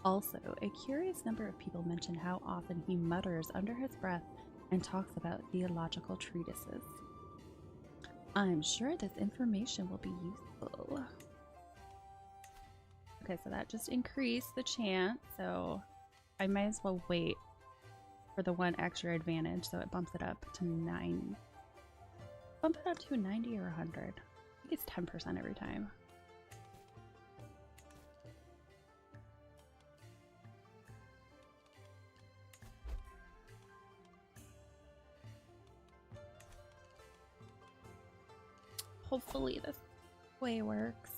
Also, a curious number of people mention how often he mutters under his breath and talks about theological treatises. I'm sure this information will be useful. Okay, so that just increased the chance, so I might as well wait for the one extra advantage, so it bumps it up to 9. Bump it up to 90 or 100. I think it's 10% every time. Hopefully this way works.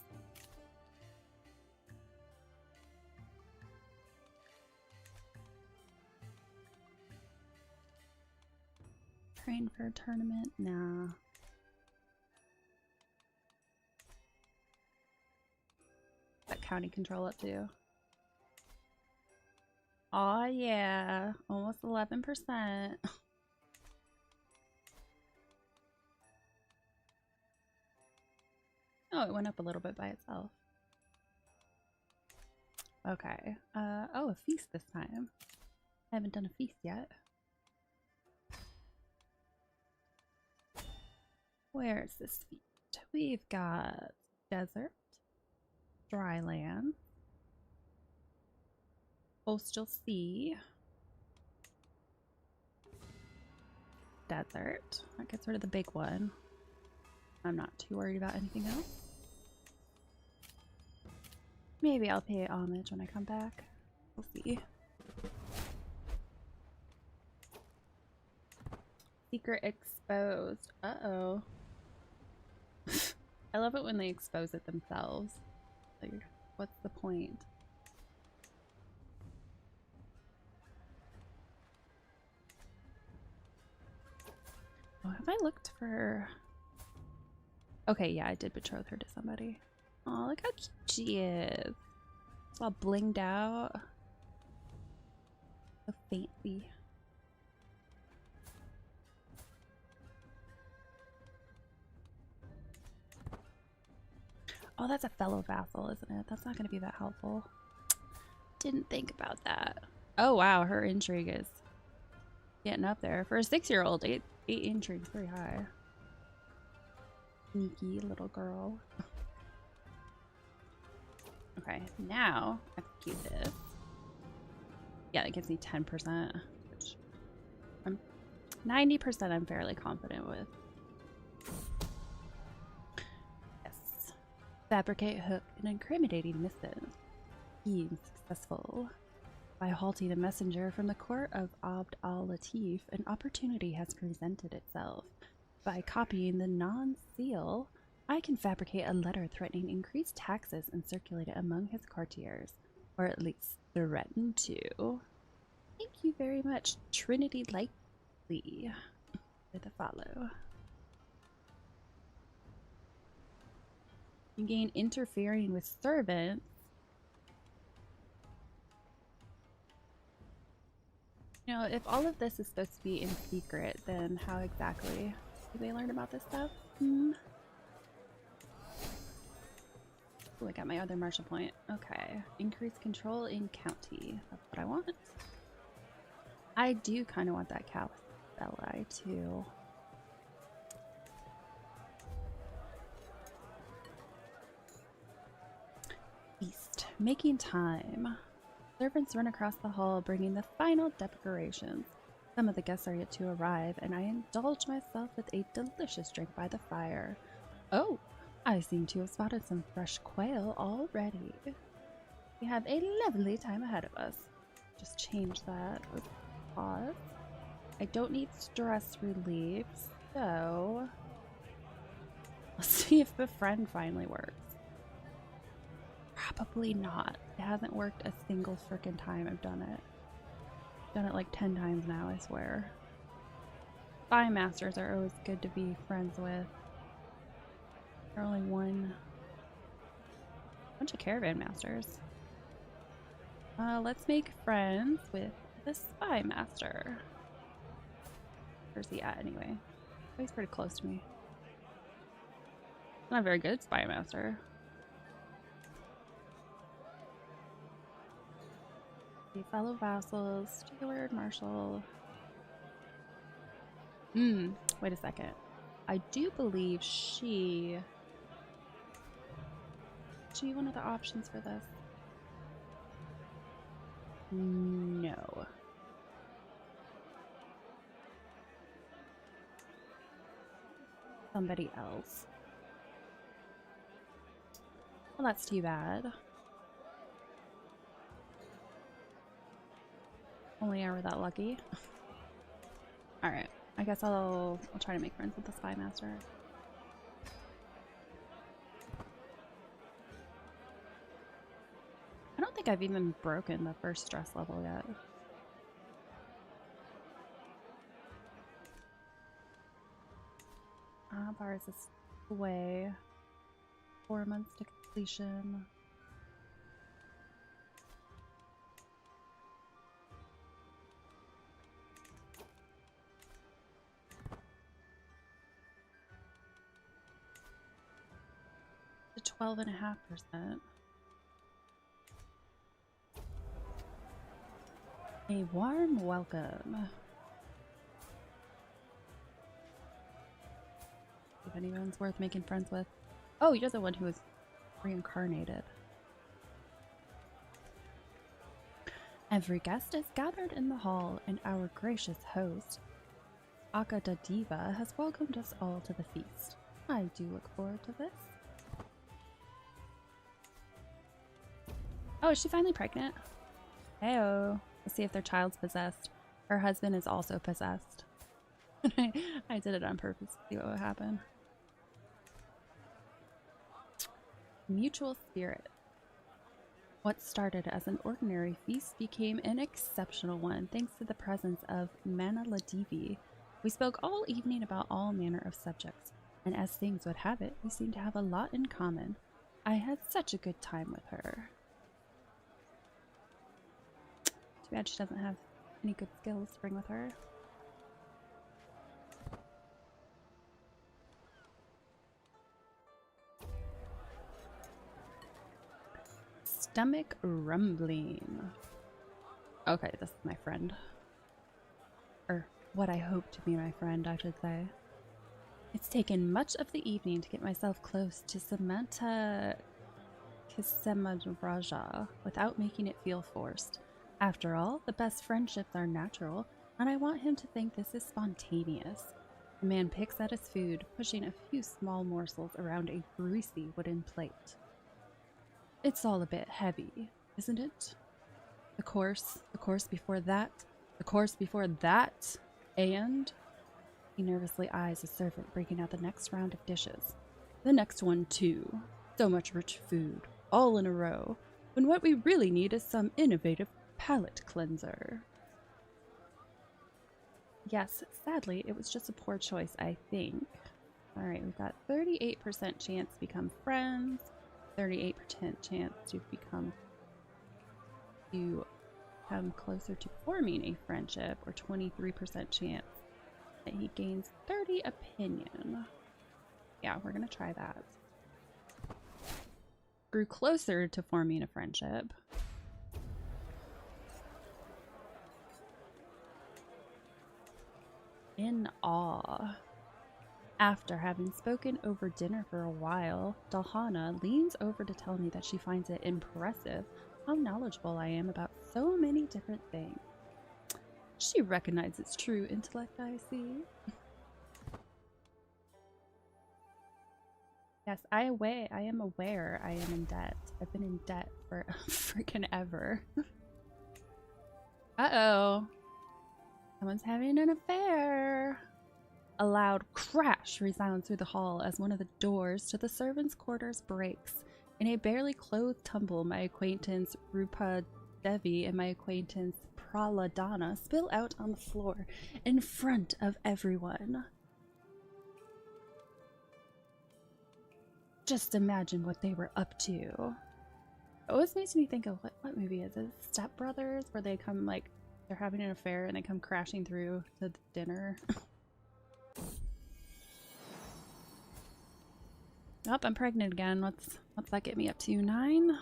Train for a tournament? Nah. That county control up too. Aw, yeah. Almost 11%. Oh, it went up a little bit by itself. Okay. Oh, a feast this time. I haven't done a feast yet. Where's this feast? We've got desert, dry land, coastal sea, desert. That gets rid of the big one. I'm not too worried about anything else. Maybe I'll pay homage when I come back. We'll see. Secret exposed. Uh-oh. I love it when they expose it themselves. Like, what's the point? Oh, have I looked for... Okay, yeah, I did betroth her to somebody. Oh, look how cute she is. It's all blinged out. So fancy. Oh, that's a fellow vassal, isn't it? That's not going to be that helpful. Didn't think about that. Oh, wow, her intrigue is getting up there. For a 6-year-old, 8 intrigue is pretty high. Sneaky little girl. Okay, now execute this. Yeah, that gives me 10%, which I'm 90% I'm fairly confident with. Yes. Fabricate hook an incriminating missive. Being successful. By halting a messenger from the court of Abd al-Latif, an opportunity has presented itself. By copying the non-seal, I can fabricate a letter threatening increased taxes and circulate it among his courtiers, or at least threaten to. Thank you very much, Trinity Lightly, with a follow. You gain interfering with servants. You know, if all of this is supposed to be in secret, then how exactly do they learn about this stuff? Oh, I got my other martial point. Okay. Increase control in county. That's what I want. I do kind of want that Califelli too. Feast. Making time. Servants run across the hall, bringing the final decorations. Some of the guests are yet to arrive, and I indulge myself with a delicious drink by the fire. Oh, I seem to have spotted some fresh quail already. We have a lovely time ahead of us. Just change that with pause. I don't need stress relief, so let's see if befriend finally works. Probably not. It hasn't worked a single frickin' time I've done it. I've done it like 10 times now, I swear. Spy masters are always good to be friends with. There are only one bunch of caravan masters. Let's make friends with the spy master. Where's he at anyway? Oh, he's pretty close to me. Not a very good spy master. The fellow vassals, steward, marshal. Wait a second. I do believe she one of the options for this? No. Somebody else. Well, that's too bad. Only are we that lucky. Alright. I guess I'll try to make friends with the spy master. I don't think I've even broken the first stress level yet. Bars is away. 4 months to completion. To 12.5%. A warm welcome. If anyone's worth making friends with. Oh, you're the one who was reincarnated. Every guest is gathered in the hall, and our gracious host, AGOT has welcomed us all to the feast. I do look forward to this. Oh, is she finally pregnant? Heyo. Let's see if their child's possessed. Her husband is also possessed. I did it on purpose to see what would happen. Mutual spirit. What started as an ordinary feast became an exceptional one thanks to the presence of Manaladivi. We spoke all evening about all manner of subjects, and as things would have it, we seemed to have a lot in common. I had such a good time with her. Too bad she doesn't have any good skills to bring with her. Stomach rumbling. Okay, this is my friend. Or what I hope to be my friend, I should say. It's taken much of the evening to get myself close to Samantha Kisemaraja without making it feel forced. After all, the best friendships are natural, and I want him to think this is spontaneous. The man picks at his food, pushing a few small morsels around a greasy wooden plate. It's all a bit heavy, isn't it? The course before that, the course before that, and... He nervously eyes a servant breaking out the next round of dishes. The next one, too. So much rich food, all in a row, when what we really need is some innovative palate cleanser. Yes, sadly, it was just a poor choice, I think. Alright, we've got 38% chance to become friends, 38% chance to become closer to forming a friendship, or 23% chance that he gains 30 opinion. Yeah, we're gonna try that. Grew closer to forming a friendship. In awe. After having spoken over dinner for a while, Dalhana leans over to tell me that she finds it impressive how knowledgeable I am about so many different things. She recognizes true intellect, I see. Yes, I am aware I am in debt. I've been in debt for freaking ever. Uh-oh. Someone's having an affair. A loud crash resounds through the hall as one of the doors to the servants' quarters breaks. In a barely clothed tumble, my acquaintance Rupa Devi and my acquaintance Praladana spill out on the floor in front of everyone. Just imagine what they were up to. It always makes me think of what movie is it? Step Brothers, where they come like they're having an affair and they come crashing through to the dinner. Oh, I'm pregnant again. What's that get me up to? 9?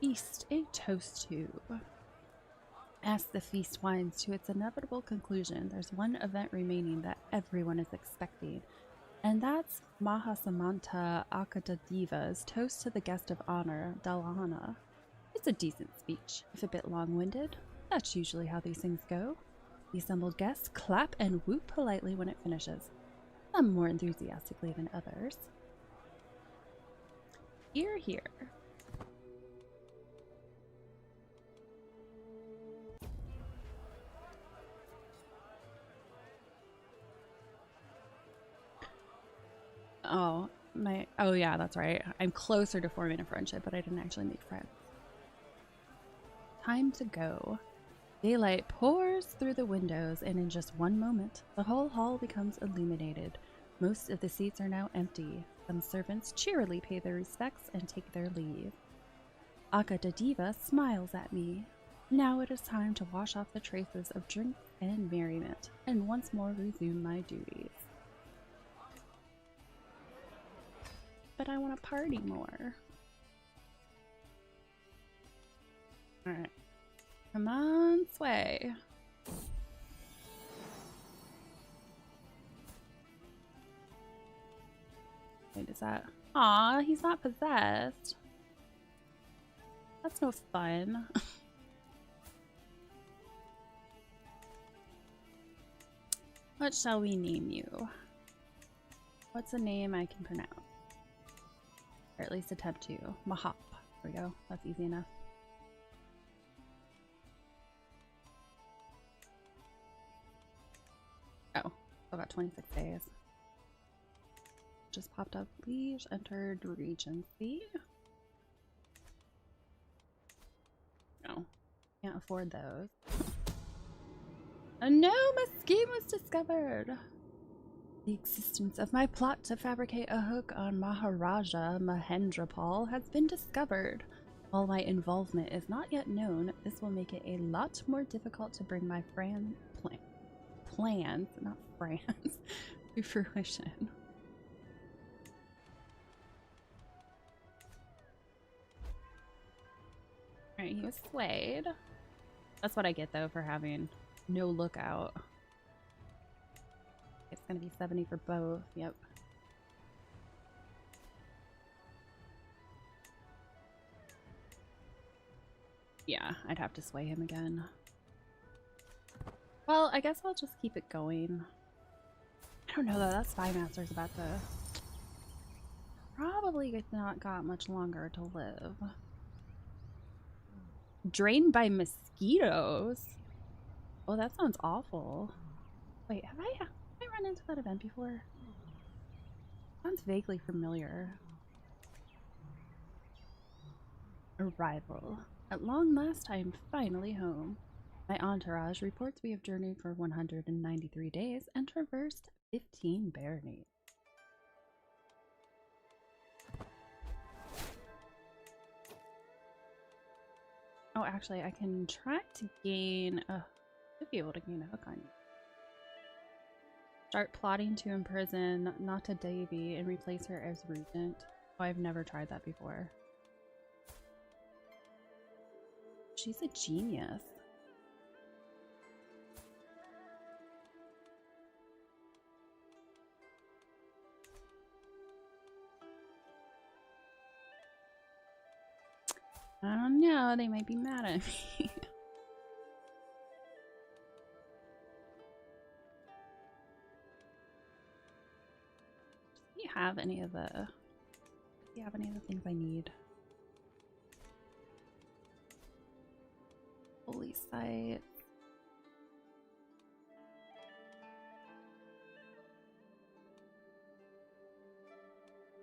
Feast a toast to. As the feast winds to its inevitable conclusion, there's one event remaining that everyone is expecting, and that's Mahasamanta Akadadiva's toast to the guest of honor, Dalhana. It's a decent speech, if a bit long-winded. That's usually how these things go. The assembled guests clap and whoop politely when it finishes, some more enthusiastically than others. Hear, hear. Oh yeah, that's right. I'm closer to forming a friendship, but I didn't actually make friends. Time to go. Daylight pours through the windows, and in just one moment, the whole hall becomes illuminated. Most of the seats are now empty. Some servants cheerily pay their respects and take their leave. Akadadiva smiles at me. Now it is time to wash off the traces of drink and merriment, and once more resume my duties. But I want to party more. Alright. Come on, Sway. Wait, is that... Aw, he's not possessed. That's no fun. What shall we name you? What's a name I can pronounce? Or at least attempt to. Mahop. There we go. That's easy enough. Oh, still got 26 days. Just popped up. Liege entered Regency. No, can't afford those. No, my scheme was discovered. The existence of my plot to fabricate a hook on Maharaja Mahendrapal has been discovered. While my involvement is not yet known, this will make it a lot more difficult to bring my plans, not friends, to fruition. Alright, he was swayed. That's what I get though for having no lookout. It's gonna be 70 for both. Yep. Yeah, I'd have to sway him again. Well, I guess I'll just keep it going. I don't know though, that Spy Master's about to probably not got much longer to live. Drained by mosquitoes? Oh, that sounds awful. Wait, have I run into that event before? Sounds vaguely familiar. Arrival. At long last, I am finally home. My entourage reports we have journeyed for 193 days and traversed 15 baronies. Oh, actually, I can try to gain a... Should be able to gain a hook on you. Start plotting to imprison Nata Devi and replace her as regent. Oh, I've never tried that before. She's a genius. I don't know, they might be mad at me. Do you have any of the things I need? Holy site.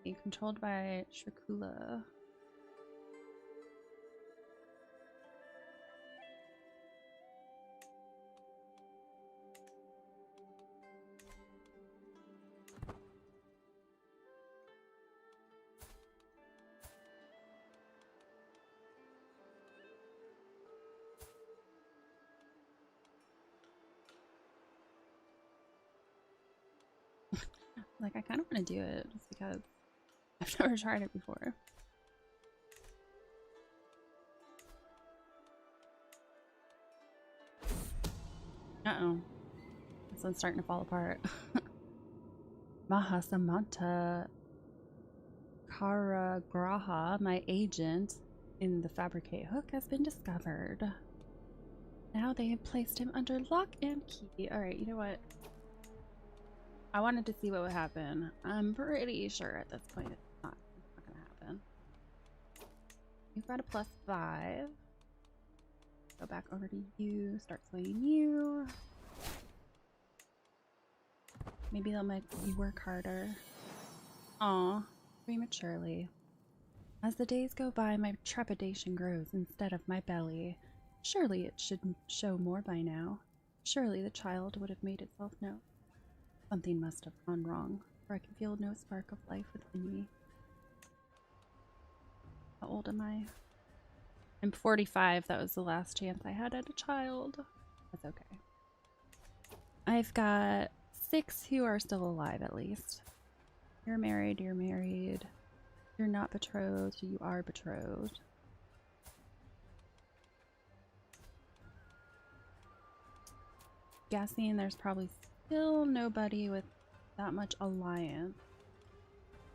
Being controlled by Shrikula. Like, I kind of want to do it just because I've never tried it before. Uh-oh. This one's starting to fall apart. Mahasamanta Karagraha, my agent in the Fabricate hook, has been discovered. Now they have placed him under lock and key. Alright, you know what? I wanted to see what would happen. I'm pretty sure at this point it's not gonna happen. You've got a +5. Go back over to you, start swinging you. Maybe they'll make you work harder. Aw, prematurely. As the days go by, my trepidation grows instead of my belly. Surely it should show more by now. Surely the child would have made itself known. Something must have gone wrong, for I can feel no spark of life within me. How old am I? I'm 45. That was the last chance I had at a child. That's okay. I've got 6 who are still alive, at least. You're married, you're married. You're not betrothed, you are betrothed. Guessing there's probably still nobody with that much alliance.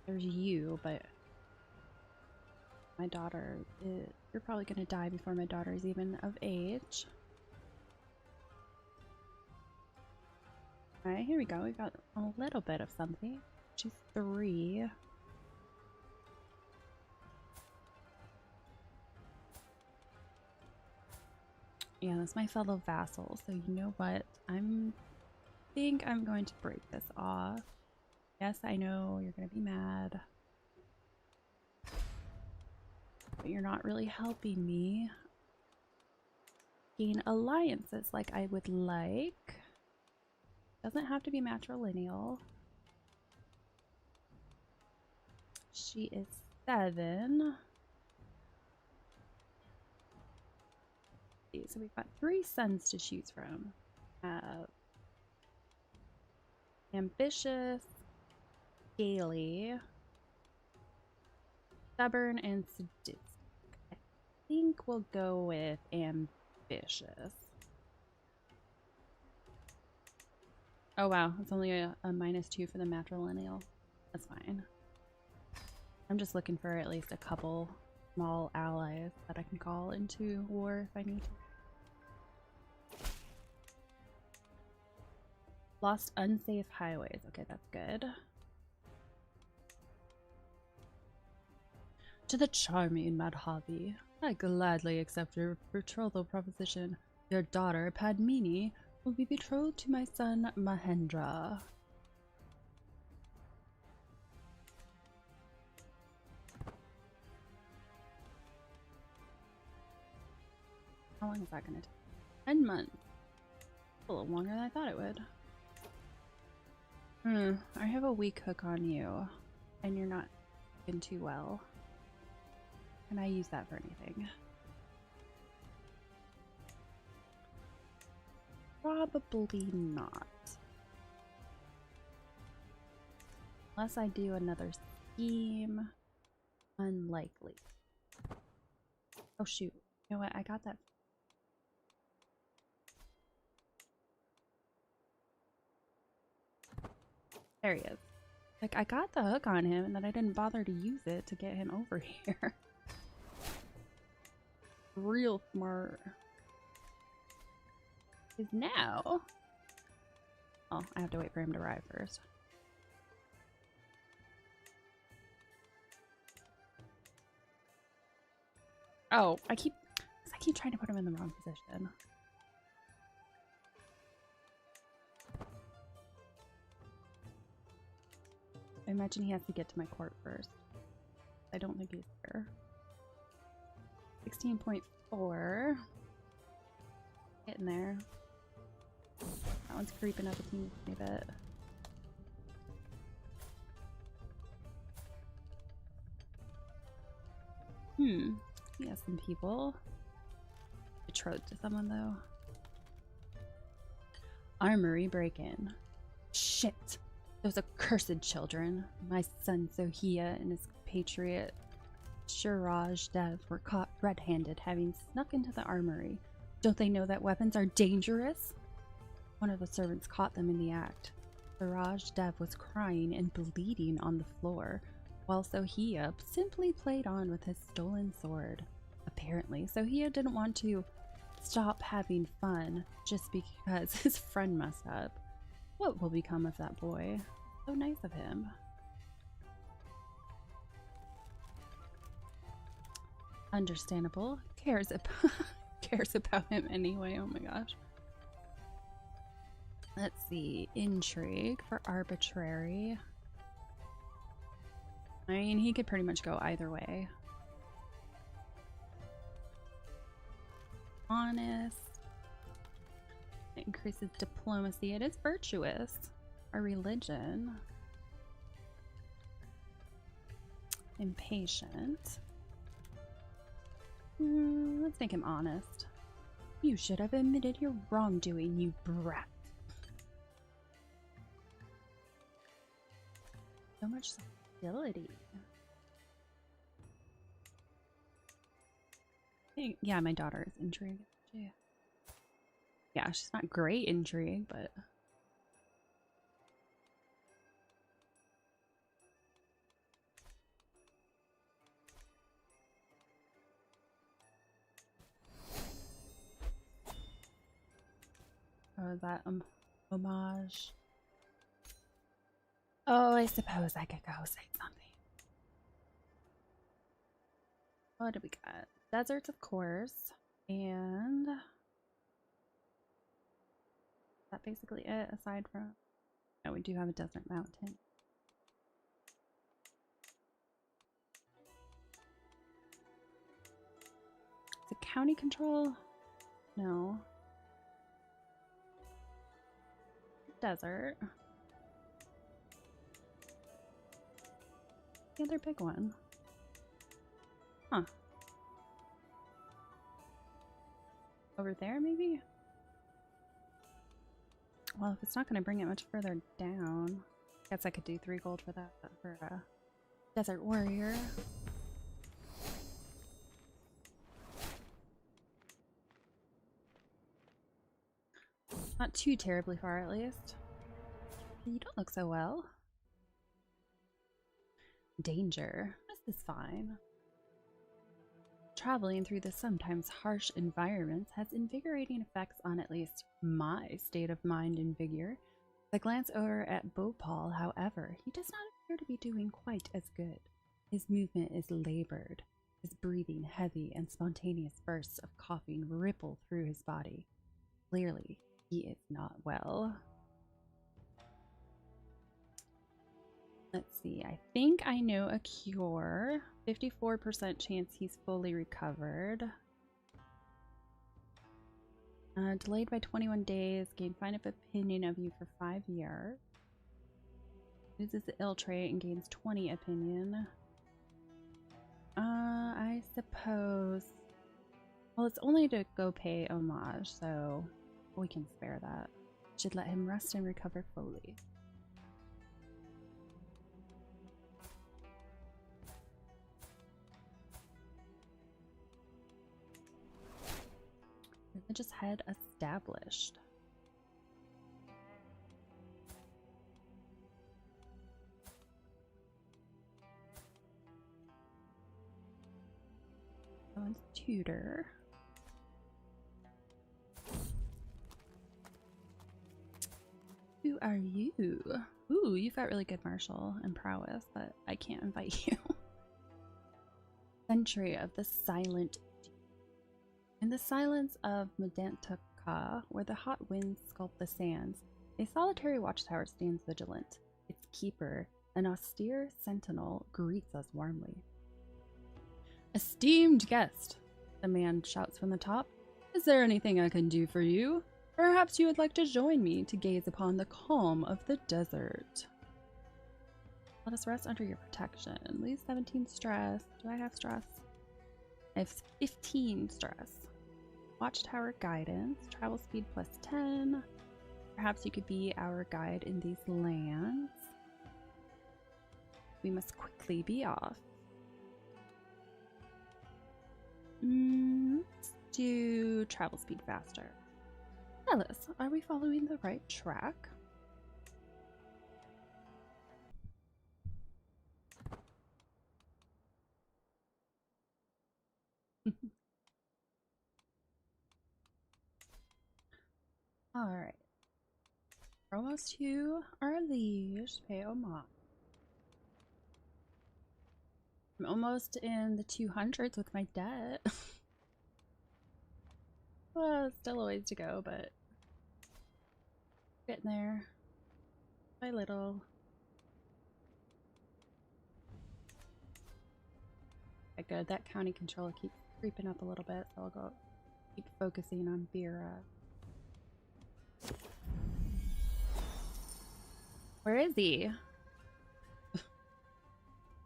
There's you, but my daughter is... You're probably gonna die before my daughter is even of age. Alright, here we go. We got a little bit of something. She's 3. Yeah, that's my fellow vassal, so you know what? think I'm going to break this off. Yes, I know you're gonna be mad. But you're not really helping me gain alliances like I would like. Doesn't have to be matrilineal. She is 7. So we've got 3 sons to choose from. Ambitious, scaly, stubborn, and sadistic. I think we'll go with ambitious. Oh wow, it's only a -2 for the matrilineal. That's fine. I'm just looking for at least a couple small allies that I can call into war if I need to. Lost unsafe highways. Okay, that's good. To the charming Madhavi, I gladly accept your betrothal proposition. Your daughter, Padmini, will be betrothed to my son, Mahendra. How long is that going to take? 10 months. A little longer than I thought it would. I have a weak hook on you, and you're not doing too well. Can I use that for anything? Probably not. Unless I do another scheme. Unlikely. Oh shoot. You know what? I got that. There he is. Like, I got the hook on him and then I didn't bother to use it to get him over here. Real smart. Because now... Oh, I have to wait for him to arrive first. Oh, I keep trying to put him in the wrong position. I imagine he has to get to my court first. I don't think he's there. 16.4. Getting there. That one's creeping up a teeny bit. He has some people. Betrothed to someone though. Armory break-in. Shit. Those accursed children, my son Sohia and his compatriot Shiraj Dev, were caught red-handed, having snuck into the armory. Don't they know that weapons are dangerous? One of the servants caught them in the act. Shiraj Dev was crying and bleeding on the floor, while Sohia simply played on with his stolen sword. Apparently, Sohia didn't want to stop having fun just because his friend messed up. What will become of that boy? So nice of him. Understandable. Cares about him anyway. Oh my gosh. Let's see. Intrigue for arbitrary. I mean, he could pretty much go either way. Honest. It increases diplomacy. It is virtuous. Our religion. Impatient. Let's make him honest. You should have admitted your wrongdoing, you brat. So much stability. Yeah, my daughter is intrigued. Yeah, she's not great intrigue, but oh, is that homage? Oh, I suppose I could go say something. What do we got? Deserts, of course, and is that basically it aside from... Oh, we do have a desert mountain. Is it county control? No. Desert. The other big one. Huh. Over there, maybe? Well, if it's not going to bring it much further down, I guess I could do 3 gold for that, for a desert warrior. Not too terribly far, at least. You don't look so well. Danger. This is fine. Traveling through the sometimes harsh environments has invigorating effects on at least my state of mind and vigor. I glance over at Bhopal, however, he does not appear to be doing quite as good. His movement is labored, his breathing heavy, and spontaneous bursts of coughing ripple through his body. Clearly, he is not well. Let's see, I think I know a cure. 54% chance he's fully recovered. Delayed by 21 days. Gain fine of opinion of you for 5 years. Loses the ill trait and gains 20 opinion. I suppose... Well, it's only to go pay homage, so we can spare that. Should let him rest and recover fully. Religious head established. Someone's tutor. Who are you? Ooh, you've got really good martial and prowess, but I can't invite you. Century of the Silent. In the silence of Medantaka, where the hot winds sculpt the sands, a solitary watchtower stands vigilant. Its keeper, an austere sentinel, greets us warmly. Esteemed guest, the man shouts from the top, is there anything I can do for you? Perhaps you would like to join me to gaze upon the calm of the desert. Let us rest under your protection. Leave 17 stress. Do I have stress? I have 15 stress. Watchtower guidance. Travel speed plus 10. Perhaps you could be our guide in these lands. We must quickly be off. Let's do travel speed faster. Alice, are we following the right track? Alright. We're almost to our liege. Pay homage. I'm almost in the 200s with my debt. Well, still a ways to go, but getting there by little. Okay, good. That county controller keeps creeping up a little bit, so I'll go keep focusing on Vera. Where is he?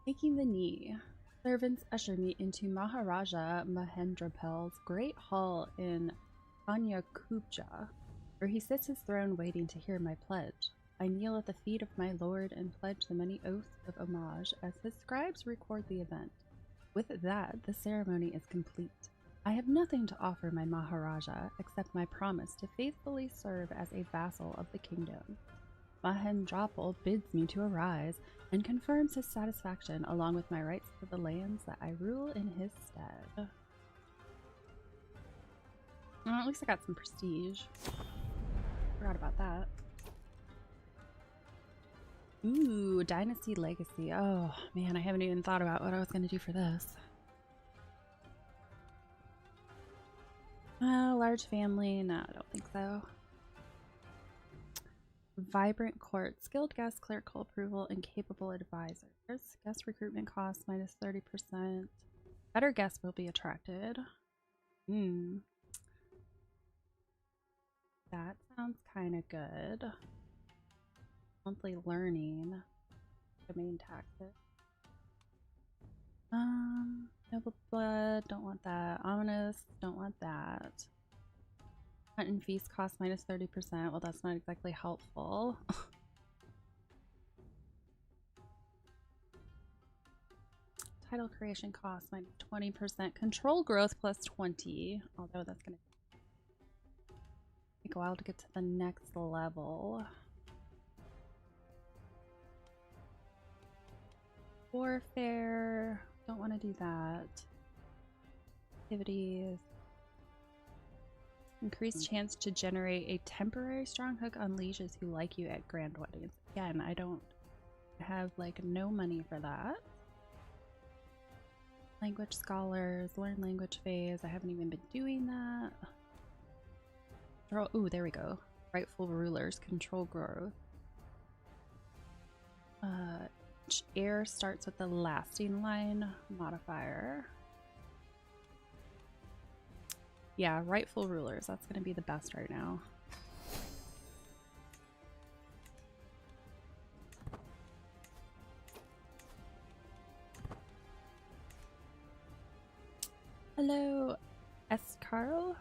Taking the knee. Servants usher me into Maharaja Mahendrapal's great hall in Kanyakubja, where he sits his throne waiting to hear my pledge. I kneel at the feet of my lord and pledge the many oaths of homage as his scribes record the event. With that, the ceremony is complete. I have nothing to offer my Maharaja except my promise to faithfully serve as a vassal of the kingdom. Mahendrapal bids me to arise and confirms his satisfaction along with my rights to the lands that I rule in his stead. Well, at least I got some prestige. Forgot about that. Ooh, Dynasty Legacy. Oh man, I haven't even thought about what I was going to do for this. Large family. No, I don't think so. Vibrant court. Skilled guest, clerical approval, and capable advisors. Guest recruitment costs minus 30%. Better guests will be attracted. That sounds kind of good. Monthly learning. Domain taxes. Noble blood, don't want that. Ominous, don't want that. Hunt and feast cost minus 30%. Well, that's not exactly helpful. Title creation cost minus 20%. Control growth plus 20. Although that's gonna take a while to get to the next level. Warfare. Don't want to do that. Activities. Increased chance to generate a temporary strong hook on lieges who like you at grand weddings. Again, I don't have like no money for that. Language scholars, learn language phase. I haven't even been doing that. Ooh, there we go. Rightful rulers, control growth. Air starts with the lasting line modifier. Yeah, rightful rulers. That's going to be the best right now. Hello, S. Carl.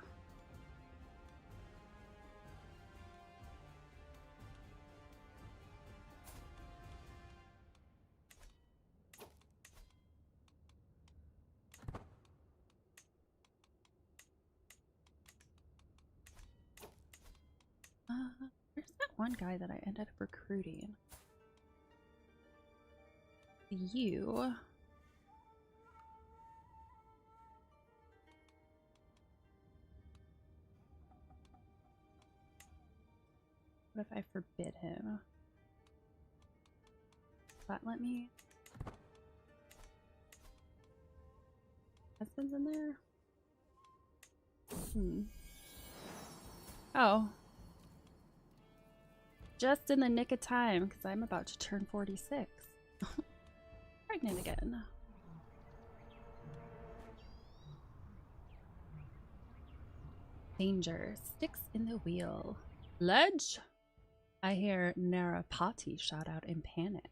Where's that one guy that I ended up recruiting? You. What if I forbid him? Does that let me? Husband's in there? Oh. Just in the nick of time, because I'm about to turn 46. Pregnant again. Danger. Sticks in the wheel. Ledge! I hear Narapati shout out in panic.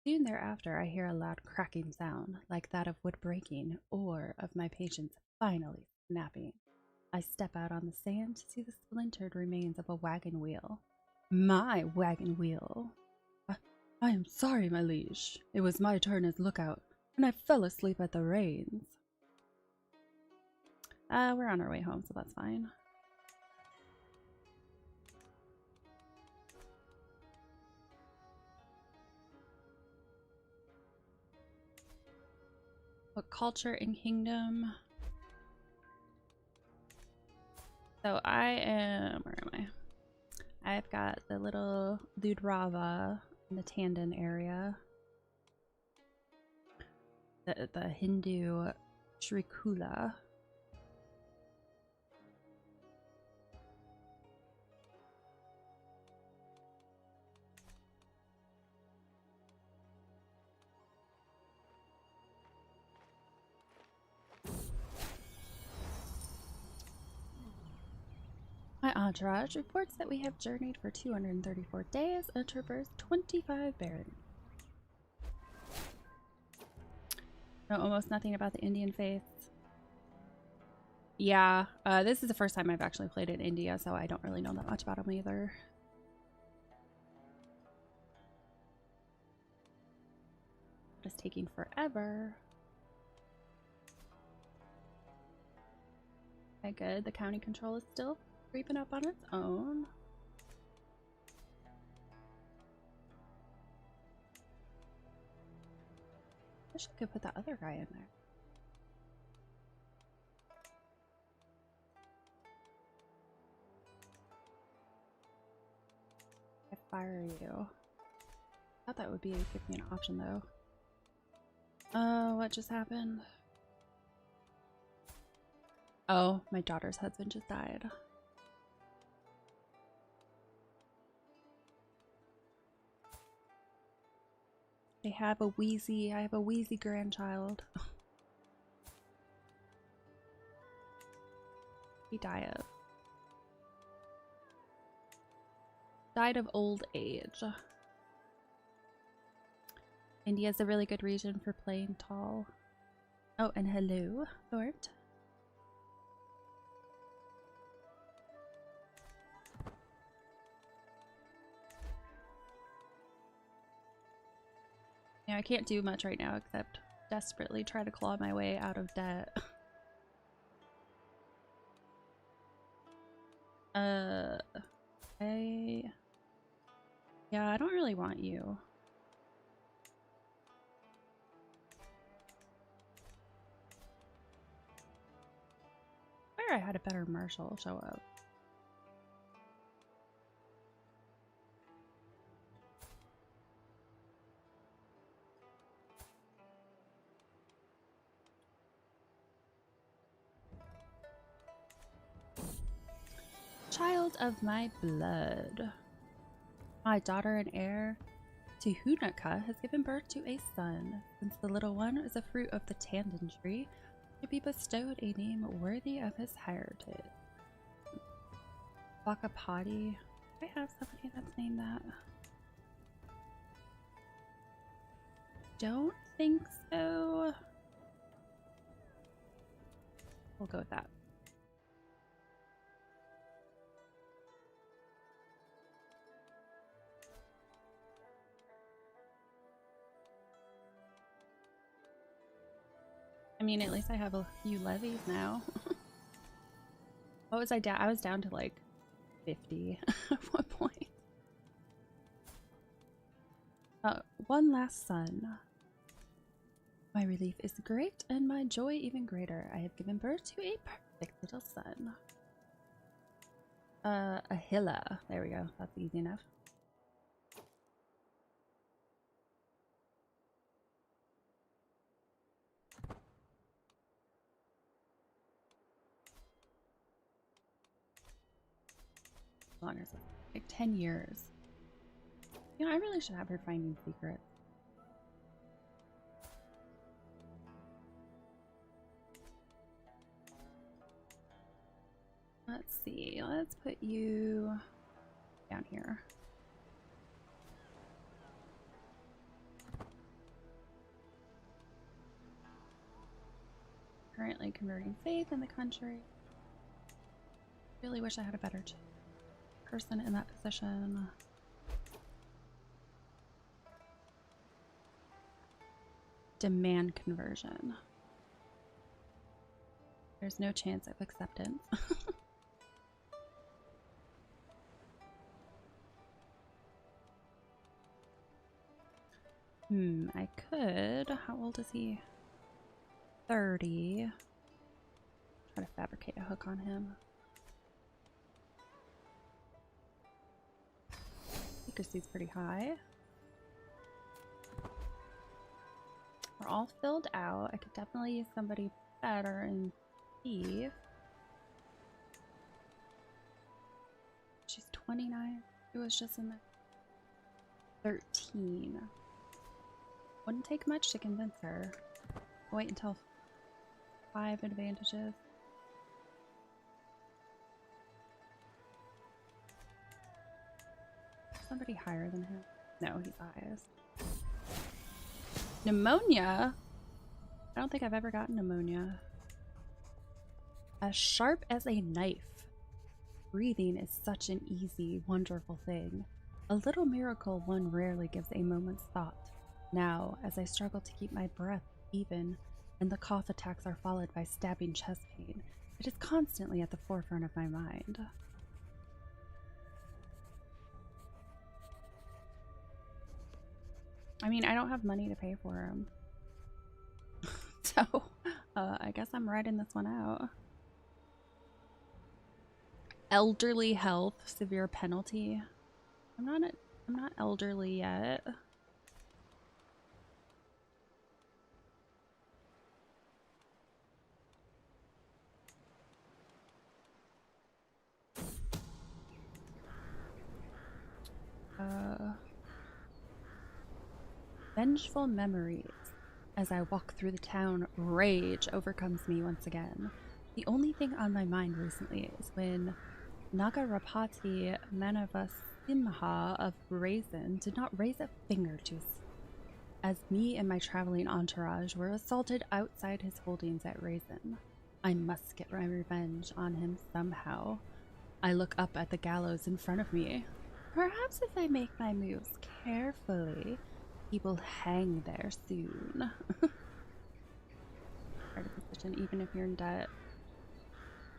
Soon thereafter, I hear a loud cracking sound, like that of wood breaking, or of my patience finally snapping. I step out on the sand to see the splintered remains of a wagon wheel. My wagon wheel. I am sorry, my liege. It was my turn as lookout, and I fell asleep at the reins. We're on our way home, so that's fine. What culture and kingdom? So I am, where am I? I've got the little Ludrava in the Tandon area. The Hindu Shrikula. My entourage reports that we have journeyed for 234 days and traversed 25 barons. Know almost nothing about the Indian faith. Yeah, this is the first time I've actually played in India, so I don't really know that much about them either. Just taking forever. Okay, good. The county control is still creeping up on its own. I wish I could put that other guy in there. I fire you. I thought that would give me an option though. Oh, what just happened? Oh, my daughter's husband just died. They have a wheezy, I have a wheezy grandchild. He died of old age. India is a really good region for playing tall. Oh, and hello, Thort. Yeah, I can't do much right now except desperately try to claw my way out of debt. Yeah, I don't really want you. Where I had a better marshal show up. Child of my blood. My daughter and heir, Tuhunaka, has given birth to a son. Since the little one is a fruit of the Tandon tree, to be bestowed a name worthy of his heritage. Wakapati. Do I have somebody that's named that? Don't think so. We'll go with that. I mean, at least I have a few levies now. What was I down? I was down to like 50 at one point. One last son. My relief is great and my joy even greater. I have given birth to a perfect little son. Ahila. There we go. That's easy enough. Longer, like 10 years. You know, I really should have her finding secrets. Let's see. Let's put you down here. Currently converting faith in the country. Really wish I had a better person in that position. Demand conversion. There's no chance of acceptance. I could. How old is he? 30. Try to fabricate a hook on him. Secrecy's pretty high. We're all filled out. I could definitely use somebody better in thief. She's 29. It was just in the 13. Wouldn't take much to convince her. Wait until 5 advantages. Somebody higher than him. No, he's the highest. Pneumonia? I don't think I've ever gotten pneumonia. As sharp as a knife. Breathing is such an easy, wonderful thing. A little miracle one rarely gives a moment's thought. Now, as I struggle to keep my breath even, and the cough attacks are followed by stabbing chest pain, it is constantly at the forefront of my mind. I mean, I don't have money to pay for him. So, I guess I'm writing this one out. Elderly health, severe penalty. I'm not elderly yet. Vengeful memories. As I walk through the town, rage overcomes me once again. The only thing on my mind recently is when Nagarapati Manavasimha of Brazen did not raise a finger to us, as me and my traveling entourage were assaulted outside his holdings at Raisin. I must get my revenge on him somehow. I look up at the gallows in front of me. Perhaps if I make my moves carefully, he will hang there soon. Part of position, even if you're in debt.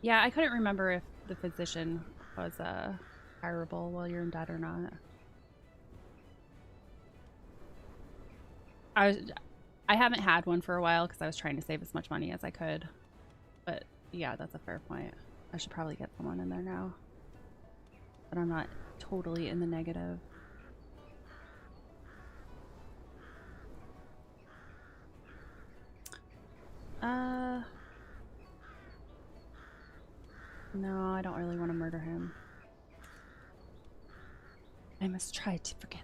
Yeah, I couldn't remember if the physician was hireable while you're in debt or not. I haven't had one for a while because I was trying to save as much money as I could. But yeah, that's a fair point. I should probably get someone in there now. But I'm not totally in the negative. No, I don't really want to murder him. I must try to forget.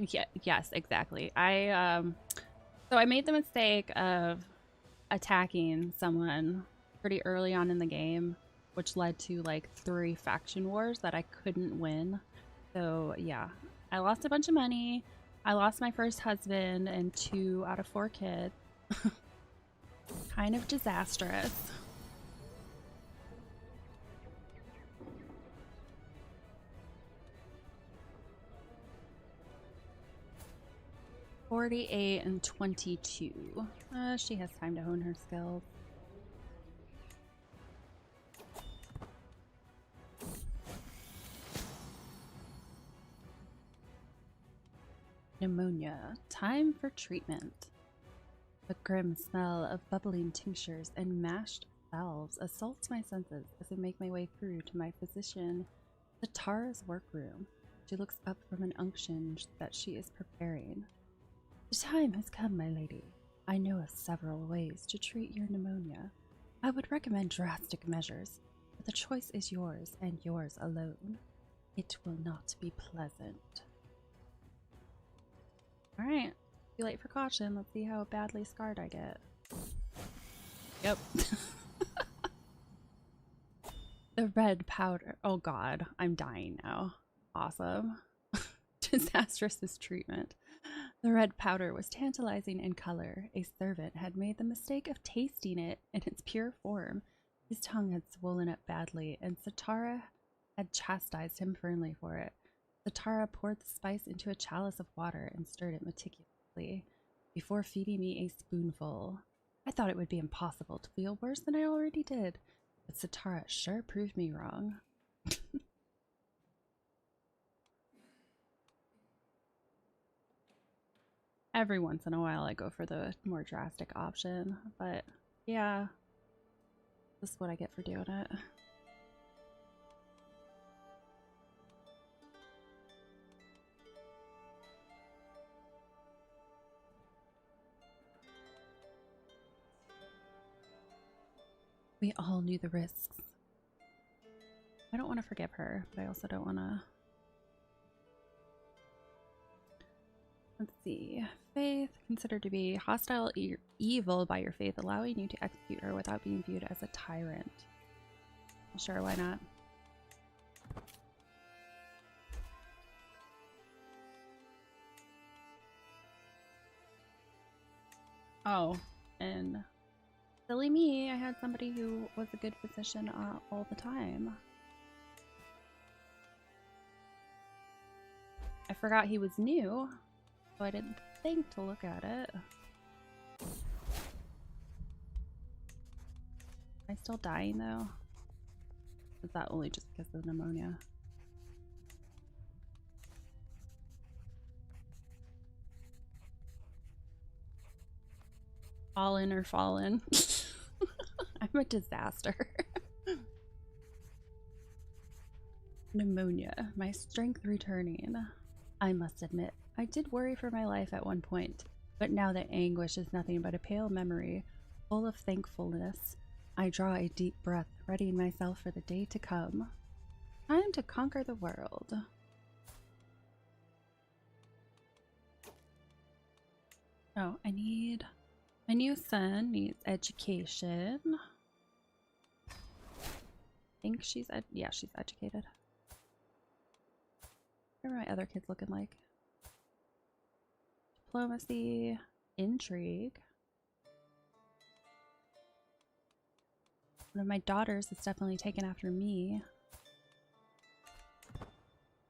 Yeah, yes, exactly. So I made the mistake of attacking someone pretty early on in the game, which led to like 3 faction wars that I couldn't win. So yeah, I lost a bunch of money. I lost my first husband and 2 out of 4 kids. Kind of disastrous. $48 and $22. She has time to hone her skills. Pneumonia. Time for treatment. The grim smell of bubbling tinctures and mashed valves assaults my senses as I make my way through to my physician, Zatara's workroom. She looks up from an unction that she is preparing. The time has come, my lady. I know of several ways to treat your pneumonia. I would recommend drastic measures, but the choice is yours and yours alone. It will not be pleasant. Alright, too late for caution. Let's see how badly scarred I get. Yep. The red powder. Oh god, I'm dying now. Awesome. Disastrous mistreatment. The red powder was tantalizing in color. A servant had made the mistake of tasting it in its pure form. His tongue had swollen up badly, and Satara had chastised him firmly for it. Satara poured the spice into a chalice of water and stirred it meticulously before feeding me a spoonful. I thought it would be impossible to feel worse than I already did, but Satara sure proved me wrong. Every once in a while I go for the more drastic option, but yeah, this is what I get for doing it. We all knew the risks. I don't want to forgive her, but I also don't want to... Let's see. Faith, considered to be hostile evil by your faith, allowing you to execute her without being viewed as a tyrant. Sure, why not? Oh, and silly me, I had somebody who was a good physician all the time. I forgot he was new, so I didn't think to look at it. Am I still dying though? Is that only just because of pneumonia? Fallen or fallen? I'm a disaster. Pneumonia, my strength returning. I must admit, I did worry for my life at one point, but now that anguish is nothing but a pale memory, full of thankfulness, I draw a deep breath, readying myself for the day to come. Time to conquer the world. Oh, I need... My new son needs education. I think she's... yeah, she's educated. What are my other kids looking like? Diplomacy, intrigue. One of my daughters is definitely taken after me.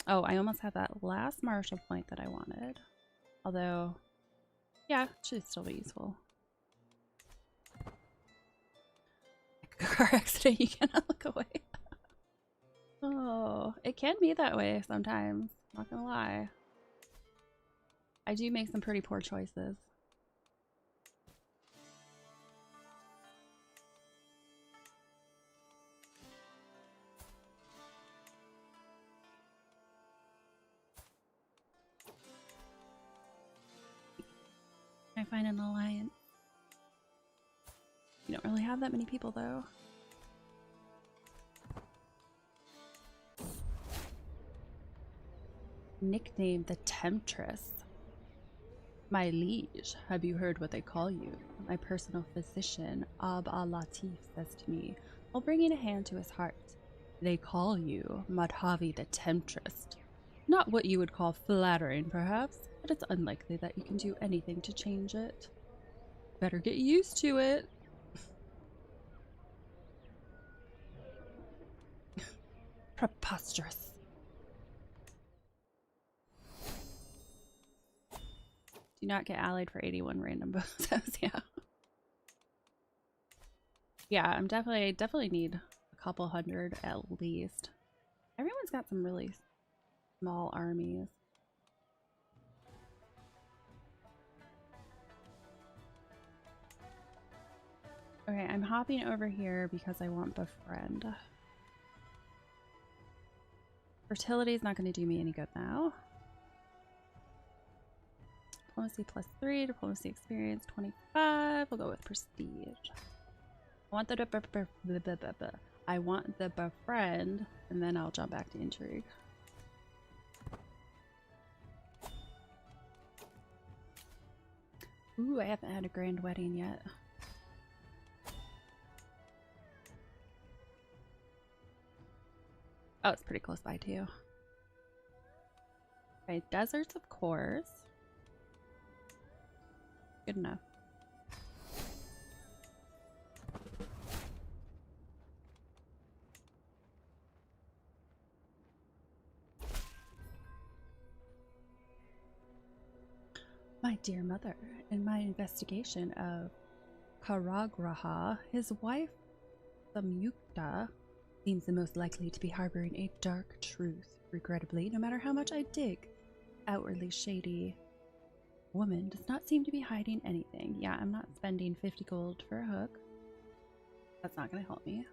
Oh, I almost had that last martial point that I wanted. Although, yeah, it should still be useful. Like a car accident, you cannot look away. Oh, it can be that way sometimes. Not gonna lie. I do make some pretty poor choices. Can I find an alliance? You don't really have that many people though. Nicknamed the Temptress. My liege, have you heard what they call you? My personal physician, Ab al-Latif, says to me, while bringing a hand to his heart. They call you Madhavi the Temptress. Not what you would call flattering, perhaps, but it's unlikely that you can do anything to change it. Better get used to it. Preposterous. Do not get allied for 81 random bozos, yeah. Yeah, I'm definitely need a couple hundred at least. Everyone's got some really small armies. Okay, I'm hopping over here because I want befriend. Fertility is not going to do me any good now. Diplomacy +3, diplomacy experience 25. We'll go with prestige. I want the befriend, and then I'll jump back to intrigue. Ooh, I haven't had a grand wedding yet. Oh, it's pretty close by too. Okay, deserts, of course. Good enough. My dear mother, in my investigation of Karagraha, his wife, Samyukta, seems the most likely to be harboring a dark truth. Regrettably, no matter how much I dig, outwardly shady woman does not seem to be hiding anything. Yeah, I'm not spending 50 gold for a hook. That's not going to help me.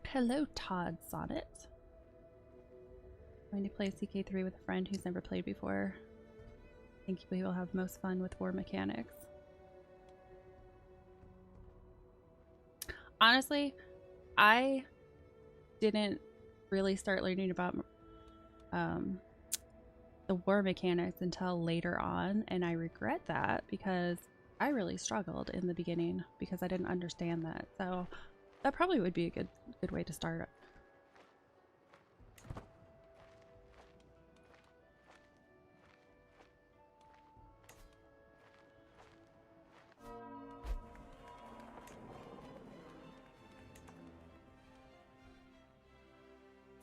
Hello, Todd Sonnet. I'm going to play CK3 with a friend who's never played before. I think we will have most fun with war mechanics. Honestly, I didn't really start learning about the war mechanics until later on, and I regret that because I really struggled in the beginning because I didn't understand that. So that probably would be a good way to start.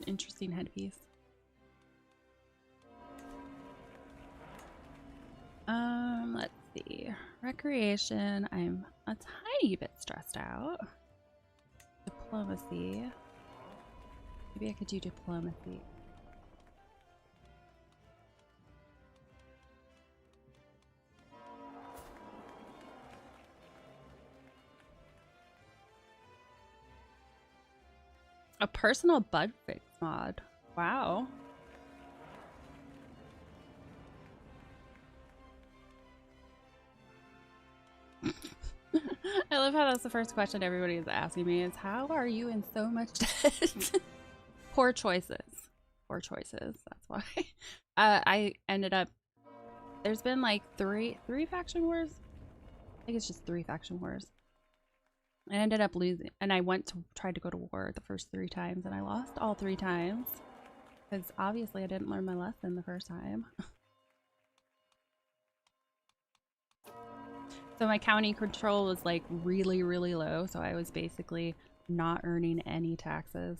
Interesting headpiece. Let's see. Recreation, I'm a tiny bit stressed out. Diplomacy. Maybe I could do diplomacy. A personal bug fix mod. Wow. I love how that's the first question everybody is asking me is, how are you in so much debt? Poor choices. Poor choices. That's why. I ended up, there's been like three faction wars. I think it's just 3 faction wars. I ended up losing, and I went to try to go to war the first 3 times, and I lost all 3 times because obviously I didn't learn my lesson the first time. So my county control was like really, really low, so I was basically not earning any taxes.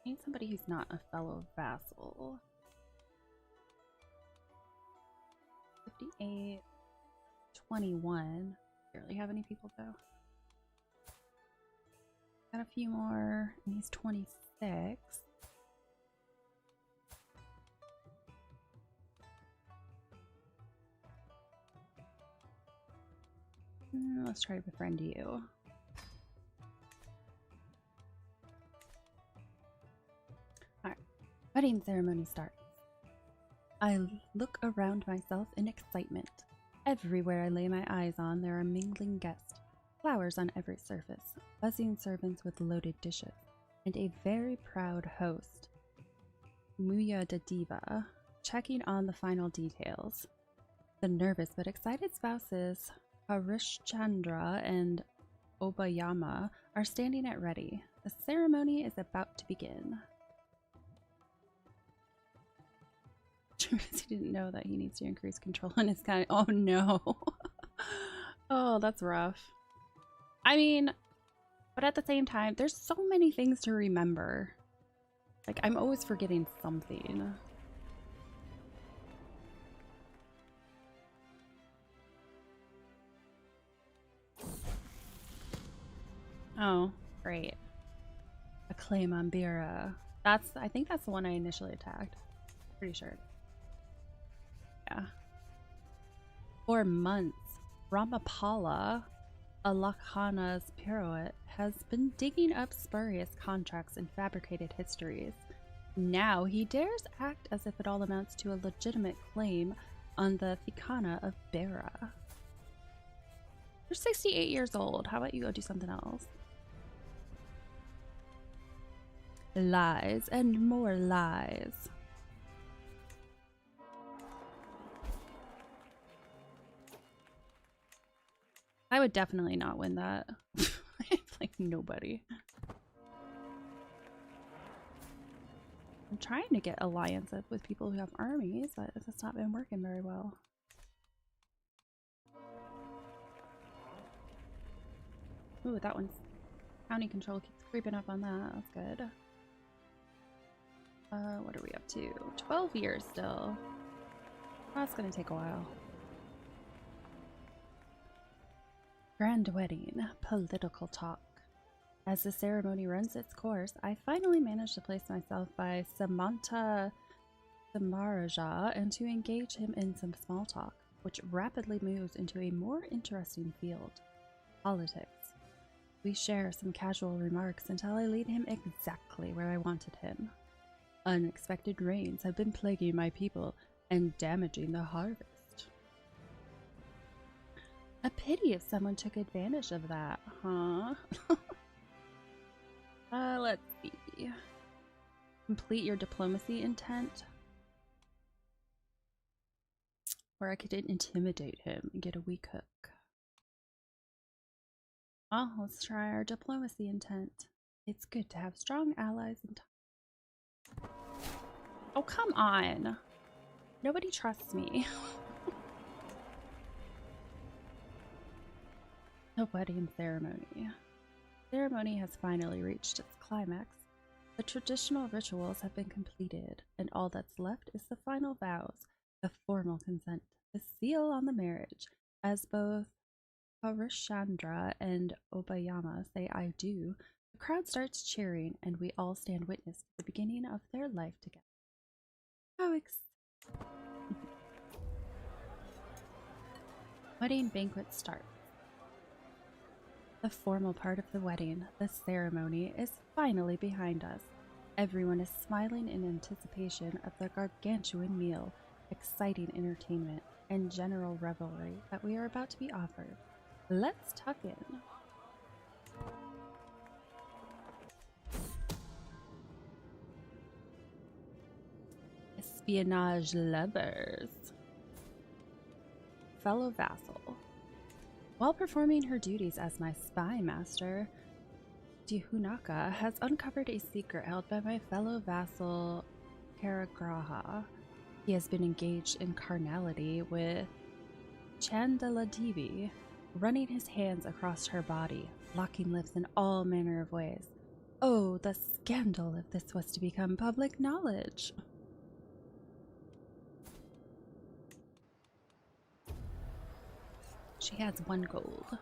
I need somebody who's not a fellow vassal. 58, 21. Barely have any people though. Got a few more, and he's 26. Let's try to befriend you. Alright, wedding ceremony starts. I look around myself in excitement. Everywhere I lay my eyes on, there are mingling guests. Flowers on every surface, buzzing servants with loaded dishes, and a very proud host, Muya the Diva, checking on the final details. The nervous but excited spouses, Harishchandra and Obayama, are standing at ready. The ceremony is about to begin. He didn't know that he needs to increase control in his kind. Oh no. Oh, that's rough. I mean, but at the same time, there's so many things to remember. Like, I'm always forgetting something. Oh, great. A claim on Bira. I think that's the one I initially attacked. Pretty sure. Yeah. For months, Ramapala, a Lakhana's pirouette, has been digging up spurious contracts and fabricated histories. Now he dares act as if it all amounts to a legitimate claim on the Thikana of Bera. You're 68 years old. How about you go do something else? Lies and more lies. I would definitely not win that. Like nobody. I'm trying to get alliances with people who have armies, but it's not been working very well. Ooh, that one's county control keeps creeping up on that. That's good. What are we up to? 12 years still. That's gonna take a while. Grand wedding, political talk. As the ceremony runs its course, I finally manage to place myself by Samanta Samaraja and to engage him in some small talk, which rapidly moves into a more interesting field: politics. We share some casual remarks until I lead him exactly where I wanted him. Unexpected rains have been plaguing my people and damaging the harvest. A pity if someone took advantage of that, huh? Let's see. Complete your diplomacy intent. Or I could intimidate him and get a weak hook. Well, let's try our diplomacy intent. It's good to have strong allies in time. Oh, come on. Nobody trusts me. The wedding ceremony. Ceremony has finally reached its climax. The traditional rituals have been completed, and all that's left is the final vows, the formal consent, the seal on the marriage. As both Harishandra and Obayama say I do, the crowd starts cheering, and we all stand witness to the beginning of their life together. How Wedding banquet starts. The formal part of the wedding, the ceremony, is finally behind us. Everyone is smiling in anticipation of the gargantuan meal, exciting entertainment, and general revelry that we are about to be offered. Let's tuck in. Espionage lovers. Fellow vassal. While performing her duties as my spy master, Dihunaka has uncovered a secret held by my fellow vassal Karagraha. He has been engaged in carnality with Chandaladevi, running his hands across her body, locking lips in all manner of ways. Oh, the scandal if this was to become public knowledge! She has 1 gold.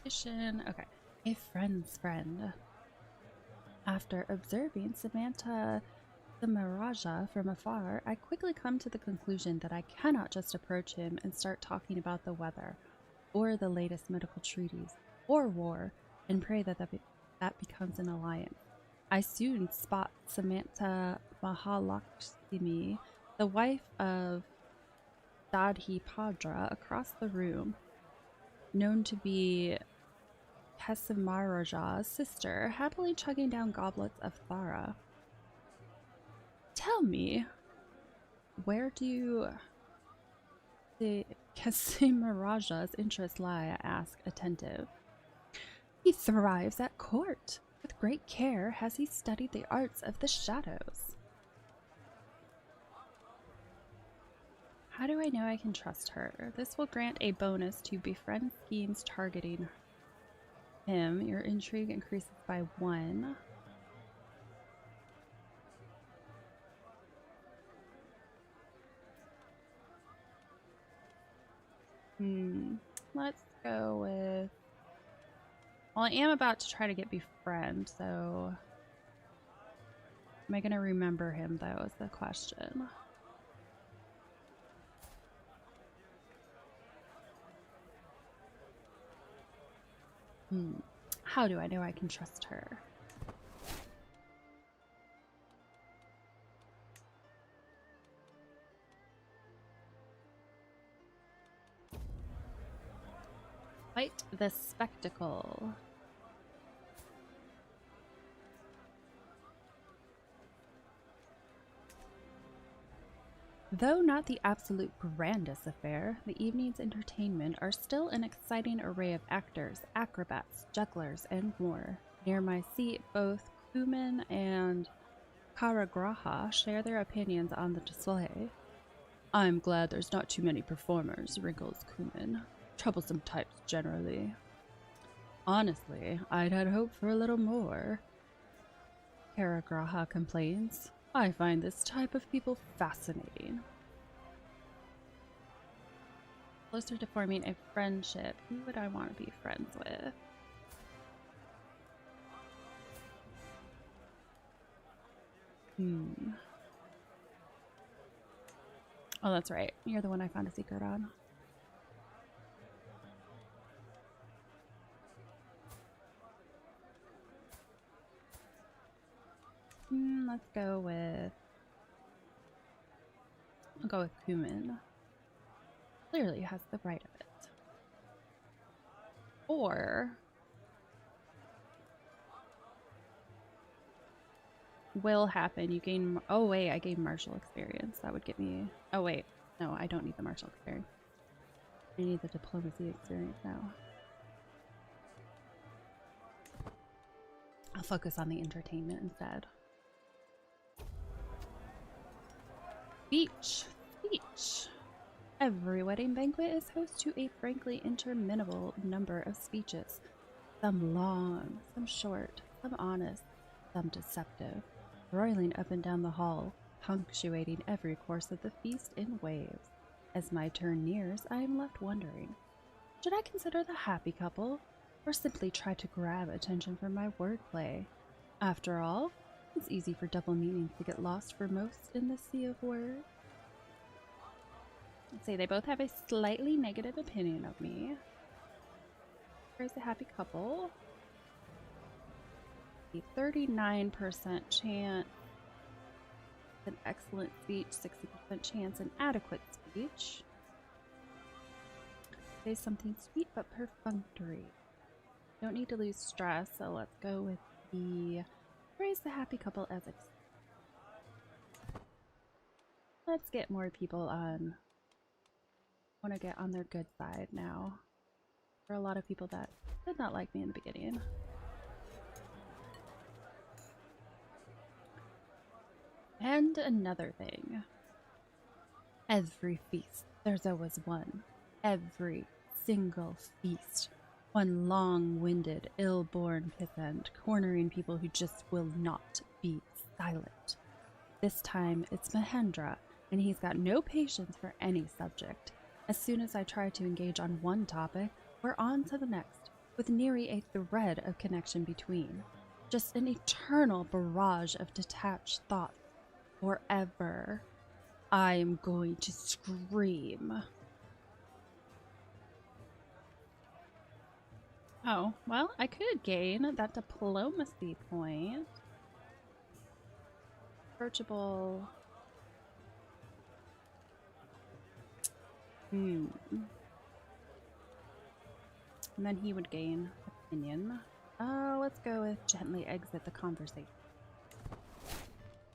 Okay. A friend's friend. After observing Samantha Samaraja from afar, I quickly come to the conclusion that I cannot just approach him and start talking about the weather, or the latest medical treaties, or war, and pray that that becomes an alliance. I soon spot Samantha Mahalakshmi, the wife of Dadhi Padra, across the room, known to be Kesamaraja's sister, happily chugging down goblets of Thara. Tell me, where do the Kesamaraja's interests lie? I ask, attentive. He thrives at court. With great care has he studied the arts of the shadows. How do I know I can trust her? This will grant a bonus to befriend schemes targeting him. Your intrigue increases by 1. Let's go with... Well, I am about to try to get befriend, so... Am I going to remember him, though, is the question. How do I know I can trust her? Fight the spectacle. Though not the absolute grandest affair, the evening's entertainment are still an exciting array of actors, acrobats, jugglers, and more. Near my seat, both Kuman and Karagraha share their opinions on the display. I'm glad there's not too many performers, wrinkles Kuman. Troublesome types generally. Honestly, I'd had hoped for a little more. Karagraha complains. I find this type of people fascinating. Closer to forming a friendship, who would I want to be friends with? Oh, that's right. You're the one I found a secret on. Let's go with... I'll go with Kuman. Clearly has the right of it. Or... will happen. You gain... Oh, wait. I gain martial experience. That would get me... Oh, wait. No, I don't need the martial experience. I need the diplomacy experience now. I'll focus on the entertainment instead. Speech. Speech. Every wedding banquet is host to a frankly interminable number of speeches. Some long, some short, some honest, some deceptive, roiling up and down the hall, punctuating every course of the feast in waves. As my turn nears, I am left wondering, should I consider the happy couple, or simply try to grab attention from my wordplay? After all, it's easy for double meanings to get lost for most in the sea of words. Let's say they both have a slightly negative opinion of me. Here's a happy couple. A 39% chance, an excellent speech, 60% chance, an adequate speech. Say something sweet but perfunctory. Don't need to lose stress, so let's go with the praise the happy couple as expected. Let's get more people on. I want to get on their good side now. There are a lot of people that did not like me in the beginning. And another thing. Every feast, there's always one. Every single feast. One long-winded, ill-born pissant cornering people who just will not be silent. This time, it's Mahendra, and he's got no patience for any subject. As soon as I try to engage on one topic, we're on to the next, with nary a thread of connection between. Just an eternal barrage of detached thoughts. Forever. I am going to scream. Oh, well, I could gain that diplomacy point. Approachable. And then he would gain opinion. Oh, let's go with gently exit the conversation.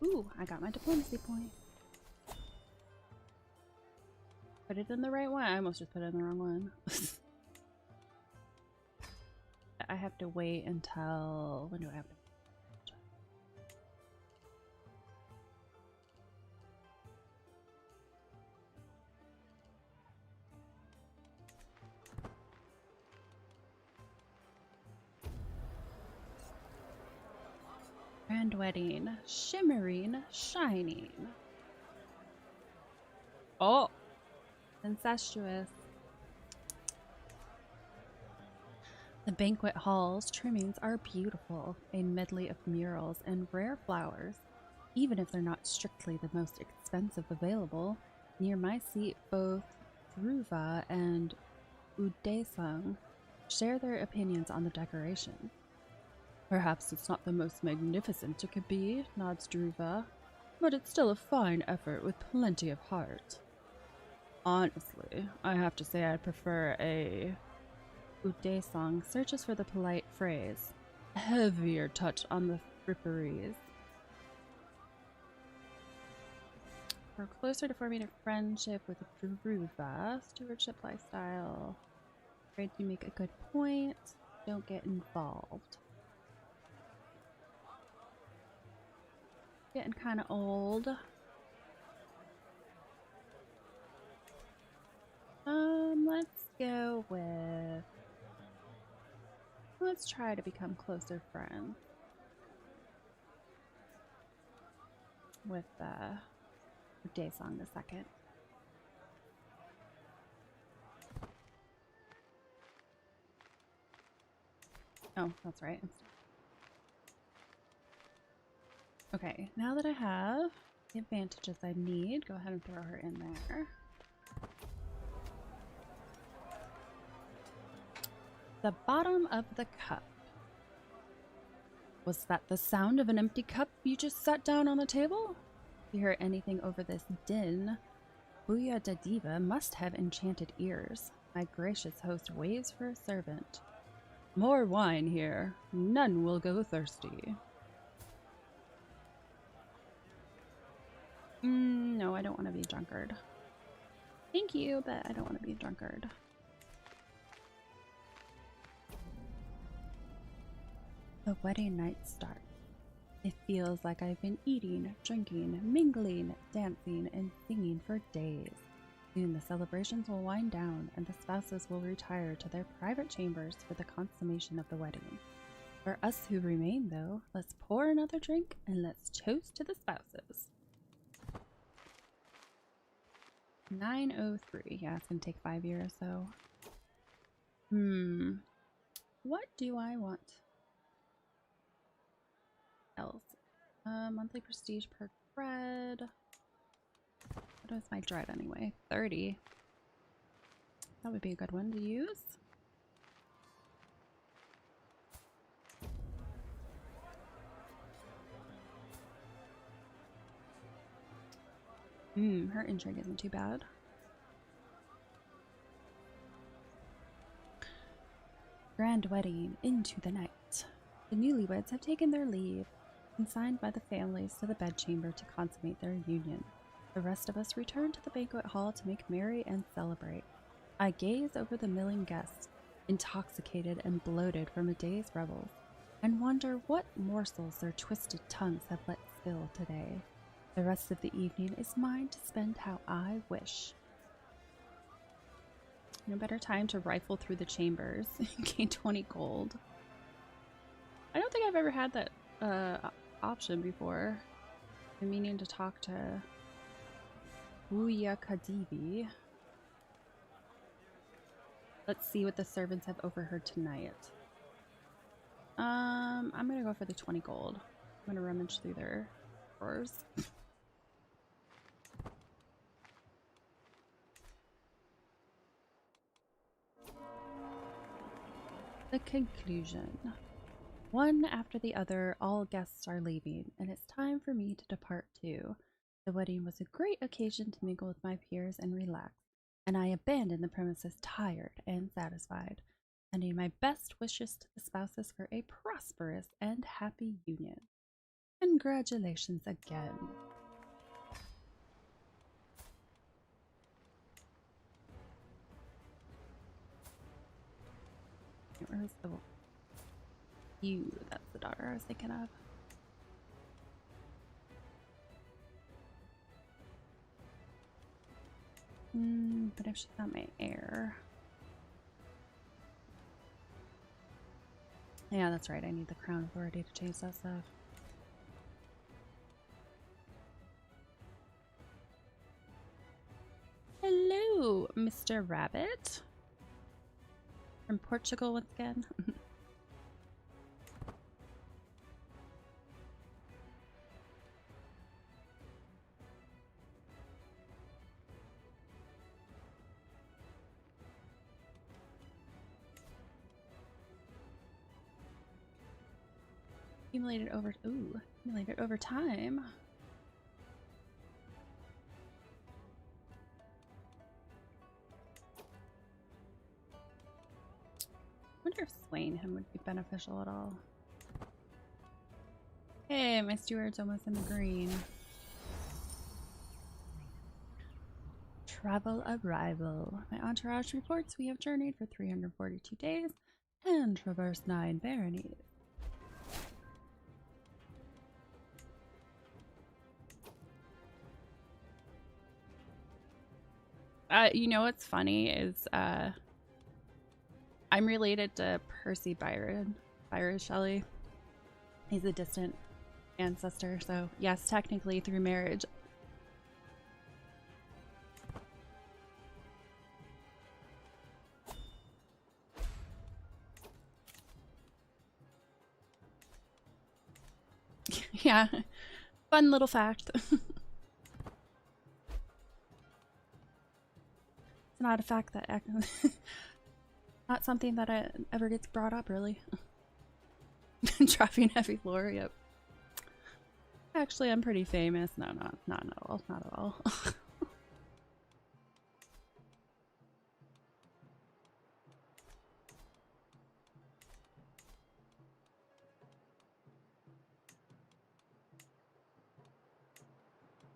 Ooh, I got my diplomacy point. Put it in the right one. I almost just put it in the wrong one. I have to wait until... When do I have to... Grand wedding. Shimmering, shining. Oh! Incestuous. The banquet hall's trimmings are beautiful, a medley of murals and rare flowers, even if they're not strictly the most expensive available. Near my seat, both Dhruva and Udesang share their opinions on the decoration. Perhaps it's not the most magnificent it could be, nods Dhruva, but it's still a fine effort with plenty of heart. Honestly, I have to say I prefer a... Udesang searches for the polite phrase. Heavier touch on the fripperies. We're closer to forming a friendship with Druva. Stewardship lifestyle. Afraid you make a good point. Don't get involved. Getting kind of old. Let's go with... Let's try to become closer friends. With, Daesong the second. Oh, that's right. Okay, now that I have the advantages I need, go ahead and throw her in there. The bottom of the cup. Was that the sound of an empty cup you just set down on the table? If you hear anything over this din, Booya da Diva must have enchanted ears. My gracious host waves for a servant. More wine here. None will go thirsty. No, I don't want to be a drunkard. Thank you, but I don't want to be a drunkard. The wedding night starts. It feels like I've been eating, drinking, mingling, dancing, and singing for days. Soon the celebrations will wind down and the spouses will retire to their private chambers for the consummation of the wedding. For us who remain, though, let's pour another drink and let's toast to the spouses. 903. Yeah, it's gonna take 5 years, so. What do I want else? Monthly prestige per dread. What is my dread anyway? 30. That would be a good one to use. Her intrigue isn't too bad. Grand wedding into the night. The newlyweds have taken their leave, consigned by the families to the bedchamber to consummate their union. The rest of us return to the banquet hall to make merry and celebrate. I gaze over the milling guests, intoxicated and bloated from a day's revels, and wonder what morsels their twisted tongues have let spill today. The rest of the evening is mine to spend how I wish. No better time to rifle through the chambers. Gain 20 gold. I don't think I've ever had that option before. I'm meaning to talk to Booya Kadibi. Let's see what the servants have overheard tonight. I'm gonna go for the 20 gold. I'm gonna rummage through their drawers. The conclusion. One after the other, all guests are leaving, and it's time for me to depart too. The wedding was a great occasion to mingle with my peers and relax, and I abandoned the premises tired and satisfied, sending my best wishes to the spouses for a prosperous and happy union. Congratulations again. Where's the... that's the daughter I was thinking of. But if she's not my heir... Yeah, that's right. I need the crown authority to change that stuff. Hello, Mr. Rabbit. From Portugal once again. Accumulated over time. I wonder if swaying him would be beneficial at all. Hey, my steward's almost in the green. Travel arrival. My entourage reports we have journeyed for 342 days and traversed 9 baronies. You know what's funny is I'm related to Percy Byron Shelley. He's a distant ancestor, so yes, technically through marriage. Yeah, fun little fact. It's not a fact that not something that ever gets brought up, really. Dropping heavy lore, yep. Actually, I'm pretty famous. No, not at all. Not at all.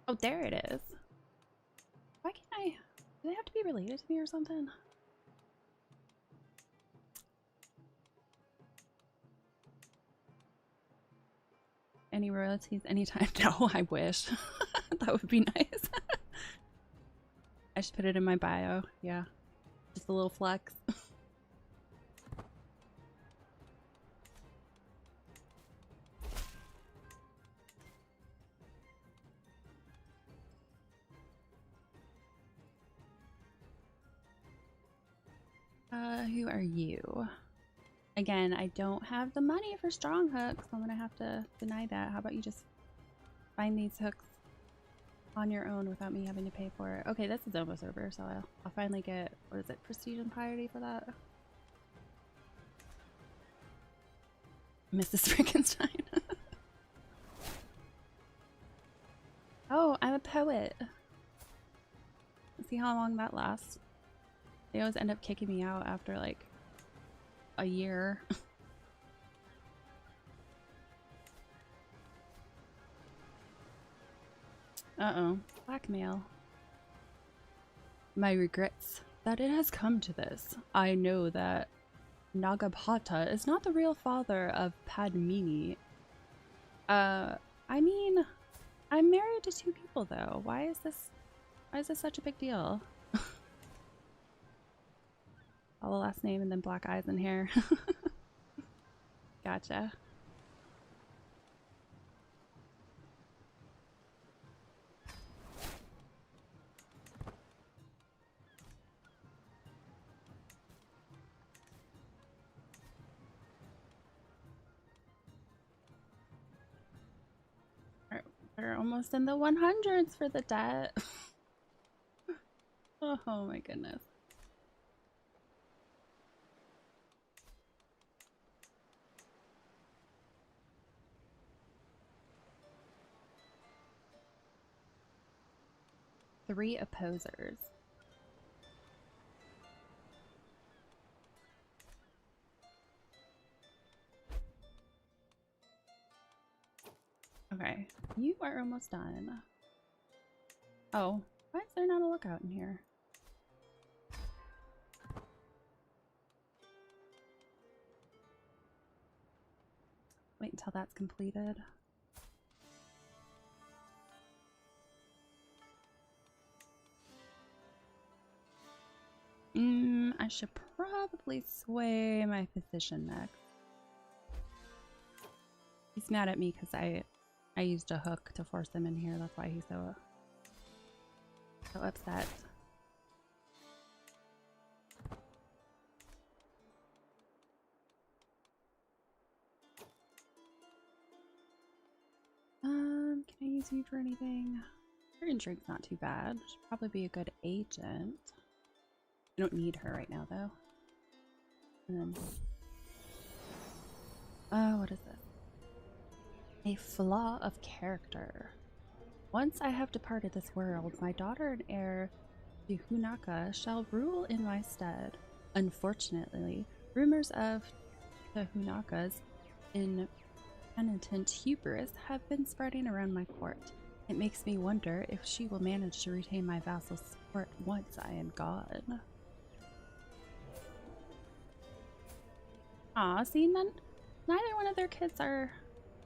Oh, there it is. Why can't I? Do they have to be related to me or something? Any royalties anytime? No, I wish. That would be nice. I should put it in my bio. Yeah. Just a little flex. Who are you? Again, I don't have the money for strong hooks, so I'm gonna have to deny that. How about you just find these hooks on your own without me having to pay for it? Okay, this is almost over, so I'll finally get, what is it, prestige and piety for that? Mrs. Frankenstein. Oh, I'm a poet. Let's see how long that lasts. They always end up kicking me out after like a year. Uh-oh. Blackmail. My regrets that it has come to this. I know that Nagabhata is not the real father of Padmini. I mean, I'm married to 2 people though. Why is this such a big deal? All the last name and then black eyes and hair. Gotcha. We're almost in the 100s for the debt. Oh my goodness. Three opposers. Okay, you are almost done. Oh, why is there not a lookout in here? Wait until that's completed. I should probably sway my physician next. He's mad at me because I used a hook to force him in here. That's why he's so upset. Can I use you for anything? Her intrigue's not too bad. Should probably be a good agent. I don't need her right now though. And then, what is this? A flaw of character. Once I have departed this world, my daughter and heir to Hunaka shall rule in my stead. Unfortunately, rumors of the Hunaka's impenitent hubris have been spreading around my court. It makes me wonder if she will manage to retain my vassal support once I am gone. Aw, see, neither one of their kids are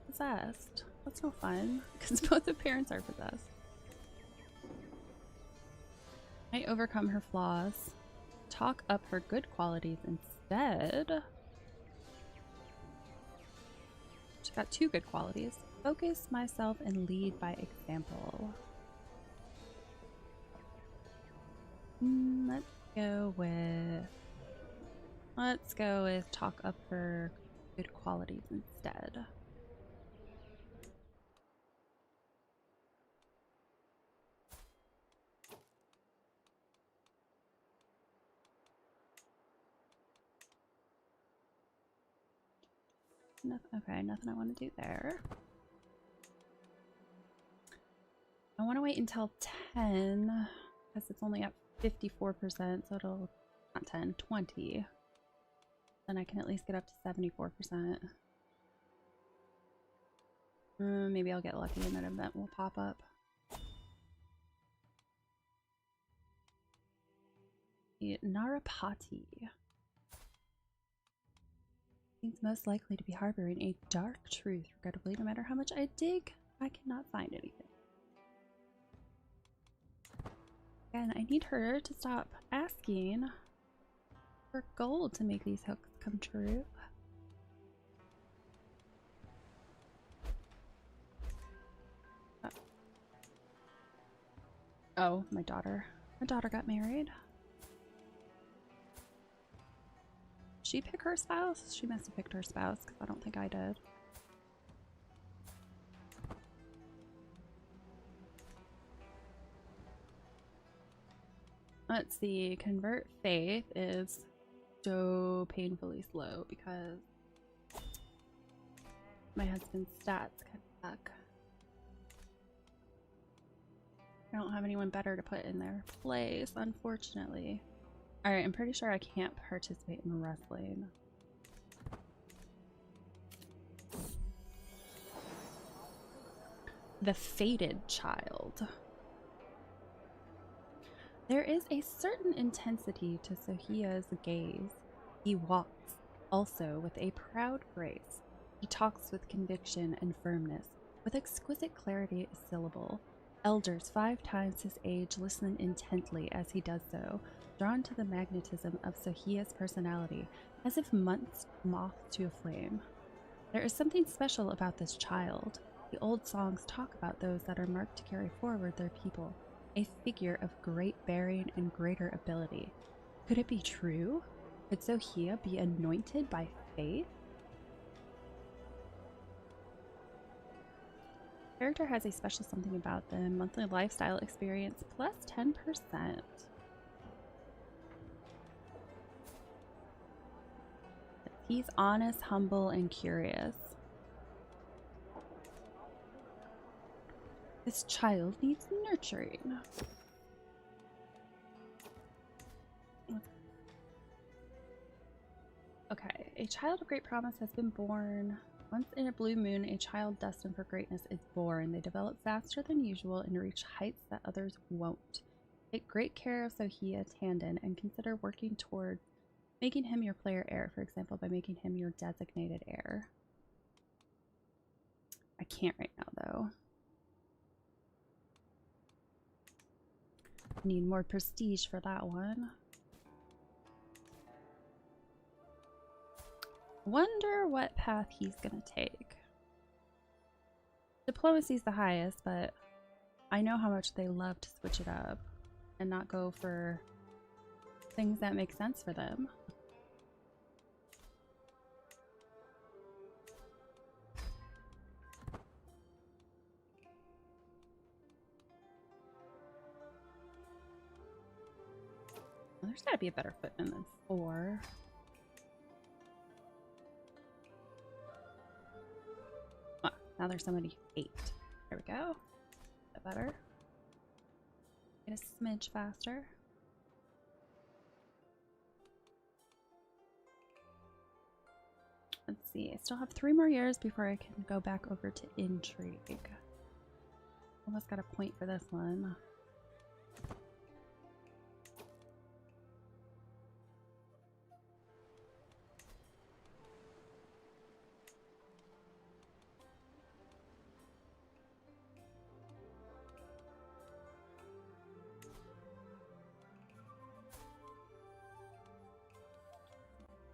possessed. That's no fun, because both the parents are possessed. I overcome her flaws. Talk up her good qualities instead. She's got 2 good qualities. Focus myself and lead by example. Let's go with talk up her good qualities instead. Okay, nothing I want to do there. I want to wait until 10 because it's only at 54%, so it'll not 10, 20. Then I can at least get up to 74%. Maybe I'll get lucky and an event will pop up. The Narapati seems most likely to be harboring a dark truth. Regrettably, no matter how much I dig, I cannot find anything. Again, I need her to stop asking for gold to make these hooks come true. Oh, my daughter. My daughter got married. Did she pick her spouse? She must have picked her spouse because I don't think I did. Let's see. Convert faith is so painfully slow because my husband's stats kind of suck. I don't have anyone better to put in their place, unfortunately. Alright, I'm pretty sure I can't participate in wrestling. The Fated Child. There is a certain intensity to Sohia's gaze. He walks, also with a proud grace. He talks with conviction and firmness, with exquisite clarity a syllable. Elders 5 times his age listen intently as he does so, drawn to the magnetism of Sohia's personality, as if moth to a flame. There is something special about this child. The old songs talk about those that are marked to carry forward their people, a figure of great bearing and greater ability. Could it be true? Could Sohia be anointed by faith? Character has a special something about them. Monthly lifestyle experience plus 10%. He's honest, humble, and curious. This child needs nurturing. Okay, a child of great promise has been born. Once in a blue moon, a child destined for greatness is born. They develop faster than usual and reach heights that others won't. Take great care of Sohia Tandon and consider working toward making him your player heir, for example, by making him your designated heir. I can't right now, though. Need more prestige for that one. Wonder what path he's gonna take. Diplomacy's the highest, but I know how much they love to switch it up and not go for things that make sense for them. Well, there's gotta be a better footman than 4. Now there's somebody 8. There we go. A bit better. Get a smidge faster. Let's see. I still have 3 more years before I can go back over to intrigue. Almost got a point for this one.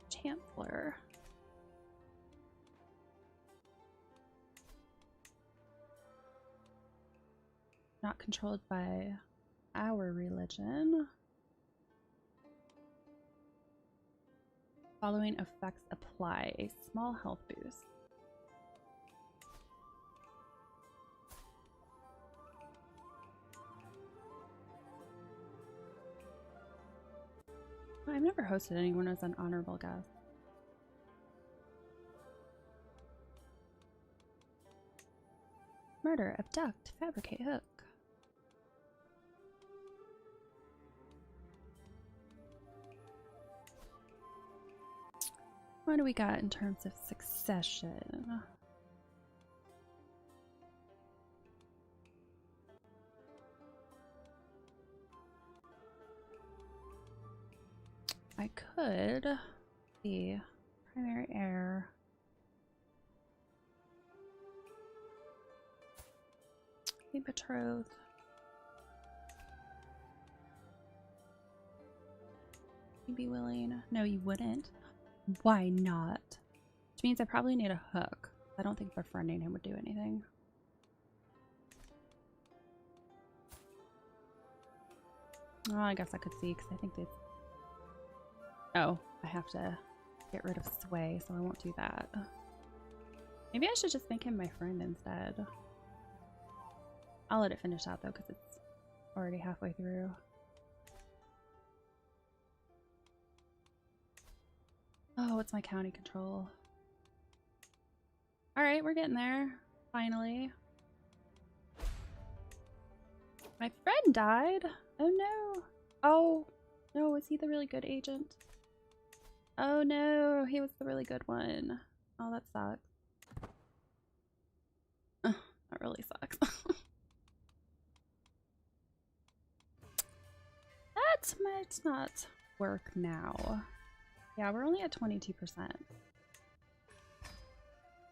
Chancellor. Not controlled by our religion. Following effects apply a small health boost. I've never hosted anyone as an honorable guest. Murder, abduct, fabricate, hook. What do we got in terms of succession? I could be primary heir. Be betrothed. You'd be willing? No, you wouldn't. Why not? Which means I probably need a hook. I don't think befriending him would do anything. Oh, I guess I could see because I think they. Oh, I have to get rid of sway, so I won't do that. Maybe I should just make him my friend instead. I'll let it finish out though because it's already halfway through. Oh, it's my county control. Alright, we're getting there. Finally. My friend died. Oh no. Oh no, was he the really good agent? Oh no, he was the really good one. Oh, that sucks. That really sucks. That might not work now. Yeah, we're only at 22%.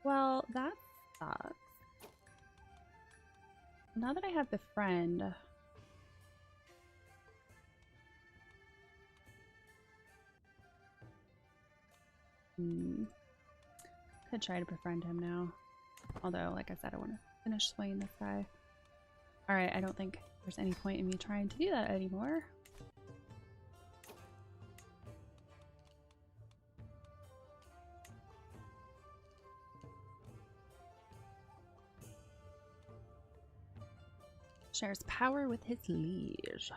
Well, that sucks. Now that I have the friend. Could try to befriend him now. Although, like I said, I want to finish swaying this guy. Alright, I don't think there's any point in me trying to do that anymore. Shares power with his liege.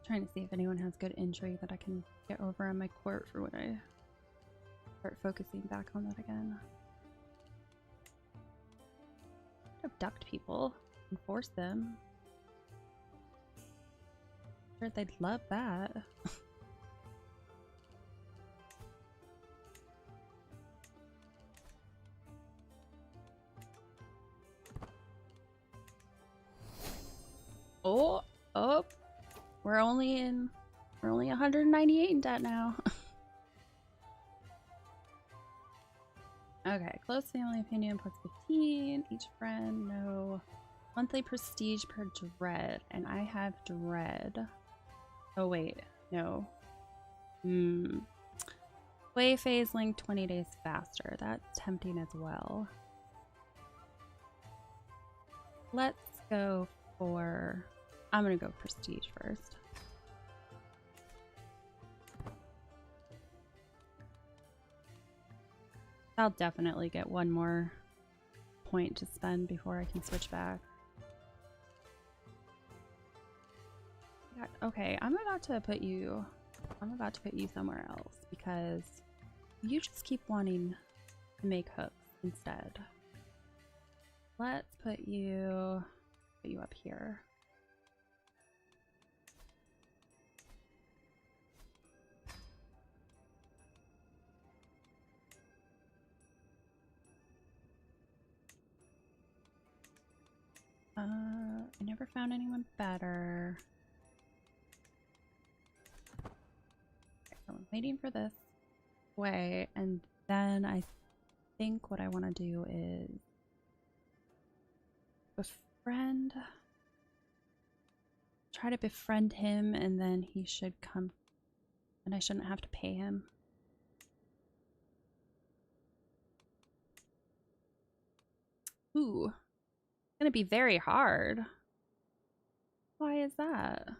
Trying to see if anyone has good intrigue that I can get over on my court for when I start focusing back on that again. Abduct people and force them. Sure, they'd love that. Oh, we're only 198 in debt now. Okay, close family opinion plus 15. Each friend, no. Monthly prestige per dread, and I have dread. Oh wait, no. Sway phase link 20 days faster. That's tempting as well. Let's go for. I'm gonna go prestige first. I'll definitely get one more point to spend before I can switch back. Okay, I'm about to put you somewhere else because you just keep wanting to make hooks instead. Let's put you up here. I never found anyone better. Okay, so I'm waiting for this way, and then I think what I want to do is befriend. Try to befriend him, and then he should come, and I shouldn't have to pay him. Ooh, it's gonna be very hard. Why is that?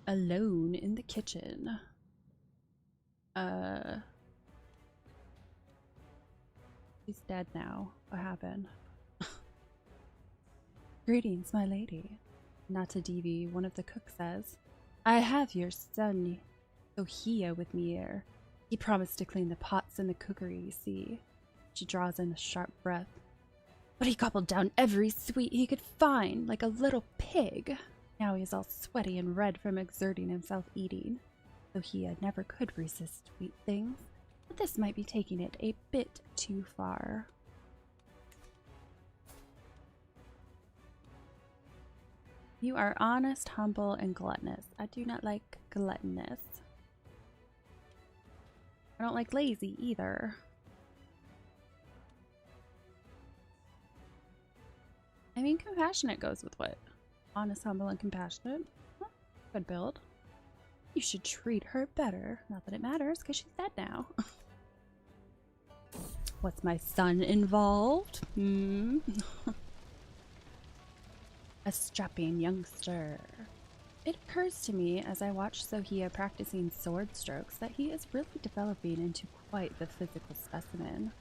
Alone in the kitchen. He's dead now. What happened? Greetings, my lady. Nata Devi, one of the cooks, says, I have your son, Sohia, with me here. He promised to clean the pots in the cookery, you see. She draws in a sharp breath. But he gobbled down every sweet he could find, like a little pig. Now he is all sweaty and red from exerting himself eating. Sohia never could resist sweet things, but this might be taking it a bit too far. You are honest, humble, and gluttonous. I do not like gluttonous. I don't like lazy either. I mean, compassionate goes with what? Honest, humble, and compassionate. Well, good build. You should treat her better. Not that it matters, because she's dead now. What's my son involved? A strapping youngster. It occurs to me as I watch Sohia practicing sword strokes that he is really developing into quite the physical specimen.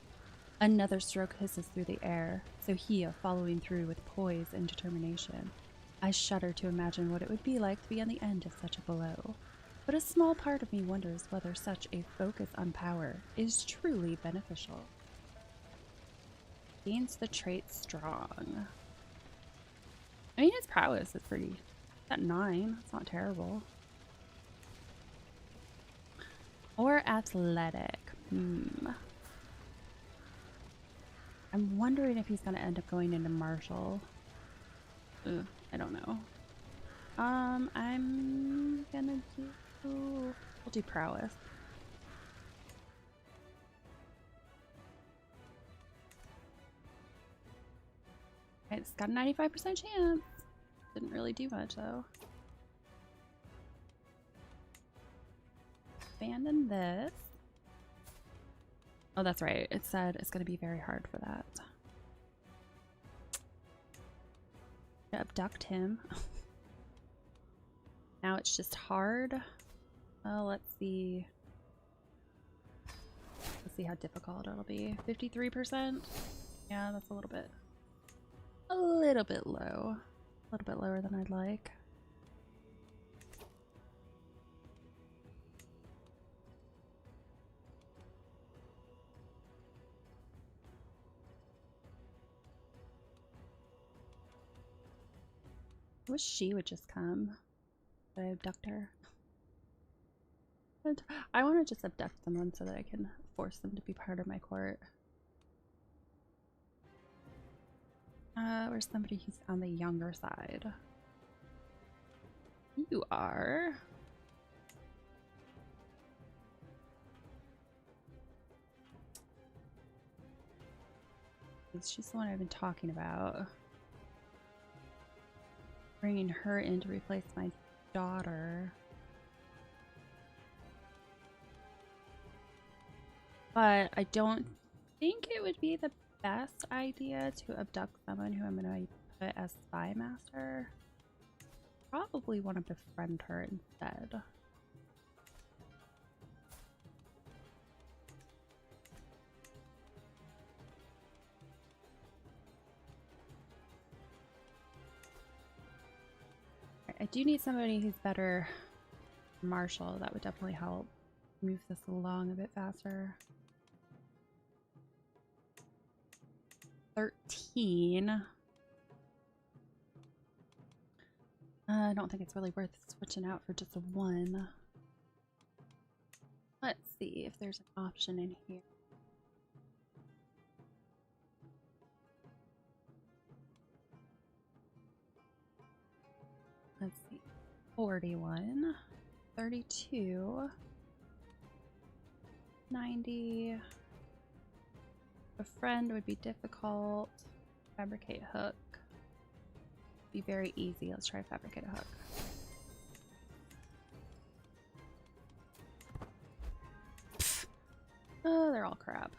Another stroke hisses through the air, Sohia following through with poise and determination. I shudder to imagine what it would be like to be on the end of such a blow. But a small part of me wonders whether such a focus on power is truly beneficial. Gains the trait strong. I mean, his prowess is pretty. At 9, it's not terrible. Or athletic. I'm wondering if he's gonna end up going into martial. Ugh, I don't know. I'm gonna do. We'll do prowess. It's got a 95% chance. Didn't really do much though. Abandon this. Oh, that's right. It said it's going to be very hard for that. Abduct him. Now it's just hard. Well, let's see. Let's see how difficult it'll be. 53%. Yeah, that's a little bit low. A little bit lower than I'd like. I wish she would just come. But I abduct her. I want to just abduct someone so that I can force them to be part of my court. Where's somebody who's on the younger side? You are. She's the one I've been talking about. Bringing her in to replace my daughter. But I don't think it would be the best idea to abduct someone who I'm going to put as spy master. Probably want to befriend her instead. I do need somebody who's better martial. That would definitely help move this along a bit faster. 13. I don't think it's really worth switching out for just a 1. Let's see if there's an option in here. Let's see. 41, 32, 90. A friend would be difficult. Fabricate hook. Be very easy. Let's try fabricate a hook. Oh, they're all crap.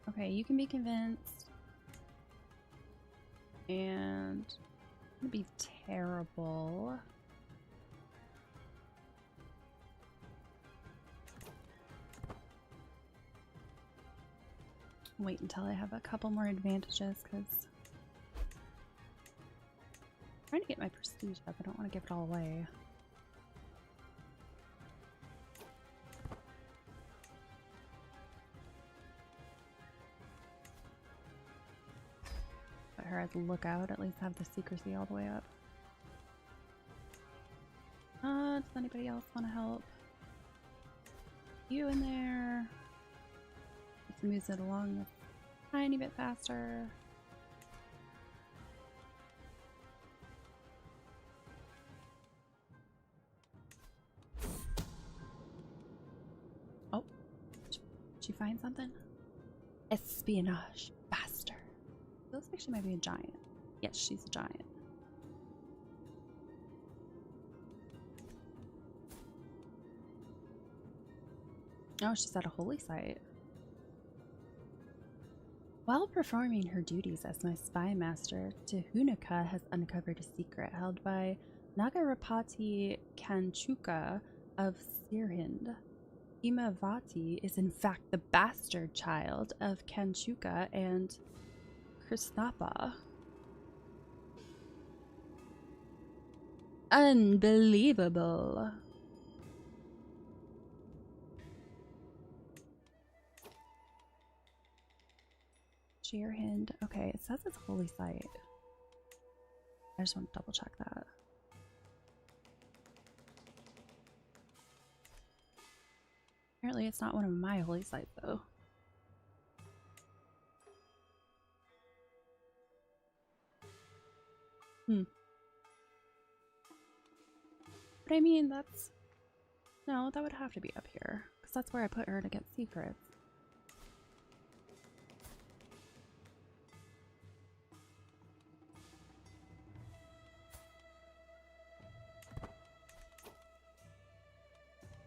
Okay, you can be convinced. And it's gonna be terrible. Wait until I have a couple more advantages, because I'm trying to get my prestige up. I don't want to give it all away. Put her as a lookout, at least have the secrecy all the way up. Does anybody else want to help? You in there. It moves it along a tiny bit faster. Oh, did you find something? Espionage faster. It looks like she might be a giant. Yes, she's a giant. Oh, she's at a holy site. While performing her duties as my spy master, Tehunica has uncovered a secret held by Nagarapati Kanchuka of Sirhind. Himavati is in fact the bastard child of Kanchuka and Krishnapa. Unbelievable. Sirhind. Okay, it says it's holy site. I just want to double check that. Apparently it's not one of my holy sites though. But I mean, that's... No, that would have to be up here. Because that's where I put her to get secrets.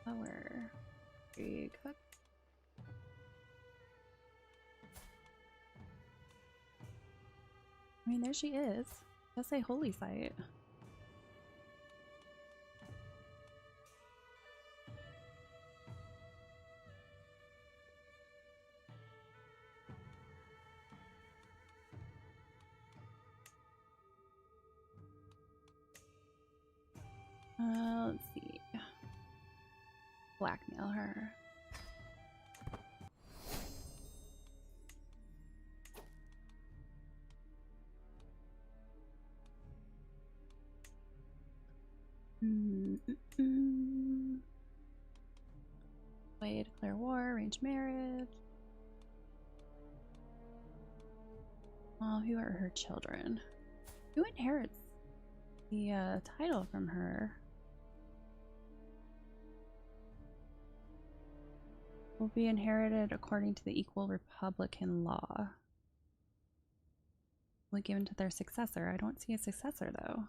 Lower. Big hook. I mean, there she is. Let's say holy site. Let's see. Blackmail her. Way to declare war, arrange marriage. Well, who are her children? Who inherits the title from her? Will be inherited according to the equal republican law. Will be given to their successor. I don't see a successor though.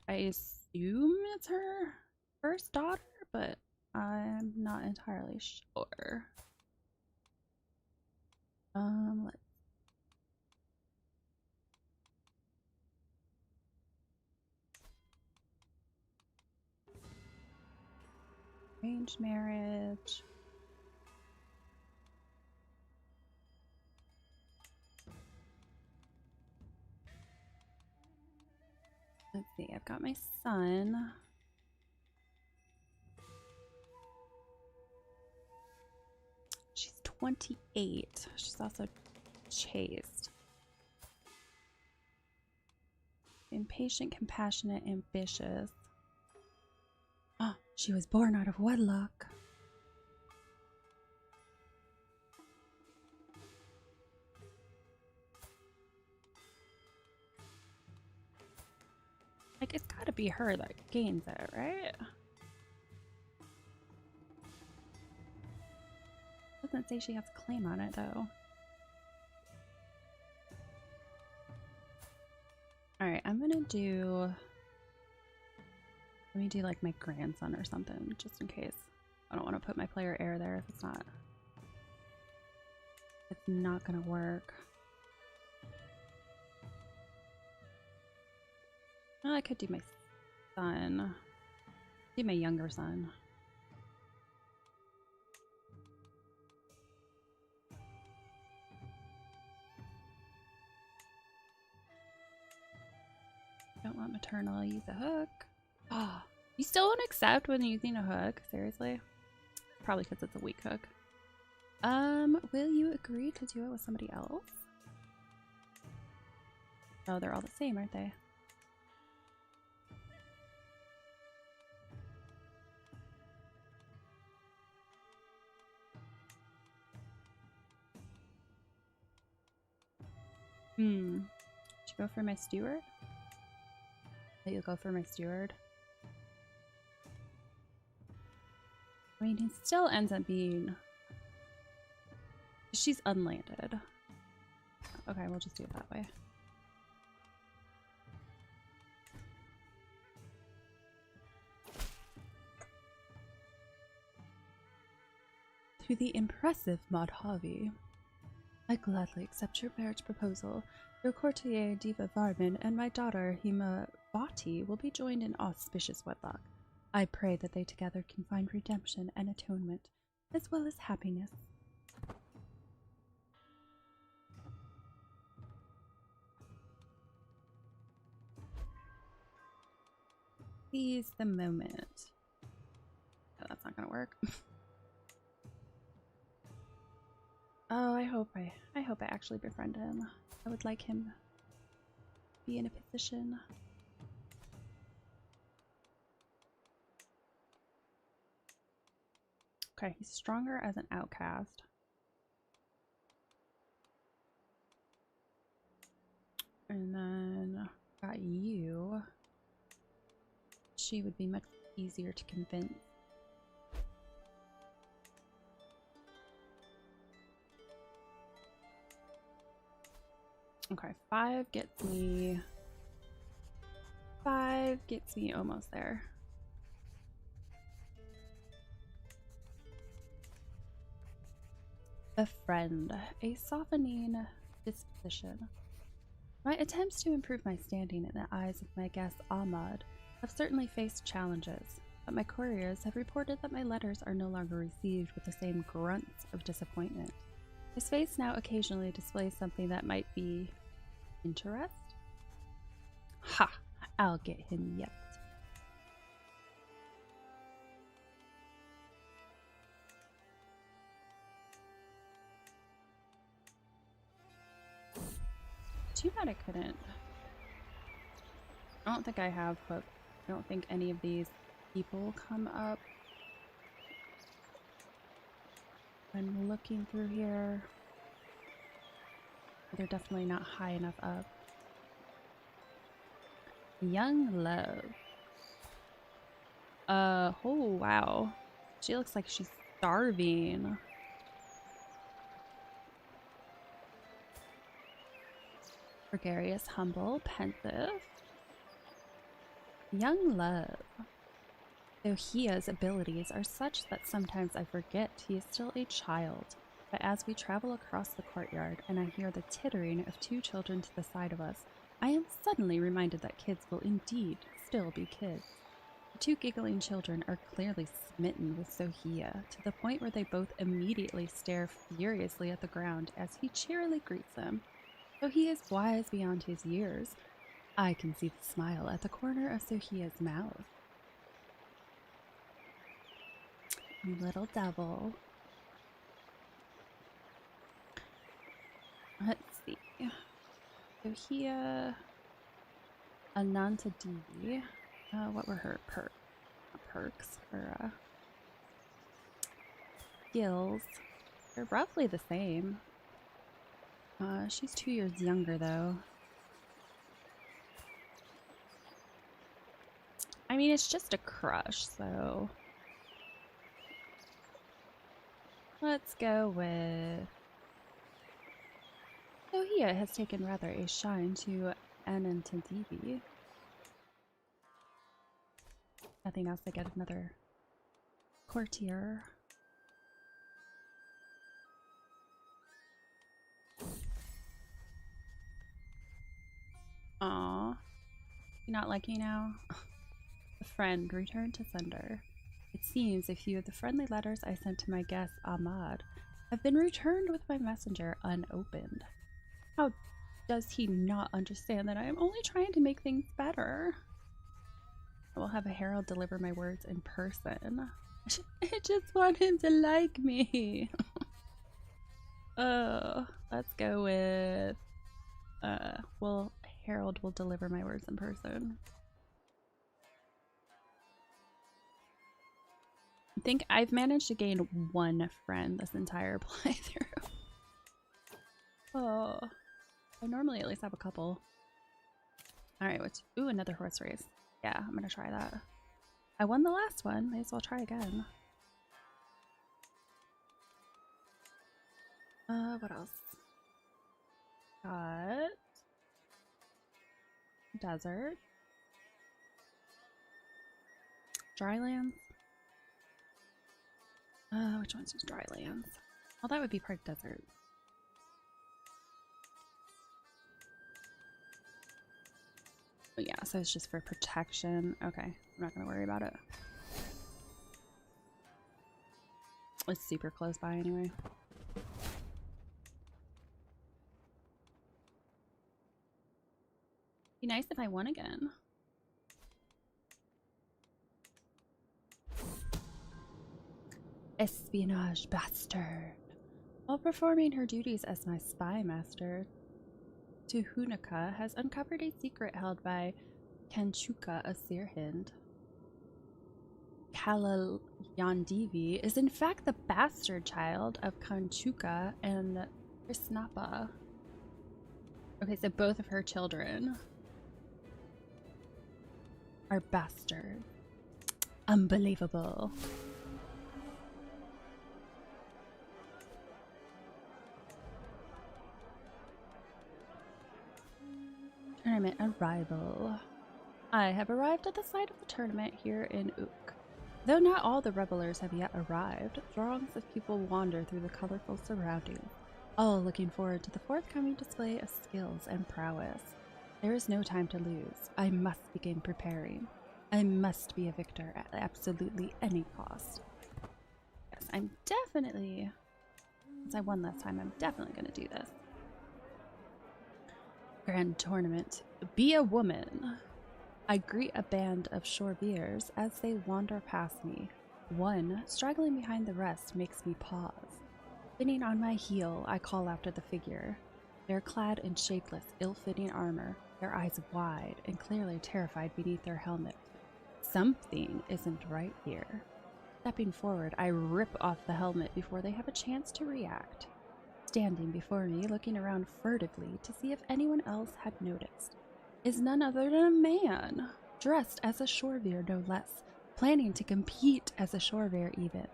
I assume it's her first daughter, but I'm not entirely sure. Let's arranged marriage. Let's see, I've got my son. She's 28. She's also chaste. Impatient, compassionate, ambitious. Ah, she was born out of wedlock. Like, it's gotta be her that gains it, right? Doesn't say she has a claim on it, though. Alright, I'm gonna do... Let me do, like, my grandson or something, just in case. I don't want to put my player heir there if it's not... It's not gonna work. Well, I could do my son. Do my younger son. Don't want maternal, I'll use a hook. Oh, you still won't accept when you're using a hook? Seriously? Probably because it's a weak hook. Will you agree to do it with somebody else? Oh, they're all the same, aren't they? Should you go for my steward? You'll go for my steward. I mean, he still ends up being... She's unlanded. Okay, we'll just do it that way. To the impressive Madhavi. I gladly accept your marriage proposal. Your courtier Diva Varman and my daughter Himavati will be joined in auspicious wedlock. I pray that they together can find redemption and atonement, as well as happiness. Seize the moment. Oh, that's not gonna work. Oh, I hope I actually befriend him. I would like him to be in a position. Okay, he's stronger as an outcast. And then got you. She would be much easier to convince. Okay, 5 gets me almost there. A friend, a softening disposition. My attempts to improve my standing in the eyes of my guest Ahmad have certainly faced challenges, but my couriers have reported that my letters are no longer received with the same grunts of disappointment. His face now occasionally displays something that might be interest. Ha! I'll get him yet. Too bad I couldn't. I don't think I have, but I don't think any of these people come up. I'm looking through here. They're definitely not high enough up. Young love. Oh wow. She looks like she's starving. Gregarious, humble, pensive. Young love. Though Hia's abilities are such that sometimes I forget he is still a child. But as we travel across the courtyard and I hear the tittering of 2 children to the side of us, I am suddenly reminded that kids will indeed still be kids. The 2 giggling children are clearly smitten with Sohia, to the point where they both immediately stare furiously at the ground as he cheerily greets them. Though he is wise beyond his years, I can see the smile at the corner of Sohia's mouth. Little devil. Let's see. Sohia. Ananta D. What were her perks? Her skills. They're roughly the same. She's 2 years younger though. I mean, it's just a crush, so let's go with Sohia has taken rather a shine to Anantandivi. Nothing else, I get another courtier. Aw. You not like you now? A friend returned to sender. It seems a few of the friendly letters I sent to my guest Ahmad have been returned with my messenger unopened. How does he not understand that I am only trying to make things better? I will have a herald deliver my words in person. I just want him to like me. Let's go with well, herald will deliver my words in person. I think I've managed to gain one friend this entire playthrough. Oh, I normally at least have a couple. Alright, what's... Ooh, another horse race. Yeah, I'm gonna try that. I won the last one. May as well try again. What else? Got... Desert. Drylands. Which one's just drylands? Well, that would be part desert. Oh yeah, so it's just for protection. Okay, I'm not gonna worry about it. It's super close by anyway. Be nice if I won again. Espionage bastard. While performing her duties as my spy master, Tuhunika has uncovered a secret held by Kanchuka of Sirhind. Kalayandivi is in fact the bastard child of Kanchuka and Krishnapa. Okay, so both of her children are bastards. Unbelievable. Tournament arrival. I have arrived at the site of the tournament here in Ook. Though not all the revelers have yet arrived, throngs of people wander through the colorful surroundings, all looking forward to the forthcoming display of skills and prowess. There is no time to lose. I must begin preparing. I must be a victor at absolutely any cost. Yes, I'm definitely, since I won last time, I'm definitely going to do this. Grand tournament. Be a woman. I greet a band of Shorbeers as they wander past me. One, straggling behind the rest, makes me pause. Spinning on my heel, I call after the figure. They're clad in shapeless, ill-fitting armor, their eyes wide and clearly terrified beneath their helmet. Something isn't right here. Stepping forward, I rip off the helmet before they have a chance to react. Standing before me, looking around furtively to see if anyone else had noticed, is none other than a man, dressed as a Shorveer no less, planning to compete as a Shorveer even.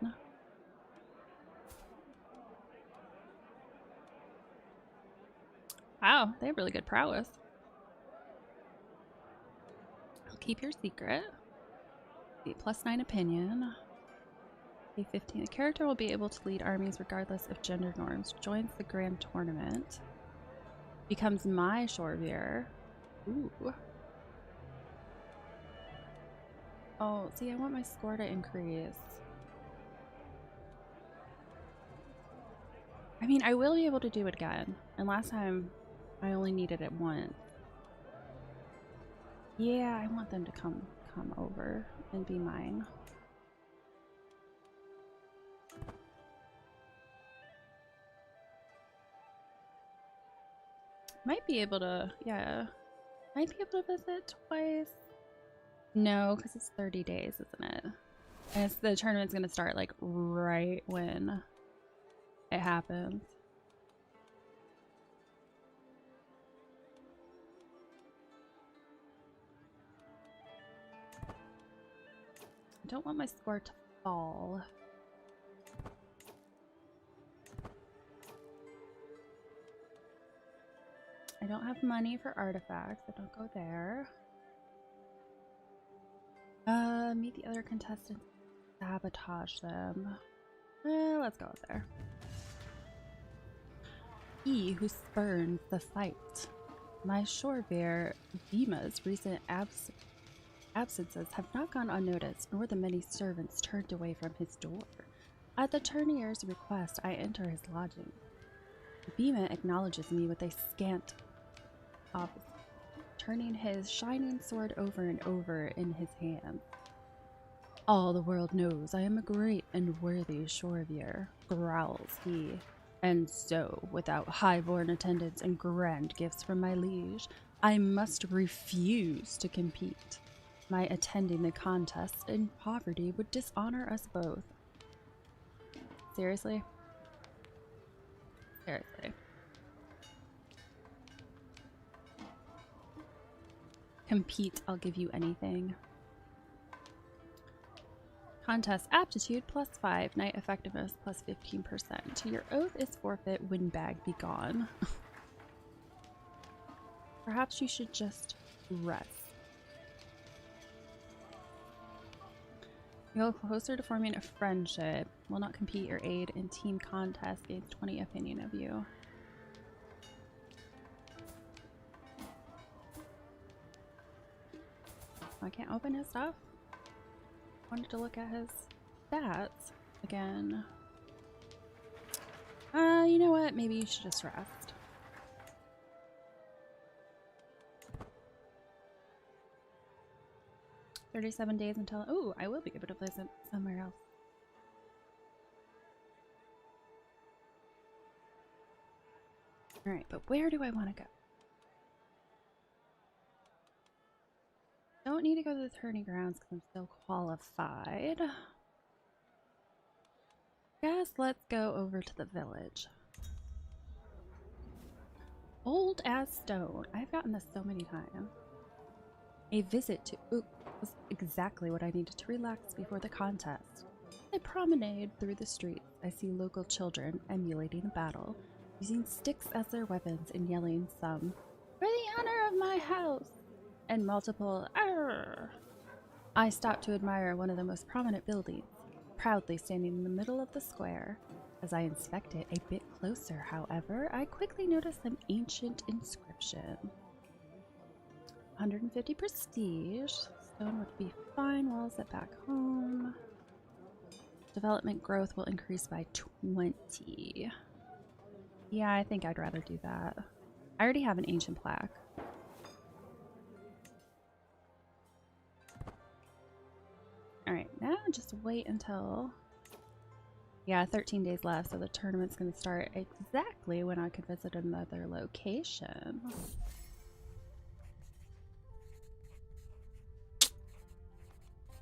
Wow, they have really good prowess. I'll keep your secret. The +9 opinion. A15. The character will be able to lead armies regardless of gender norms. Joins the grand tournament. Becomes my Shorveer. Ooh. Oh, see, I want my score to increase. I mean, I will be able to do it again. And last time, I only needed it once. Yeah, I want them to come over and be mine. Might be able to, yeah. Might be able to visit twice. No, because it's 30 days, isn't it? And the tournament's gonna start like right when it happens. I don't want my score to fall. I don't have money for artifacts, so don't go there. Meet the other contestants. Sabotage them. Let's go there. He who spurns the fight. My Shorebear Bima's recent absences have not gone unnoticed, nor the many servants turned away from his door. At the tournier's request, I enter his lodging. Bima acknowledges me with a scant office, turning his shining sword over and over in his hand. All the world knows I am a great and worthy Shorebear, growls he. And so, without high-born attendants and grand gifts from my liege, I must refuse to compete. My attending the contest in poverty would dishonor us both. Seriously? Seriously. Compete, I'll give you anything. Contest aptitude +5, night effectiveness +15%. Your oath is forfeit, windbag be gone. Perhaps you should just rest. You'll closer to forming a friendship. Will not compete or aid in team contests. Gains 20 opinion of you. I can't open his stuff. Wanted to look at his stats again. You know what? Maybe you should just rest. $37 days until. Oh, I will be able to place it somewhere else. Alright, but where do I want to go? Don't need to go to the tourney grounds because I'm still qualified. Guess let's go over to the village. Old as stone. I've gotten this so many times. A visit to Ook was exactly what I needed to relax before the contest. I promenade through the streets. I see local children emulating a battle, using sticks as their weapons and yelling some, "For the honor of my house!" and multiple "Arr!" I stop to admire one of the most prominent buildings, proudly standing in the middle of the square. As I inspect it a bit closer, however, I quickly notice an ancient inscription. 150 prestige. Stone would be fine while set back home. Development growth will increase by 20. Yeah, I think I'd rather do that. I already have an ancient plaque. Alright, now just wait until... Yeah, 13 days left, so the tournament's going to start exactly when I could visit another location.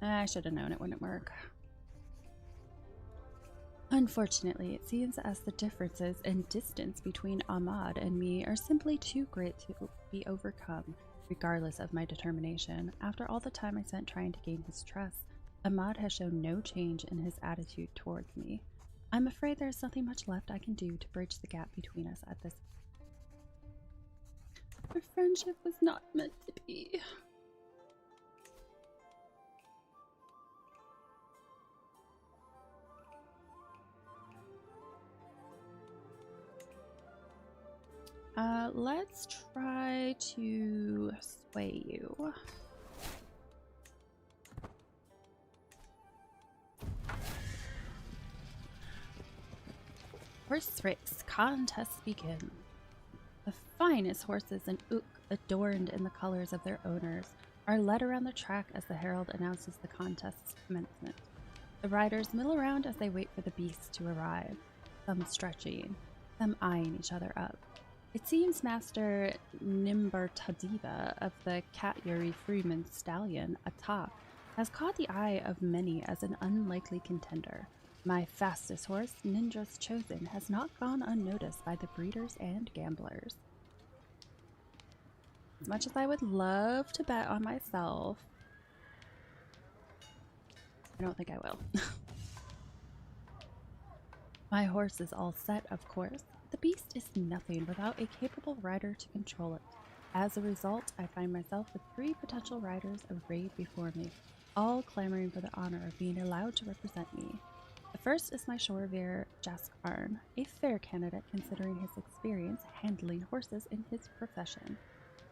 I should have known it wouldn't work. Unfortunately, it seems as the differences in distance between Ahmad and me are simply too great to be overcome, regardless of my determination. After all the time I spent trying to gain his trust, Ahmad has shown no change in his attitude towards me. I'm afraid there's nothing much left I can do to bridge the gap between us at this point. Our friendship was not meant to be. Let's try to sway you. Horse race contests begin. The finest horses in Ook, adorned in the colors of their owners, are led around the track as the herald announces the contest's commencement. The riders mill around as they wait for the beasts to arrive, some stretching, some eyeing each other up. It seems Master Nimbartadiva of the Katyuri Freeman stallion, Atak, has caught the eye of many as an unlikely contender. My fastest horse, Ninja's Chosen, has not gone unnoticed by the breeders and gamblers. As much as I would love to bet on myself, I don't think I will. My horse is all set, of course. The beast is nothing without a capable rider to control it. As a result, I find myself with 3 potential riders arrayed before me, all clamoring for the honor of being allowed to represent me. The first is my Shoreveer Jaskarn, a fair candidate considering his experience handling horses in his profession.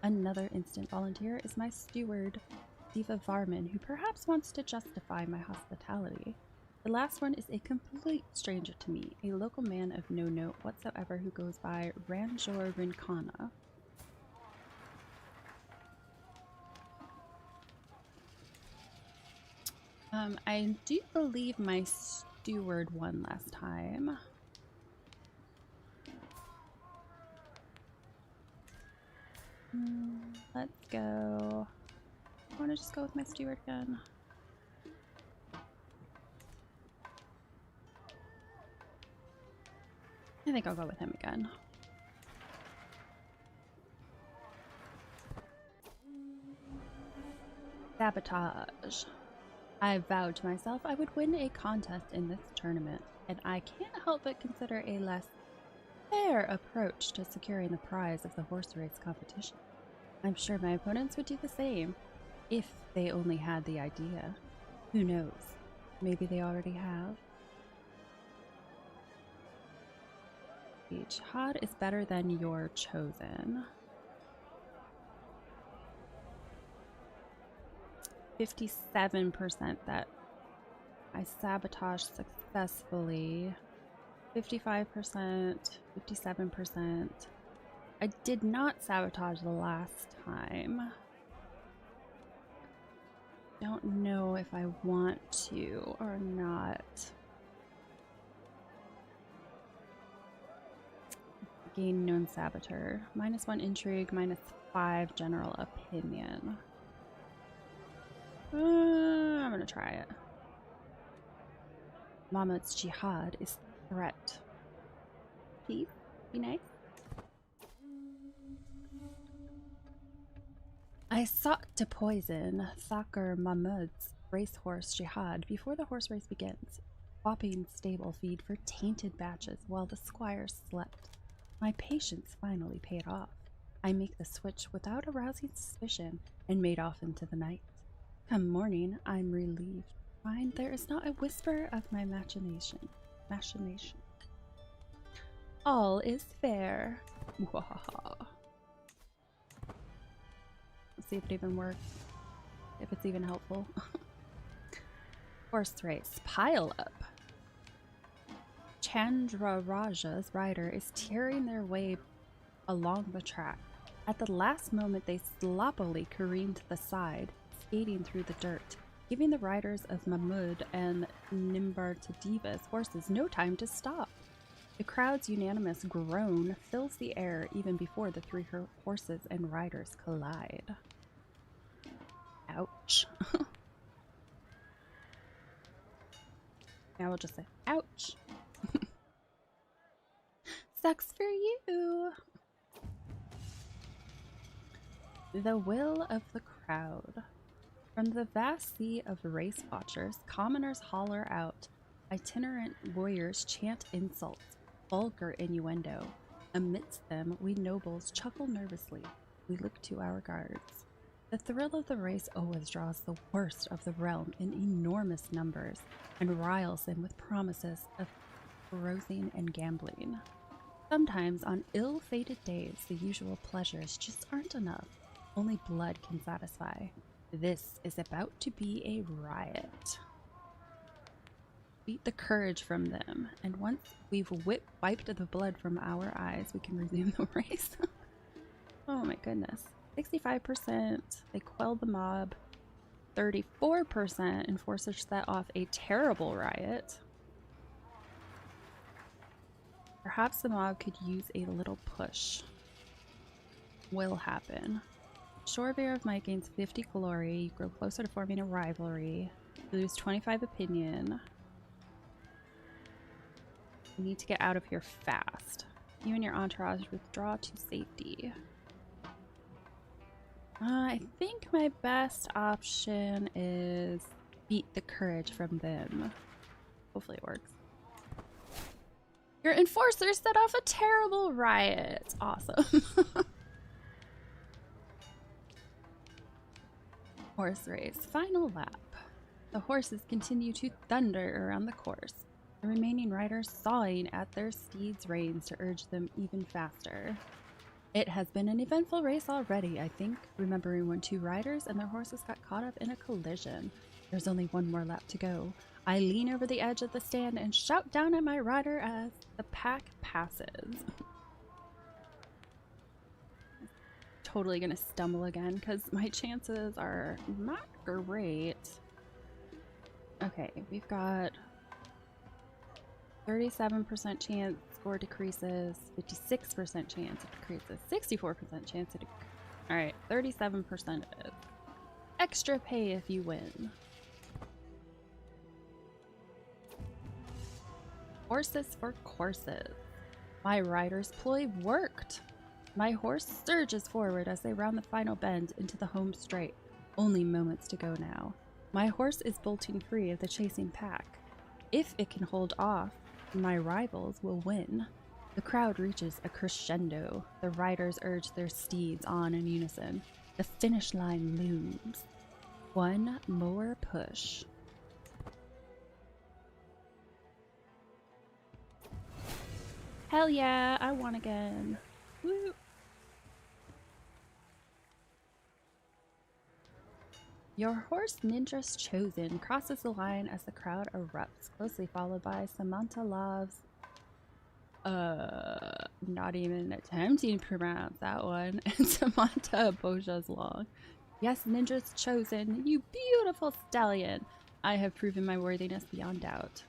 Another instant volunteer is my steward, Diva Varman, who perhaps wants to justify my hospitality. The last one is a complete stranger to me, a local man of no note whatsoever who goes by Ranjor Rincana. I do believe my steward won last time. Let's go. I want to just go with my steward again. I think I'll go with him again. Sabotage. I vowed to myself I would win a contest in this tournament, and I can't help but consider a less fair approach to securing the prize of the horse race competition. I'm sure my opponents would do the same, if they only had the idea. Who knows? Maybe they already have. Jihad is better than your chosen. 57% that I sabotaged successfully. 55%, 57%. I did not sabotage the last time. Don't know if I want to or not. Gain known saboteur. -1 intrigue, -5 general opinion. I'm gonna try it. Mahmud's jihad is threat. Please, be nice. I sought to poison Thakur Mahmud's racehorse Jihad before the horse race begins, swapping stable feed for tainted batches while the squire slept. My patience finally paid off. I make the switch without arousing suspicion and made off into the night. Come morning, I'm relieved to find there is not a whisper of my machination. All is fair. Let's see if it even works. If it's even helpful. Horse race. Pile up. Chandra Raja's rider is tearing their way along the track. At the last moment, they sloppily careen to the side, skating through the dirt, giving the riders of Mahmud and Nimbartadiva's horses no time to stop. The crowd's unanimous groan fills the air even before the 3 horses and riders collide. Ouch. Now we'll just say, ouch. Sucks for you. The will of the crowd. From the vast sea of race watchers, commoners holler out. Itinerant warriors chant insults, vulgar innuendo. Amidst them, we nobles chuckle nervously. We look to our guards. The thrill of the race always draws the worst of the realm in enormous numbers and riles them with promises of carousing and gambling. Sometimes, on ill-fated days, the usual pleasures just aren't enough. Only blood can satisfy. This is about to be a riot. Beat the courage from them, and once we've wiped the blood from our eyes, we can resume the race. Oh my goodness. 65%, they quell the mob. 34% enforcers set off a terrible riot. Perhaps the mob could use a little push. will happen. Shorebear of Might gains 50 glory. You grow closer to forming a rivalry. You lose 25 opinion. You need to get out of here fast. You and your entourage withdraw to safety. I think my best option is beat the courage from them. Hopefully it works. Your enforcers set off a terrible riot. Awesome. Horse race. Final lap. The horses continue to thunder around the course, the remaining riders sawing at their steeds' reins to urge them even faster. It has been an eventful race already, I think, remembering when 2 riders and their horses got caught up in a collision. There's only 1 more lap to go. I lean over the edge of the stand and shout down at my rider as the pack passes. Totally gonna stumble again because my chances are not great. Okay, we've got 37% chance score decreases, 56% chance it decreases, 64% chance it Alright, 37% is extra pay if you win. Horses for courses. My rider's ploy worked. My horse surges forward as they round the final bend into the home straight. Only moments to go now. My horse is bolting free of the chasing pack. If it can hold off, my rivals will win. The crowd reaches a crescendo. The riders urge their steeds on in unison. The finish line looms. 1 more push. Hell yeah, I won again. Woo! Your horse, Ninja's Chosen, crosses the line as the crowd erupts, closely followed by Samantha Love's not even attempting to pronounce that one, and Samantha Boja's Long. Yes, Ninja's Chosen, you beautiful stallion! I have proven my worthiness beyond doubt.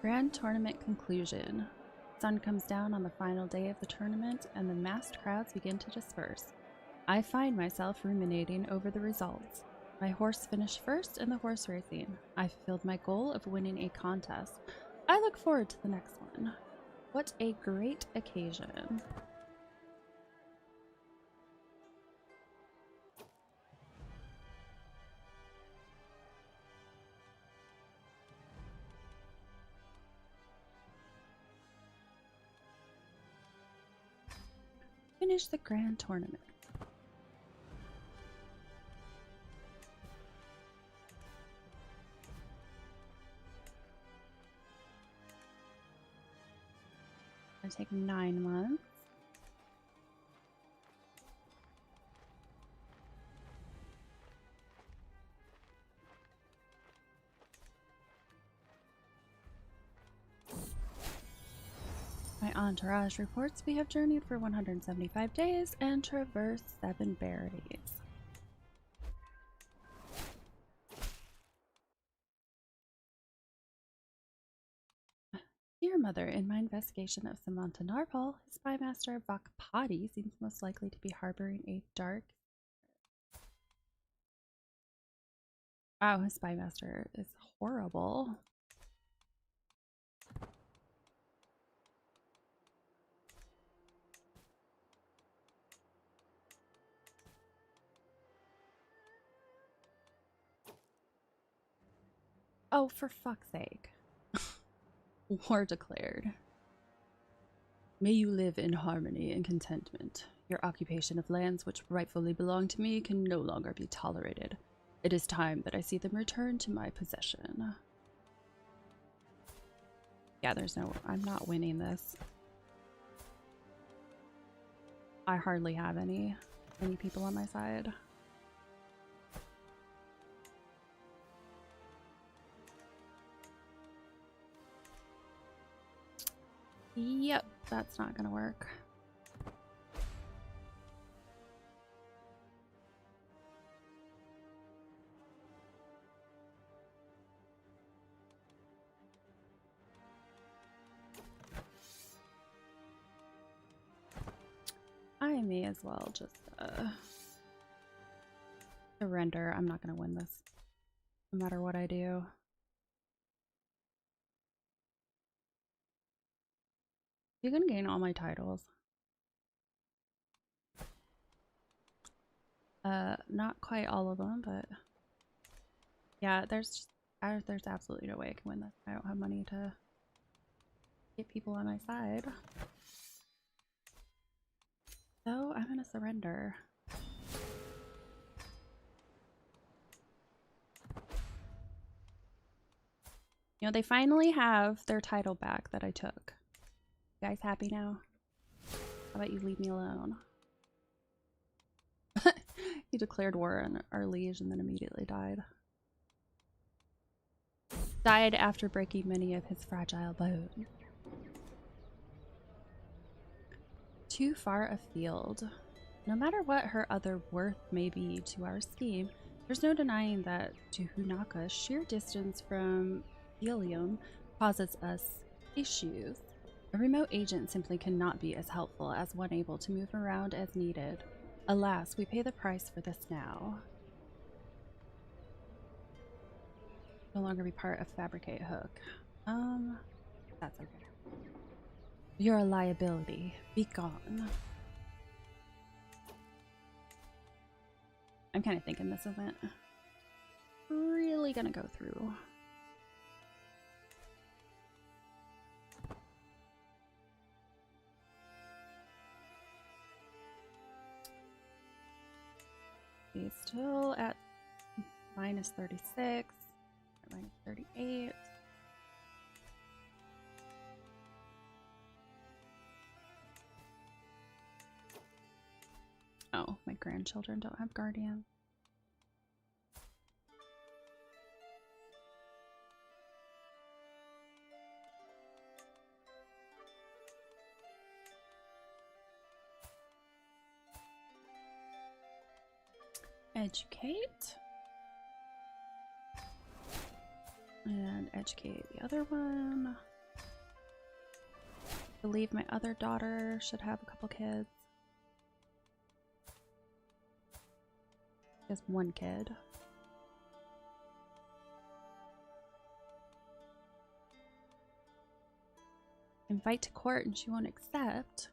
Grand Tournament conclusion. Sun comes down on the final day of the tournament and the massed crowds begin to disperse. I find myself ruminating over the results. My horse finished first in the horse racing. I fulfilled my goal of winning a contest. I look forward to the next one. What a great occasion. Finish the grand tournament. It's gonna take 9 months. My entourage reports we have journeyed for 175 days and traversed 7 berries. Dear Mother, in my investigation of Samantha Narpal, his spymaster Vakpati seems most likely to be harboring a dark... Wow, his spymaster is horrible. Oh, for fuck's sake. War declared. May you live in harmony and contentment. Your occupation of lands which rightfully belong to me can no longer be tolerated. It is time that I see them return to my possession. Yeah, I'm not winning this. I hardly have any people on my side. Yep, that's not gonna work. I may as well just surrender. I'm not gonna win this, no matter what I do. You can gain all my titles. Not quite all of them, but yeah, there's absolutely no way I can win this. I don't have money to get people on my side. So I'm gonna surrender. You know, they finally have their title back that I took. You guys happy now? How about you leave me alone? He declared war on our liege and then immediately died. Died after breaking many of his fragile bones. Too far afield. No matter what her other worth may be to our scheme, there's no denying that to Hunaka, sheer distance from helium causes us issues. A remote agent simply cannot be as helpful as one able to move around as needed. Alas, we pay the price for this now. No longer be part of Fabricate Hook. That's okay. You're a liability. Be gone. I'm kind of thinking this isn't really gonna go through. He's still at minus 36, or minus 38. Oh, my grandchildren don't have guardians. Educate. And educate the other one. I believe my other daughter should have a couple kids. Just one kid. Invite to court and she won't accept.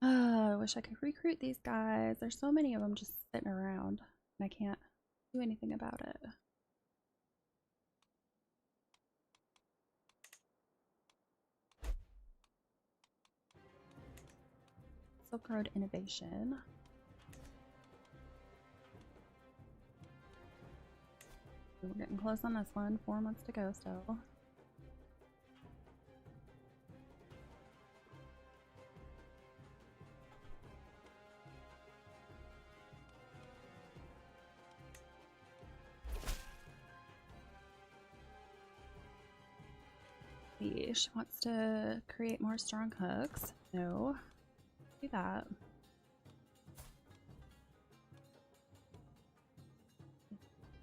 I wish I could recruit these guys. There's so many of them just sitting around and I can't do anything about it. Silk Road Innovation. We're getting close on this one. 4 months to go still. She wants to create more strong hooks. No. Do that.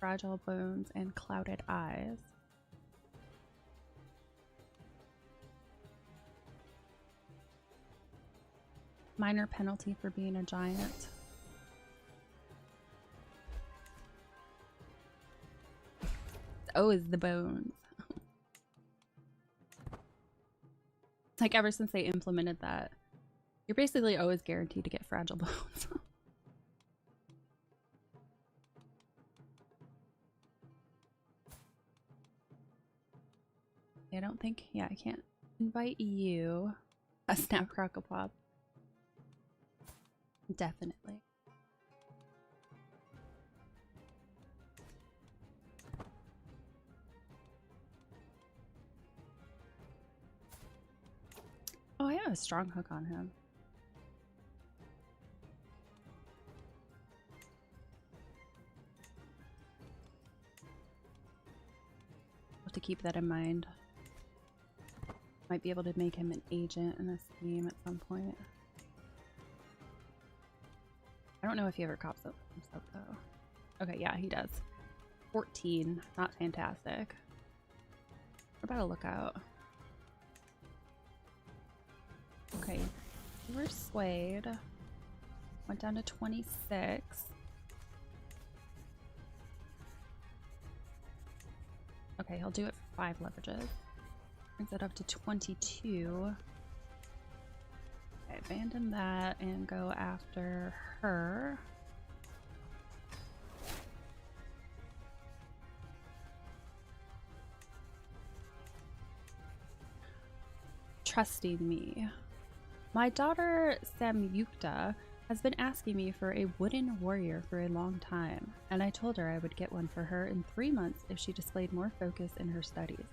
Fragile bones and clouded eyes. Minor penalty for being a giant. Oh, is the bones. It's like ever since they implemented that, you're basically always guaranteed to get fragile bones. I don't think, yeah, I can't invite you. A snap crackle pop. Definitely. Oh, I have a strong hook on him. have to keep that in mind. Might be able to make him an agent in this game at some point. I don't know if he ever cops up himself though. Okay, yeah, he does. 14, not fantastic. What about a lookout? Okay, we're swayed. Went down to 26. Okay, he'll do it for 5 leverages. Brings it up to 22. Okay, abandon that and go after her. Trusting me. My daughter Samyukta has been asking me for a wooden warrior for a long time, and I told her I would get one for her in 3 months if she displayed more focus in her studies.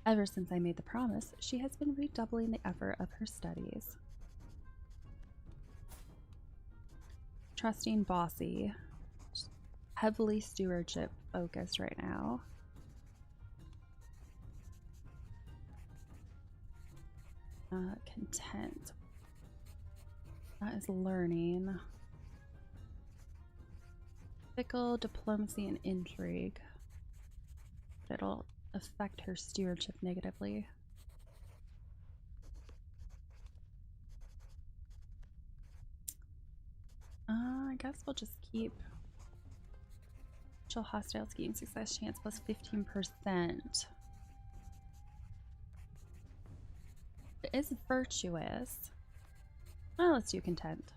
Ever since I made the promise, she has been redoubling the effort of her studies. Trusting bossy. Heavily stewardship focused right now. Content. That is learning. Fickle, diplomacy, and intrigue. It'll affect her stewardship negatively. I guess we'll just keep Chill hostile skiing success chance plus 15%. It is virtuous. Oh, let's do content.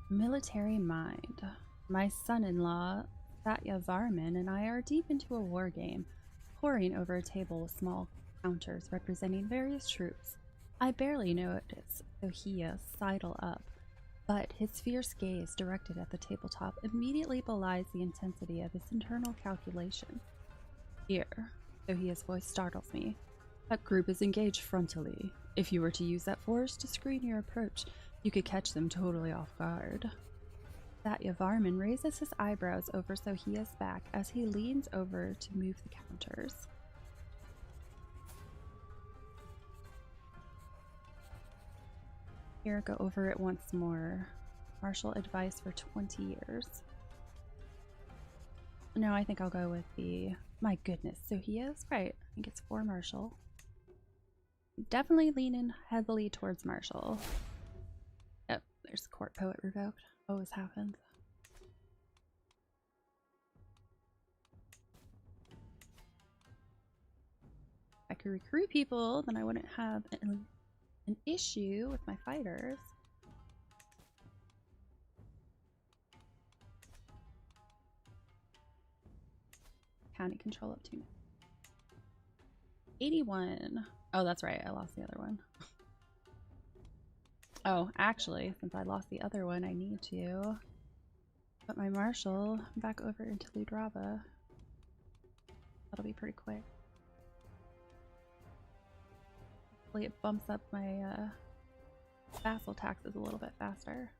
Military mind. My son-in-law, Satya Varman, and I are deep into a war game, poring over a table with small counters representing various troops. I barely notice Sohia sidle up, but his fierce gaze directed at the tabletop immediately belies the intensity of his internal calculation. Here, Sohia's voice startles me. That group is engaged frontally. If you were to use that force to screen your approach, you could catch them totally off guard. Satya Varman raises his eyebrows over Sohia's back as he leans over to move the counters. Here, go over it once more. Martial advice for 20 years. No, I think I'll go with the... My goodness, Sohia is right. I think it's 4 martial. Definitely leaning heavily towards martial. Yep, there's court poet revoked. Always happens. If I could recruit people, then I wouldn't have an issue with my fighters. County control up to 81. Oh, that's right. I lost the other one. Oh, actually, since I lost the other one, I need to put my marshal back over into Ludrava. That'll be pretty quick. Hopefully it bumps up my vassal taxes a little bit faster.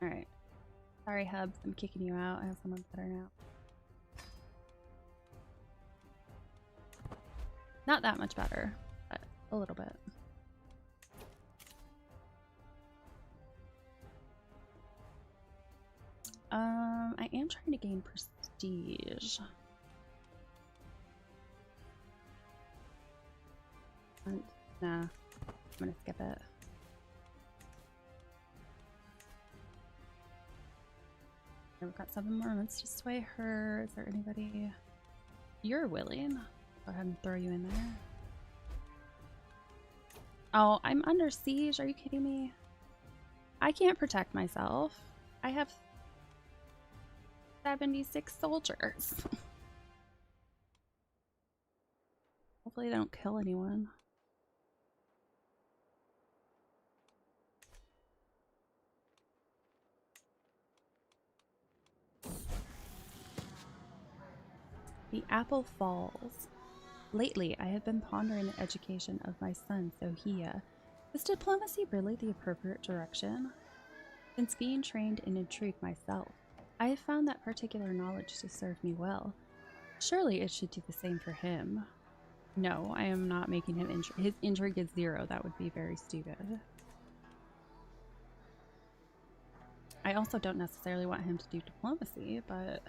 Alright. Sorry, Hubs, I'm kicking you out. I have someone better now. Not that much better, but a little bit. I am trying to gain prestige. Nah, I'm gonna skip it. We've got 7 more months to sway her. Is there anybody you're willing? Go ahead and throw you in there. Oh, I'm under siege. Are you kidding me? I can't protect myself. I have 76 soldiers. Hopefully they don't kill anyone. The apple falls. Lately, I have been pondering the education of my son, Sohia. Is diplomacy really the appropriate direction? Since being trained in intrigue myself, I have found that particular knowledge to serve me well. Surely it should do the same for him. No, I am not making him his intrigue is 0. That would be very stupid. I also don't necessarily want him to do diplomacy, but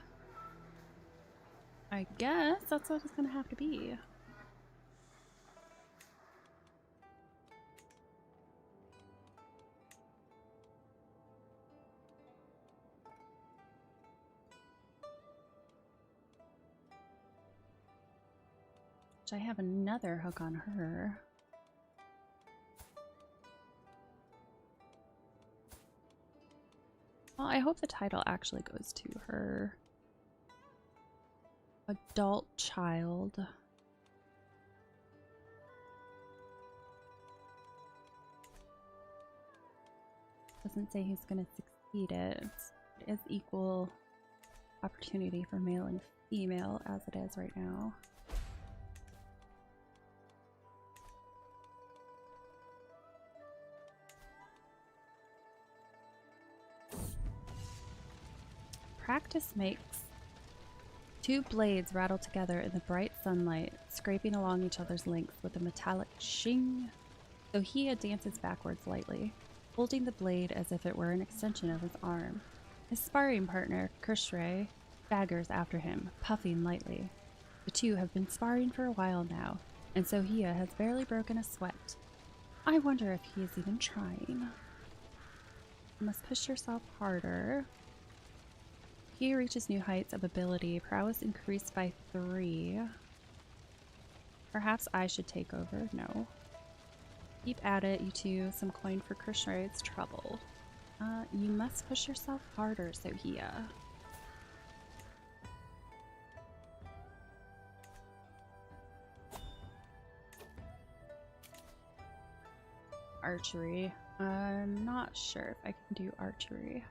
I guess that's what it's gonna have to be. I have another hook on her. Well, I hope the title actually goes to her. Adult child. Doesn't say he's gonna succeed it. It is equal opportunity for male and female as it is right now. Practice makes. 2 blades rattle together in the bright sunlight, scraping along each other's lengths with a metallic shing. Sohia dances backwards lightly, holding the blade as if it were an extension of his arm. His sparring partner, Krishre, staggers after him, puffing lightly. The two have been sparring for a while now, and Sohia has barely broken a sweat. I wonder if he is even trying. You must push yourself harder. He reaches new heights of ability, prowess increased by 3. Perhaps I should take over. No. Keep at it, you two. Some coin for Krishna's trouble. You must push yourself harder, Sohia. Archery. I'm not sure if I can do archery.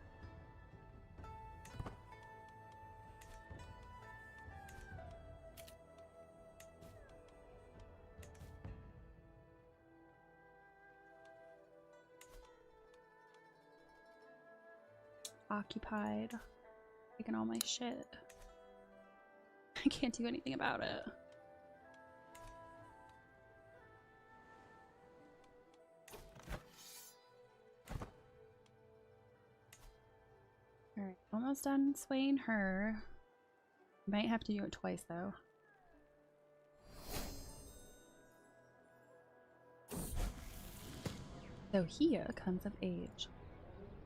Occupied. Taking all my shit. I can't do anything about it. Alright, almost done swaying her. Might have to do it twice though. Sohia comes of age.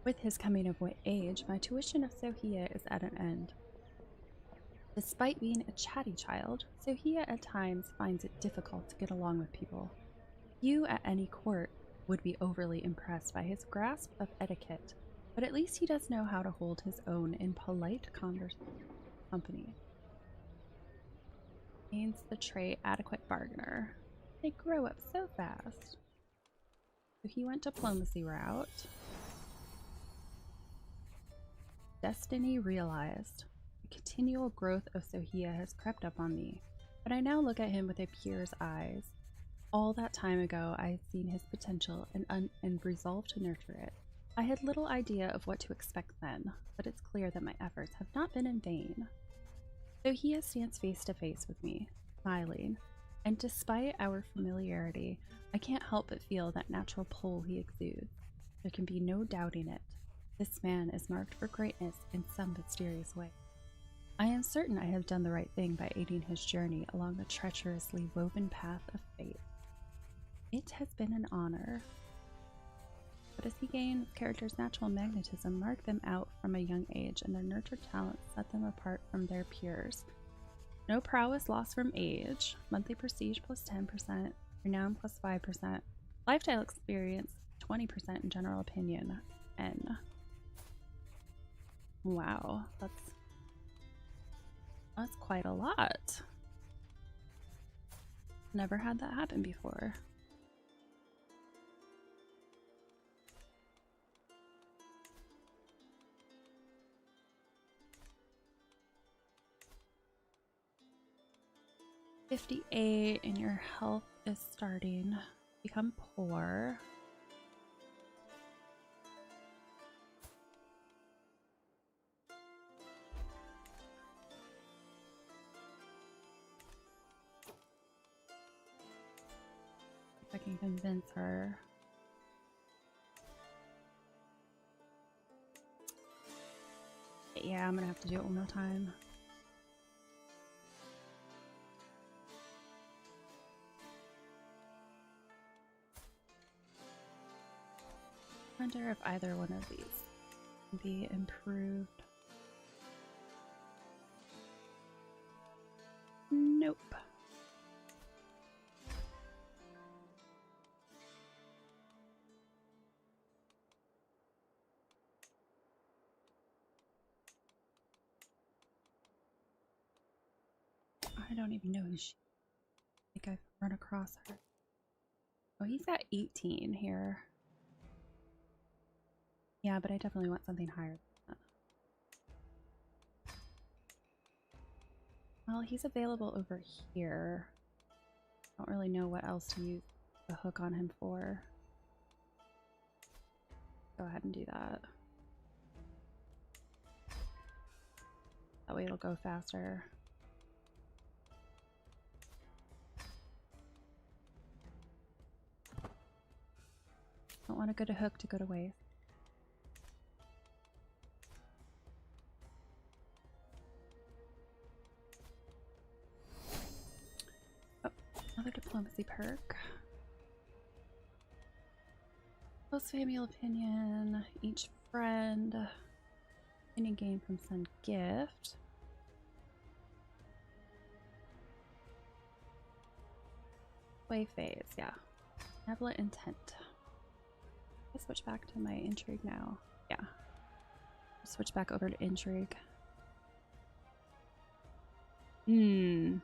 With his coming of age, my tuition of Sohia is at an end. Despite being a chatty child, Sohia at times finds it difficult to get along with people. Few at any court would be overly impressed by his grasp of etiquette, but at least he does know how to hold his own in polite company. Gains the trait adequate bargainer. They grow up so fast. So he went diplomacy route. Destiny realized. The continual growth of Sohia has crept up on me, but I now look at him with a peer's eyes. All that time ago, I had seen his potential and resolved to nurture it. I had little idea of what to expect then, but it's clear that my efforts have not been in vain. Sohia stands face to face with me, smiling, and despite our familiarity, I can't help but feel that natural pull he exudes. There can be no doubting it. This man is marked for greatness in some mysterious way. I am certain I have done the right thing by aiding his journey along the treacherously woven path of fate. It has been an honor. But as he gains, characters' natural magnetism mark them out from a young age, and their nurtured talents set them apart from their peers. No prowess lost from age, monthly prestige plus 10%, renown plus 5%, lifestyle experience 20% in general opinion, N. Wow, that's quite a lot. Never had that happen before. $58 and your health is starting to become poor. can convince her. Yeah, I'm gonna have to do it one more time. I wonder if either one of these can be improved. Nope. I don't even know who she is. I think I've run across her. Oh, he's got 18 here. Yeah, but I definitely want something higher than that. Well, he's available over here. I don't really know what else to use the hook on him for. Go ahead and do that. That way it'll go faster. Don't want a good hook to go to waste. Oh, another diplomacy perk. Close family opinion. Each friend. Any gain from send gift. Sway phase, yeah. Benevolent intent. I switch back to my intrigue now. Yeah. Switch back over to intrigue. Scheme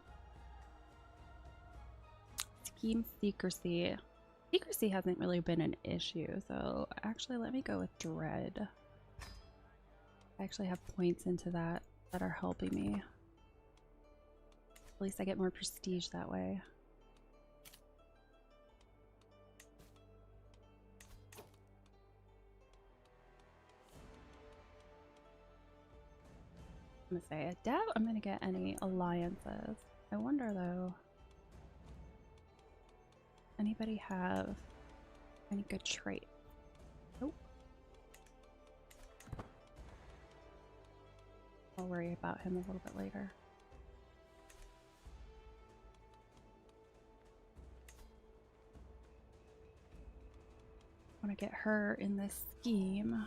secrecy. Secrecy hasn't really been an issue, so actually let me go with dread. I actually have points into that that are helping me. At least I get more prestige that way. I'm gonna say, I doubt I'm gonna get any alliances. I wonder though, anybody have any good traits? Nope. I'll worry about him a little bit later. I want to get her in this scheme.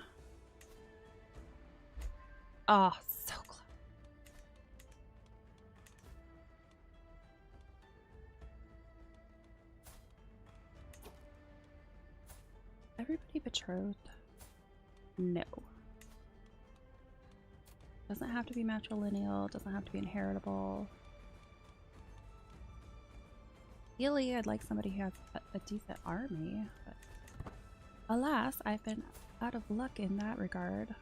Oh, so close. Everybody betrothed? No. Doesn't have to be matrilineal, doesn't have to be inheritable. Ideally, I'd like somebody who has a decent army, but alas, I've been out of luck in that regard.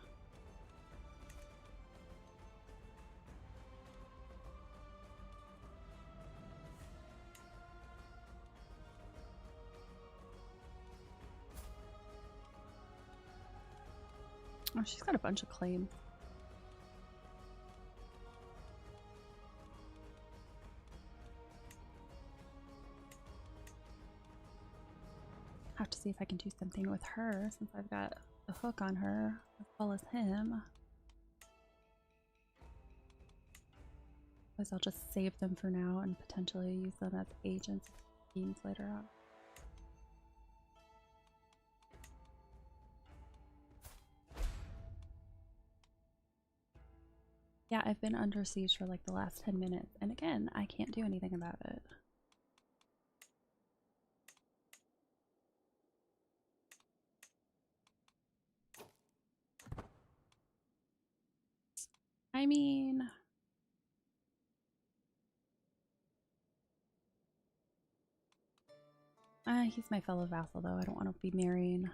Oh, she's got a bunch of claims. Have to see if I can do something with her since I've got the hook on her as well as him. Because I'll just save them for now and potentially use them as agents of schemes later on. Yeah, I've been under siege for like the last 10 minutes, and again, I can't do anything about it. I mean, he's my fellow vassal though. I don't want to be marrying.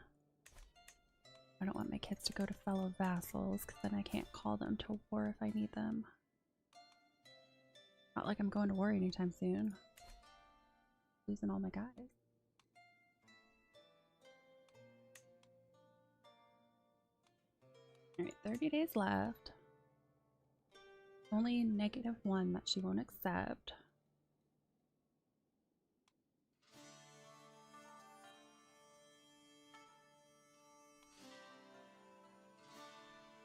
I don't want my kids to go to fellow vassals because then I can't call them to war if I need them. Not like I'm going to war anytime soon. Losing all my guys. Alright, 30 days left. Only -1 that she won't accept.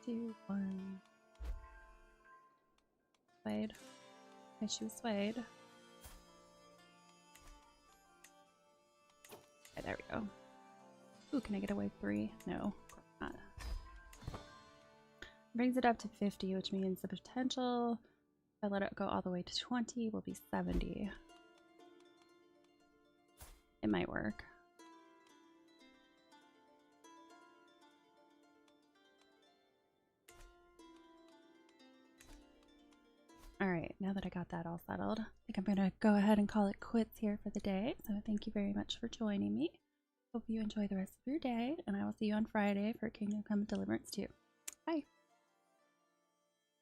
2, 1. Swayed. Okay, she was swayed. Okay, there we go. Ooh, can I get away 3? No, of course not. Brings it up to 50, which means the potential, if I let it go all the way to 20, will be 70. It might work. Alright, now that I got that all settled, I think I'm going to go ahead and call it quits here for the day. So thank you very much for joining me. Hope you enjoy the rest of your day, and I will see you on Friday for Kingdom Come Deliverance 2. Bye!